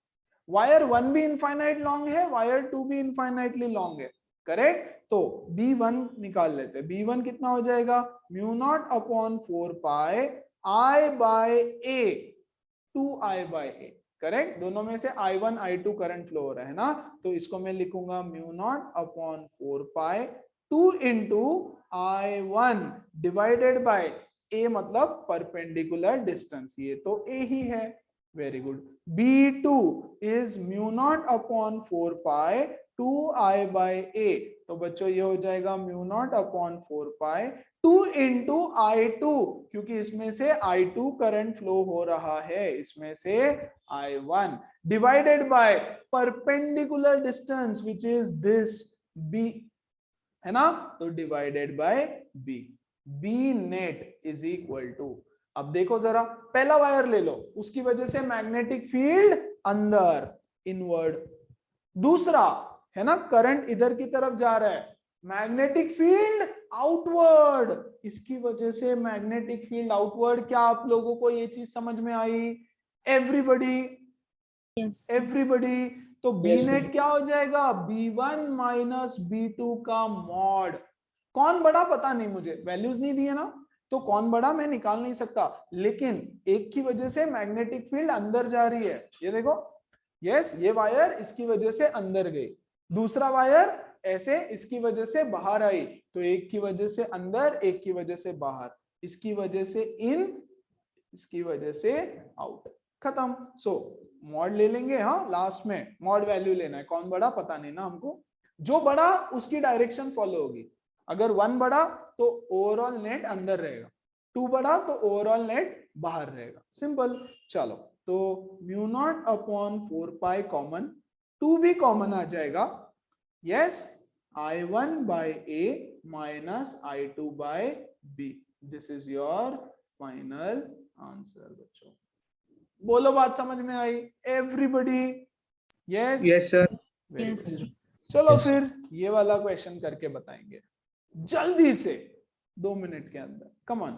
वायर 1 भी इनफाइनाइट लॉन्ग है, वायर 2 भी इनफाइनाइटली लॉन्ग है, करेक्ट। तो B1 निकाल लेते हैं। B1 कितना हो जाएगा, mu not upon 4 pi I bye A 2I by A, correct. दोनों में से I1 I2 करंट फ्लो हो रहा है ना, तो इसको मैं लिखूंगा mu not upon 4 pi 2 into I1 divided by A, मतलब परपेंडिकुलर डिस्टेंस, ये तो A ही है, very good. B2 is mu not upon 4 pi 2I by A, तो बच्चों ये हो जाएगा mu not upon 4 pi 2 into I2, क्योंकि इसमें से I2 करंट फ्लो हो रहा है, इसमें से I1 divided by perpendicular distance which is this B, है ना, तो divided by B। B net is equal to, अब देखो जरा, पहला वायर ले लो, उसकी वजह से मैग्नेटिक फील्ड अंदर इनवर्ड, दूसरा है ना करंट इधर की तरफ जा रहा है, मैग्नेटिक फील्ड आउटवर्ड, इसकी वजह से मैग्नेटिक फील्ड आउटवर्ड। क्या आप लोगों को ये चीज समझ में आई, एवरीबडी? Yes. एवरीबडी। तो बी Yes, नेट sir. क्या हो जाएगा, B1 माइनस B2 का मॉड। कौन बड़ा पता नहीं मुझे, वैल्यूज नहीं दिए ना, तो कौन बड़ा मैं निकाल नहीं सकता, लेकिन एक की वजह से मैग्नेटिक फील्ड अंदर जा रही है, ये देखो, यस, ये वायर इसकी वजह से अंदर गई, दूसरा वायर ऐसे इसकी वजह से बाहर आई, तो एक की वजह से अंदर, एक की वजह से बाहर, इसकी वजह से इन, इसकी वजह से आउट, खत्म। सो मॉड ले लेंगे, हाँ लास्ट में मॉड वैल्यू लेना है, कौन बड़ा पता नहीं ना हमको, जो बड़ा उसकी डायरेक्शन फॉलो होगी। अगर 1 बड़ा तो ओवरऑल नेट अंदर रहेगा, 2 बड़ा तो ओवरऑल नेट बाहर रहेगा, सिंपल। चलो, तो mu not upon 4 pi common, 2 भी कॉमन आ जाएगा, yes, I1 by A minus I2 by B, this is your final answer. बच्चों बोलो, बात समझ में आई everybody? Yes, Yes, sir. Yes. चलो Yes. फिर ये वाला क्वेश्चन करके बताएंगे जल्दी से 2 मिनट के अंदर, कम ऑन।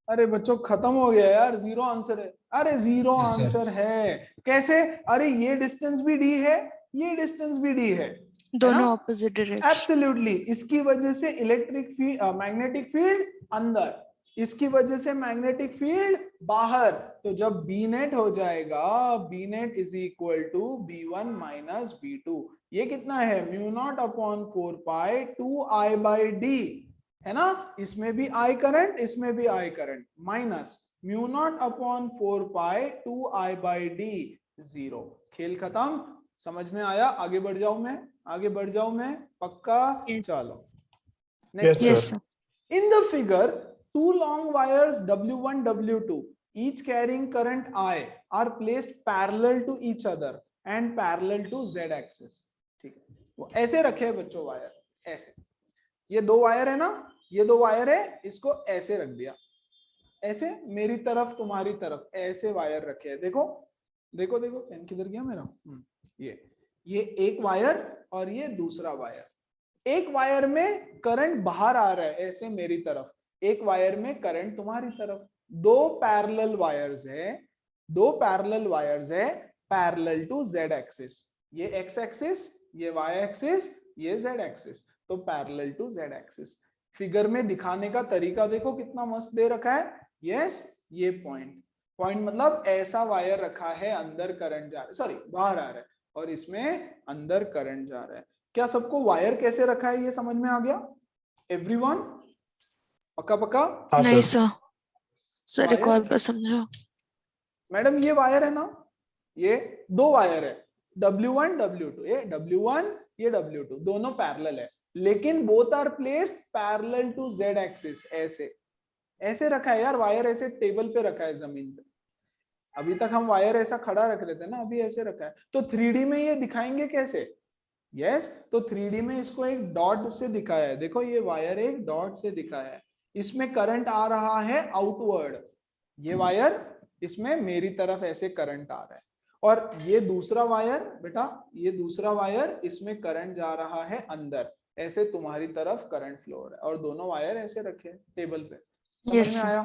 अरे बच्चों खत्म हो गया यार, 0 आंसर है, अरे 0 Yes, sir. आंसर है, कैसे? अरे ये डिस्टेंस भी D है, ये डिस्टेंस भी D है, दोनों ऑपोजिट डायरेक्शन। एब्सोल्युटली। इसकी वजह से इलेक्ट्रिक फील्ड, मैग्नेटिक फील्ड अंदर, इसकी वजह से मैग्नेटिक फील्ड बाहर, तो जब बी नेट हो जाएगा, B net is equal to B1 minus B2, ये कितना है, mu not upon 4 pi 2I by D, है ना, इसमें भी I करंट, इसमें भी I current, minus mu naught upon 4 pi 2I by D, 0। खेल खत्म, समझ में आया? आगे बढ़ जाऊं मैं, आगे बढ़ जाऊं मैं, पक्का? Yes. चलो Yes, yes sir. Sir. in the figure, 2 long wires W1 W2 each carrying current I are placed parallel to each other and parallel to Z axis, ठीक है, वो ऐसे रखे हैं बच्चों वायर, ऐसे, ये 2 वायर है ना, ये 2 वायर है, इसको ऐसे रख दिया, ऐसे मेरी तरफ तुम्हारी तरफ ऐसे वायर रखे हैं, देखो देखो देखो, पेन किधर गया मेरा, ये एक वायर और ये दूसरा वायर, एक वायर में करंट बाहर आ रहा है ऐसे मेरी तरफ, एक वायर में करंट तुम्हारी तरफ, 2 पैरेलल वायर्स है, 2 पैरेलल वायर्स है पैरेलल टू Z एक्सिस, ये X एक्सिस, ये Y एक्सिस, ये Z एक्सिस, तो parallel to Z axis. Figure में दिखाने का तरीका देखो कितना मस्त दे रखा है, यस, ये पॉइंट, पॉइंट मतलब ऐसा वायर रखा है, अंदर करंट जा रहा है, सॉरी बाहर आ रहा है, और इसमें अंदर करंट जा रहा है। क्या सबको वायर कैसे रखा है ये समझ में आ गया एवरीवन? पक्का पक्का? नहीं सर, सर एक वायर? और बार समझो। मैडम ये वायर है ना, ये 2 वायर है, W1 W2, ये W1 ये W2, दोनों पैरेलल है, लेकिन both are placed parallel to Z axis, ऐसे ऐसे रखा है यार, वायर ऐसे टेबल पे रखा है जमीन पे, अभी तक हम वायर ऐसा खड़ा रख रहे थे ना, अभी ऐसे रखा है, तो 3D में ये दिखाएंगे कैसे? यस तो 3D में इसको एक डॉट से दिखाया है, देखो ये वायर एक डॉट से दिखाया है, इसमें करंट आ रहा है आउटवर्ड, ये वायर इसमें मेरी तरफ ऐसे करंट आ रहा है, और ये दूसरा वायर बेटा, ये दूसरा वायर इसमें करंट जा रहा है अंदर, ऐसे तुम्हारी तरफ करंट फ्लो हो रहा है, और दोनों वायर ऐसे रखे टेबल पे। समझ Yes, में sir. आया?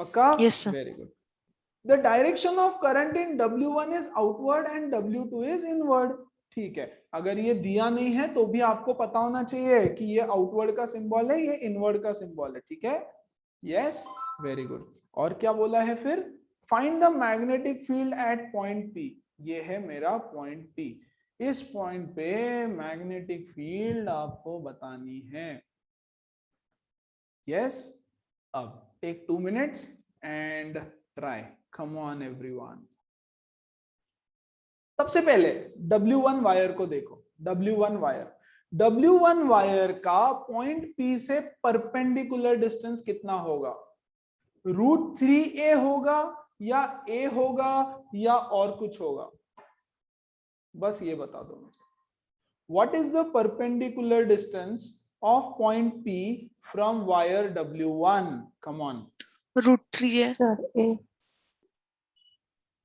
पक्का? Yes, sir. Very good. The direction of current in W1 is outward and W2 is inward. ठीक है, अगर ये दिया नहीं है तो भी आपको पता होना चाहिए कि ये आउटवर्ड का सिंबल है, ये इनवर्ड का सिंबल है। ठीक है, यस, वेरी गुड। और क्या बोला है फिर? Find the magnetic field at point P। ये है मेरा पॉइंट P, इस पॉइंट पे मैग्नेटिक फील्ड आपको बतानी है। यस, अब take 2 minutes and try, come on everyone. सबसे पहले W1 वायर को देखो, W1 वायर का पॉइंट P से परपेंडिकुलर डिस्टेंस कितना होगा? √3a होगा या a होगा या और कुछ होगा? बस ये बता दो मुझे। What is the perpendicular distance of point P from wire W1? Come on. √3 है। Sir, A.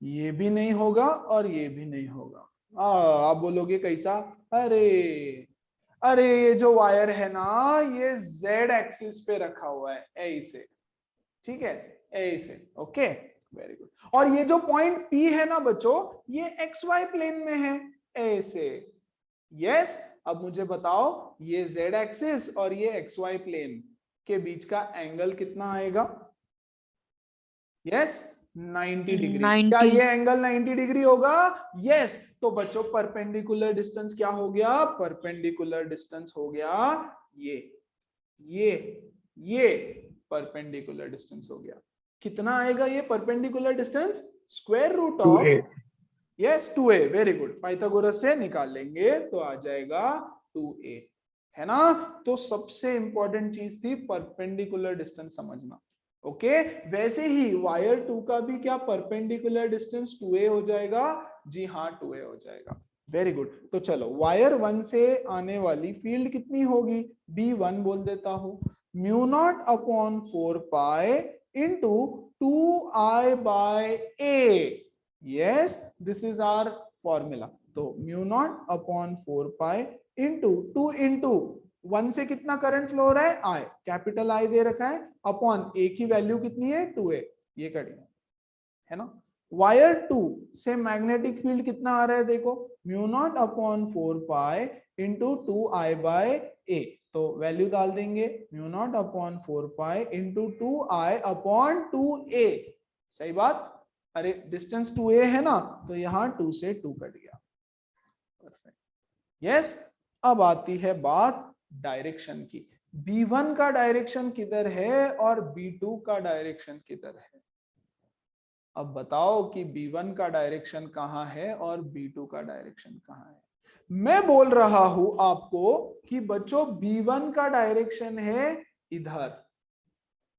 ये भी नहीं होगा और ये भी नहीं होगा। आप बोलोगे कैसा? अरे ये जो वायर है ना, ये Z एक्सिस पे रखा हुआ है, ए से, ठीक है, ए से, ओके, वेरी गुड। और ये जो पॉइंट P है ना बच्चों, ये XY प्लेन में है, ए से। यस, अब मुझे बताओ ये Z एक्सिस और ये XY प्लेन के बीच का एंगल कितना आएगा? Yes, 90 degree. 90. क्या ये एंगल 90 डिग्री होगा? यस। तो बच्चों परपेंडिकुलर डिस्टेंस क्या हो गया? परपेंडिकुलर डिस्टेंस हो गया ये परपेंडिकुलर डिस्टेंस हो गया। कितना आएगा ये perpendicular distance? Square root of, yes, 2a। Very good, Pythagoras से निकाल लेंगे तो आ जाएगा 2a, है ना। तो सबसे इंपॉर्टेंट चीज थी परपेंडिकुलर डिस्टेंस समझना। ओके, वैसे ही वायर 2 का भी क्या परपेंडिकुलर डिस्टेंस 2a हो जाएगा? जी हाँ, 2a हो जाएगा। Very good. तो चलो, वायर 1 से आने वाली फील्ड कितनी होगी? B1 बोल देता हूं, μ0/4π into 2I/A। Yes, this is our formula. तो μ0/4π into 2 into 1 से कितना करंट फ्लो हो रहा है? I, कैपिटल I दे रखा है, अपॉन A की वैल्यू कितनी है? 2A। ये करेंगे, है ना। वायर 2 से मैग्नेटिक फील्ड कितना आ रहा है? देखो, μ0/4π into 2I/A। तो वैल्यू डाल देंगे, μ0/4π into 2I/2A। सही बात। अरे डिस्टेंस 2a है ना, तो यहां 2 से 2 कट गया। Perfect, yes. अब आती है बात डायरेक्शन की। B1 का डायरेक्शन किधर है और B2 का डायरेक्शन किधर है? अब बताओ कि B1 का डायरेक्शन कहां है और B2 का डायरेक्शन कहां है। मैं बोल रहा हूं आपको कि बच्चों B1 का डायरेक्शन है इधर,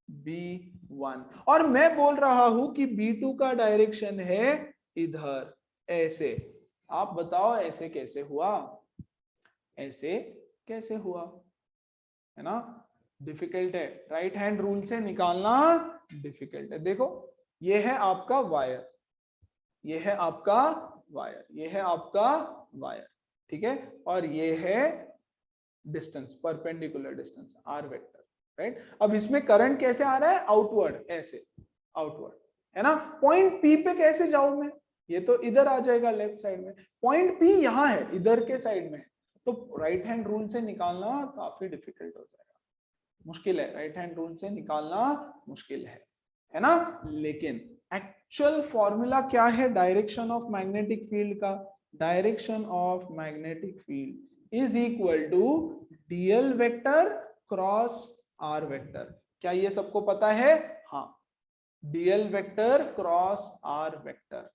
B1, और मैं बोल रहा हूं कि B2 का डायरेक्शन है इधर, ऐसे। आप बताओ ऐसे कैसे हुआ? ऐसे कैसे हुआ, है ना। डिफिकल्ट है, राइट हैंड रूल से निकालना डिफिकल्ट है। देखो, ये है आपका वायर, ये है आपका वायर, ये है आपका वायर, ठीक है, और ये है distance, perpendicular distance, r vector, right. अब इसमें करंट कैसे आ रहा है? आउटवर्ड, ऐसे आउटवर्ड, है ना। पॉइंट P पे कैसे जाऊं मैं? ये तो इधर आ जाएगा लेफ्ट साइड में, पॉइंट P यहां है, इधर के साइड में, तो राइट हैंड रूल से निकालना काफी डिफिकल्ट हो जाएगा, मुश्किल है, राइट हैंड रूल से निकालना मुश्किल है ना। लेकिन एक्चुअल फॉर्मूला क्या है डायरेक्शन ऑफ मैग्नेटिक फील्ड का? Direction of magnetic field is equal to dl vector cross r vector. क्या ये सबको पता है? हाँ, dl vector cross r vector.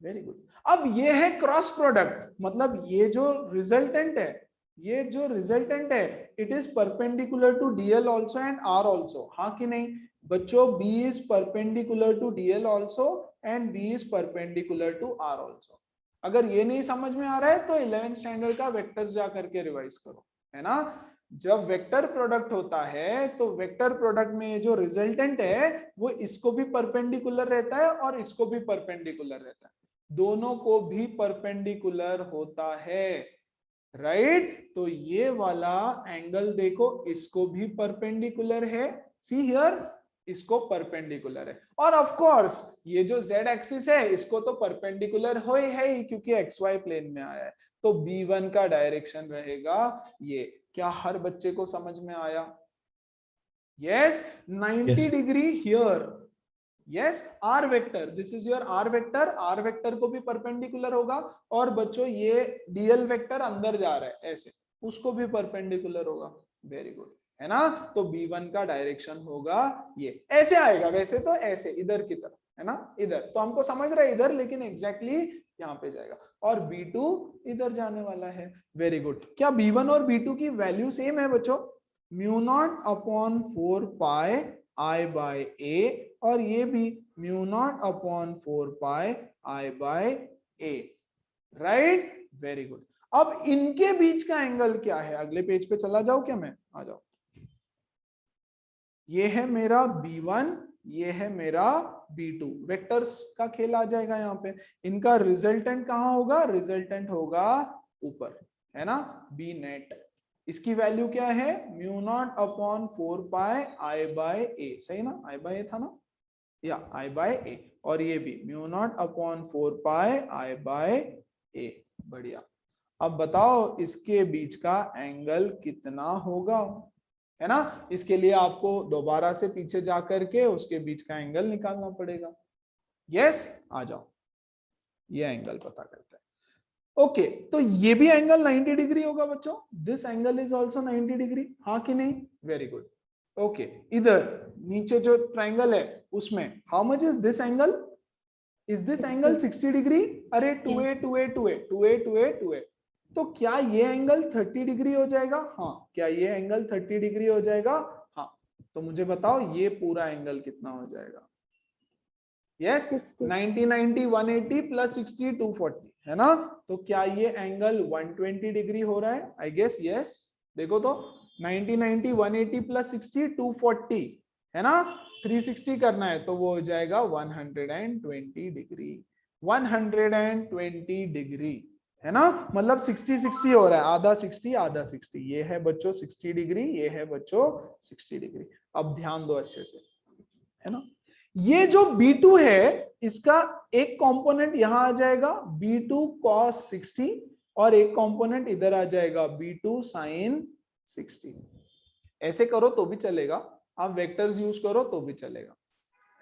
Very good. अब ये है क्रॉस प्रोडक्ट, मतलब ये जो रिजल्टेंट है, ये जो रिजल्टेंट है, it is perpendicular to dl also and r also, हाँ कि नहीं बच्चों? B is perpendicular to dl also and B is perpendicular to r also. अगर ये नहीं समझ में आ रहा है तो 11th स्टैंडर्ड का वेक्टर्स जा करके रिवाइज करो, है ना। जब वेक्टर प्रोडक्ट होता है तो वेक्टर प्रोडक्ट में जो रिजल्टेंट है वो इसको भी परपेंडिकुलर रहता है और इसको भी परपेंडिकुलर रहता है, दोनों को भी परपेंडिकुलर होता है, राइट। तो ये वाला एंगल देखो, इसको भी परपेंडिकुलर है, सी हियर, इसको परपेंडिकुलर है। और ऑफ कोर्स ये जो z एक्सिस है इसको तो परपेंडिकुलर हो है ही, क्योंकि xy प्लेन में आया है। तो b1 का डायरेक्शन रहेगा ये। क्या हर बच्चे को समझ में आया? Yes, 90 degree here, yes, r vector, this is your r vector, r vector को भी परपेंडिकुलर होगा। और बच्चों ये डीएल वेक्टर अंदर जा रहा है ऐसे, उसको भी परपेंडिकुलर होगा, वेरी गुड, है ना। तो B1 का डायरेक्शन होगा ये, ऐसे आएगा, वैसे तो ऐसे इधर की तरफ, है ना, इधर तो हमको समझ रहा है इधर, लेकिन एग्जैक्टली यहाँ पे जाएगा। और B2 इधर जाने वाला है, वेरी गुड। क्या B1 और B2 की वैल्यू सेम है बच्चों? μ0/4 I/A, और ये भी μ0/4 I/A, राइट, वेरी गुड। अब इनके बीच का एंगल क्या है? अगले पेज पे चला जाओ क्या मैं? आ जाओ। ये है मेरा B1, ये है मेरा B2, वेक्टर्स का खेल आ जाएगा यहाँ पे। इनका रिजल्टेंट कहाँ होगा? रिजल्टेंट होगा ऊपर, है ना, B नेट। इसकी वैल्यू क्या है? μ0/4 I/A, सही ना, I/A था ना, या I/A। और ये भी μ0/4 I/A, बढ़िया। अब बताओ इसके बीच का एंगल कितना होगा, है ना। इसके लिए आपको दोबारा से पीछे जा करके उसके बीच का एंगल निकालना पड़ेगा। यस, आ जाओ, ये एंगल पता करते हैं। ओके, तो ये भी एंगल 90 डिग्री होगा बच्चों, this angle is also 90 degree, हाँ कि नहीं? Very good. ओके, इधर नीचे जो ट्राइंगल है उसमें how much is this angle? Is this angle 60 degree? अरे 2a Yes. 2a 2a 2a 2a 2a, तो क्या ये एंगल 30 डिग्री हो जाएगा? हाँ। क्या ये एंगल 30 डिग्री हो जाएगा? हाँ। तो मुझे बताओ ये पूरा एंगल कितना हो जाएगा? यस, 90 90 180 प्लस 60 240, है ना। तो क्या ये एंगल 120 डिग्री हो रहा है? I guess yes. देखो तो 90 90 180 प्लस 60 240, है ना। 360 करना है तो वो हो जाएगा 120 डिग्री, 120 डिग्री, है ना। मतलब 60 60 हो रहा है, आधा 60 आधा 60। ये है बच्चों 60 डिग्री, ये है बच्चों 60 डिग्री। अब ध्यान दो अच्छे से, है ना। ये जो B2 है इसका एक कंपोनेंट यहां आ जाएगा B2 cos 60, और एक कंपोनेंट इधर आ जाएगा B2 sin 60। ऐसे करो तो भी चलेगा, आप वेक्टर्स यूज करो तो भी चलेगा,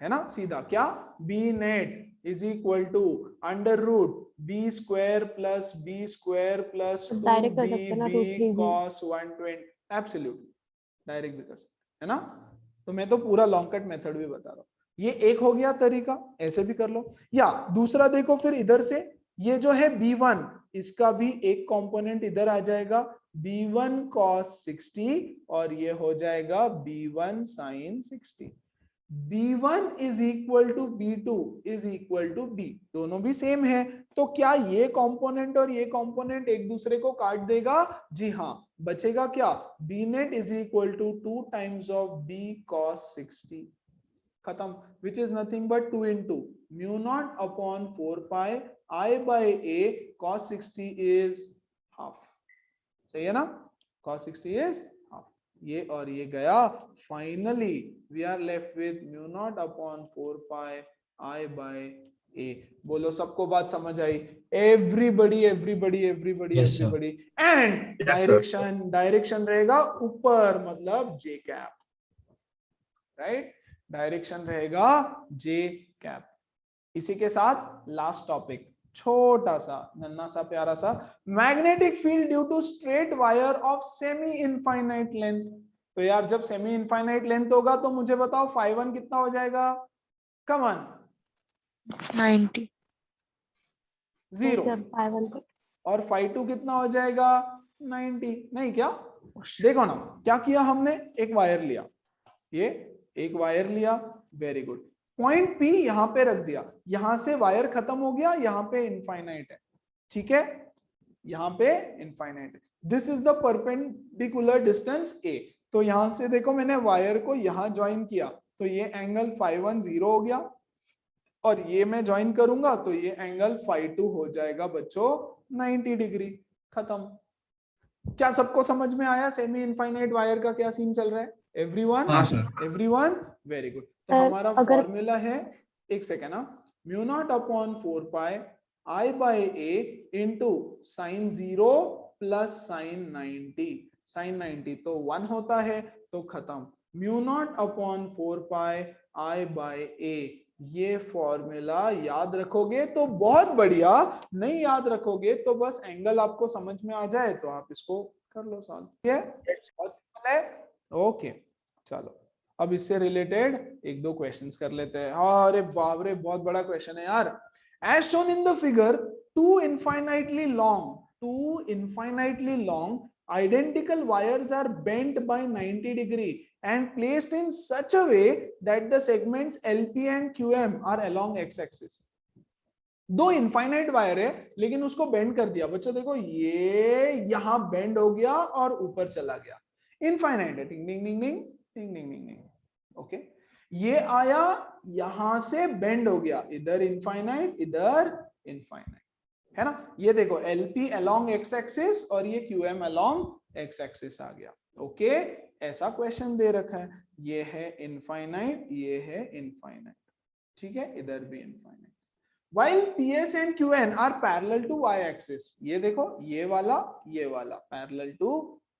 है ना। सीधा क्या? B net is equal to √B² plus B² plus 2BB cos 120, absolute direct भी कर सकते, है ना। तो मैं तो पूरा लॉन्ग कट मेथड भी बता रहा हूं। ये एक हो गया तरीका, ऐसे भी कर लो। या दूसरा देखो फिर इधर से, ये जो है B1, इसका भी एक कंपोनेंट इधर आ जाएगा B1 cos 60, और ये हो जाएगा B1 sin 60। B1 is equal to B2 is equal to B, दोनों भी सेम है। तो क्या ये कंपोनेंट और ये कंपोनेंट एक दूसरे को काट देगा? जी हाँ, बचेगा क्या? B net is equal to 2 times of B cos 60, खत्म, which is nothing but 2 into μ0/4 I/A cos 60 is half, सही है ना। cos 60 इज हाफ, ये और ये गया। Finally we are left with μ0/4 I/A। बोलो सबको बात समझ आई? Everybody everybody everybody Yes, sir. Everybody. And direction रहेगा ऊपर, मतलब J कैप, राइट, डायरेक्शन रहेगा J कैप। इसी के साथ लास्ट टॉपिक, छोटा सा नन्ना सा प्यारा सा, magnetic field due to straight wire of semi infinite length. तो यार जब सेमी इनफाइनाइट लेंथ होगा तो मुझे बताओ φ1 कितना हो जाएगा? कम ऑन, 90 0, और φ2 कितना हो जाएगा? 90, नहीं क्या? देखो ना क्या किया हमने, एक वायर लिया, ये एक वायर लिया, वेरी गुड, पॉइंट P यहां पे रख दिया, यहां से वायर खत्म हो गया, यहां पे इनफाइनाइट है, ठीक है, यहाँ पे infinite. This is the perpendicular distance A. तो यहां से देखो मैंने वायर को यहां ज्वाइन किया तो ये एंगल φ1 0 हो गया, और ये मैं ज्वाइन करूंगा तो ये एंगल φ2 हो जाएगा बच्चों 90 डिग्री। खत्म। क्या सबको समझ में आया सेमी इनफाइनाइट वायर का क्या सीन चल रहा है? एवरीवन? हाँ सर। Everyone, very good. तो सर, हमारा अगर- फॉर्मूला है, एक सेकेंड ना, mu not upon 4 pi I by A into sine 0 plus sine 90। साइन 90 तो 1 होता है, तो खत्म। Mu not upon 4 pi I by A, ये फॉर्मूला याद रखोगे तो बहुत बढ़िया, नहीं याद रखोगे तो बस एंगल आपको समझ में आ जाए तो आप इसको कर लो सॉल्व। ठीक है, बहुत सिंपल है। ओके, चलो अब इससे रिलेटेड एक दो क्वेश्चंस कर लेते हैं। अरे बाप रे, बहुत बड़ा क्वेश्चन है यार। As shown in the figure, two infinitely long identical wires are bent by 90 degree and placed in such a way that the segments LP and QM are along x-axis. दो इनफाइनाइट वायर है लेकिन उसको bend कर दिया। बच्चों देखो ये यहां बेंड हो गया और ऊपर चला गया। इनफाइनाइट है, टिंग टिंग टिंग टिंग टिंग टिंग टिंग टिंग। ओके, ये आया यहां से बेंड हो गया, इधर इनफाइनाइट इधर इनफाइनाइट, है ना। ये देखो LP अलोंग एक्स एक्सिस और ये QM अलोंग एक्स एक्सिस आ गया। ओके, ऐसा क्वेश्चन दे रखा है। ये है इनफाइनाइट, ये है इनफाइनाइट, ठीक है, इधर भी infinite. While PS and QN are parallel to y axis, ये देखो ये वाला parallel to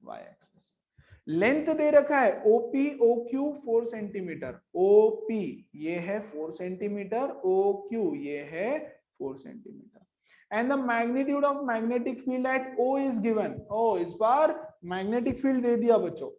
y axis। Length दे रखा है OP OQ 4 सेंटीमीटर। OP ये है 4 सेंटीमीटर, OQ ये है 4 centimetre. And the magnitude of magnetic field eight O is given. इस बार मैग्नेटिक फील्ड दे दिया बच्चों।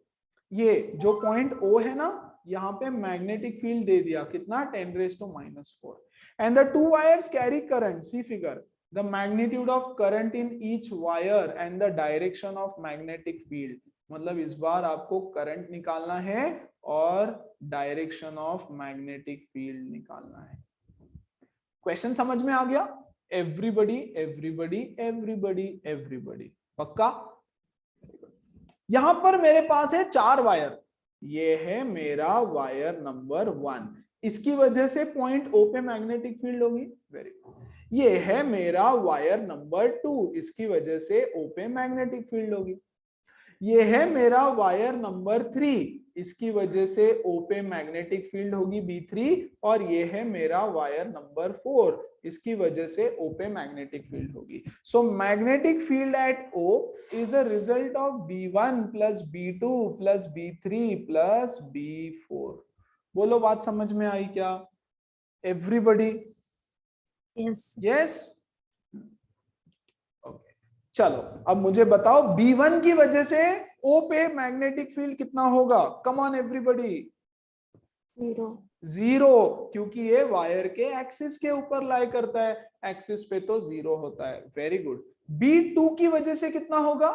ये जो पॉइंट O है ना, यहाँ पे मैग्नेटिक फील्ड दे दिया कितना, 10⁻⁻⁴। And the two wires carry current. See figure. The magnitude of current in each wire and the direction of magnetic field. मतलब इस बार आपको करंट निकालना है और डायरेक्शन ऑफ मैग्नेटिक फील्ड निकालना है। क्वेश्चन समझ में आ गया? एवरीबडी एवरीबडी एवरीबडी एवरीबडी, पक्का? यहां पर मेरे पास है 4 वायर। ये है मेरा वायर नंबर 1, इसकी वजह से पॉइंट O पे मैग्नेटिक फील्ड होगी। Very good. ये है मेरा वायर नंबर 2, इसकी वजह से O पे मैग्नेटिक फील्ड होगी। ये है मेरा वायर नंबर 3, इसकी वजह से O पे मैग्नेटिक फील्ड होगी B3। और ये है मेरा वायर नंबर 4, इसकी वजह से O पे मैग्नेटिक फील्ड होगी। So magnetic field eight O is a result of B1 plus B2 plus B3 plus B4। बोलो, बात समझ में आई क्या? एवरीबडी? Yes. Yes, okay. चलो अब मुझे बताओ B1 की वजह से O पे मैग्नेटिक फील्ड कितना होगा? Come on everybody. 0, क्योंकि ये वायर के एक्सिस के ऊपर लाई करता है, एक्सिस पे तो 0 होता है। Very good. B2 की वजह से कितना होगा?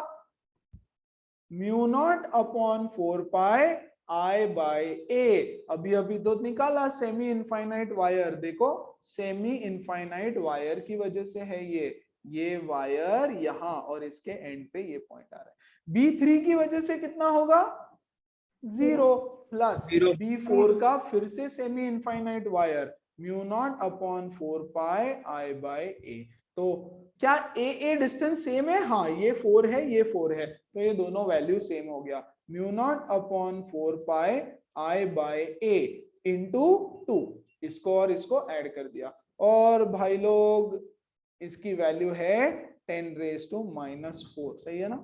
Mu not upon 4 pi I by A. अभी अभी तो निकाला सेमी इनफाइनाइट वायर। देखो सेमी इनफाइनाइट वायर की वजह से है ये वायर यहां, और इसके एंड पे ये पॉइंट आ रहा है। B3 की वजह से कितना होगा? 0 प्लस B4 का फिर से semi infinite wire, mu not upon 4 pi I by A. तो क्या ए डिस्टेंस सेम है? हाँ, ये 4 है, ये 4 है, तो ये दोनों वैल्यू सेम हो गया। Mu naught upon 4 pi I by A into 2, इसको और इसको ऐड कर दिया। और भाई लोग इसकी वैल्यू है 10⁻⁻⁴। सही है ना?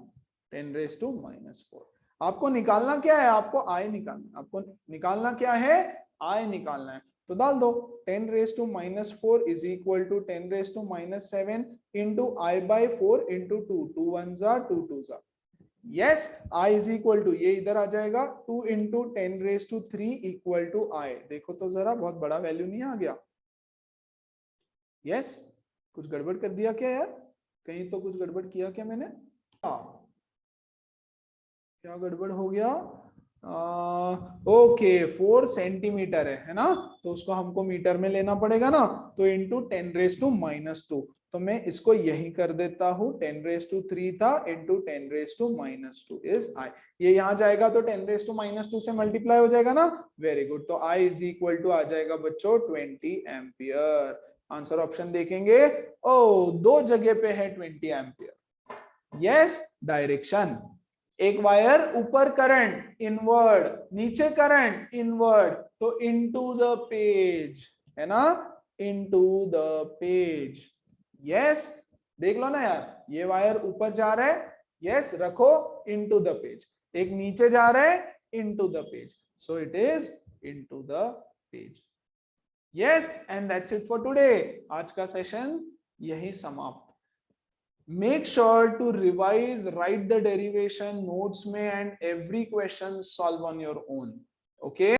10⁻⁻⁴। आपको निकालना क्या है? आपको I निकालना। आपको निकालना क्या है? I निकालना है। तो डाल दो 10⁻⁻⁴ is equal to 10⁻⁻7 into I by 4 into 2, 2 1 जा 2 2 जा। Yes, I is equal to, ये इधर आ जाएगा, 2 इंटू 10⁻³ इक्वल टू I। देखो तो जरा, बहुत बड़ा वैल्यू नहीं आ गया? यस, कुछ गड़बड़ कर दिया क्या यार? कहीं तो कुछ गड़बड़ किया क्या मैंने? क्या गड़बड़ हो गया? ओके, 4 सेंटीमीटर है ना, तो उसको हमको मीटर में लेना पड़ेगा ना, तो इंटू 10⁻²। तो मैं इसको यही कर देता हूं, 10⁻³ था इंटू 10⁻⁻² इज I। ये यहाँ जाएगा तो 10⁻⁻² से मल्टीप्लाई हो जाएगा ना, वेरी गुड। तो I इज इक्वल टू आ जाएगा बच्चों 20 एम्पियर। आंसर ऑप्शन देखेंगे, ओ दो जगह पे है 20 एम्पियर। यस, डायरेक्शन, एक वायर ऊपर करंट इनवर्ड, नीचे करंट इनवर्ड, तो इनटू द पेज है ना, इनटू द पेज। यस, देख लो ना यार, ये वायर ऊपर जा रहा है, यस रखो इनटू द पेज, एक नीचे जा रहा है into the page, so it is into the page. Yes, and that's it for today. आज का सेशन यही समाप्त। Make sure to revise, write the derivation notes में and every question solve on your own. Okay.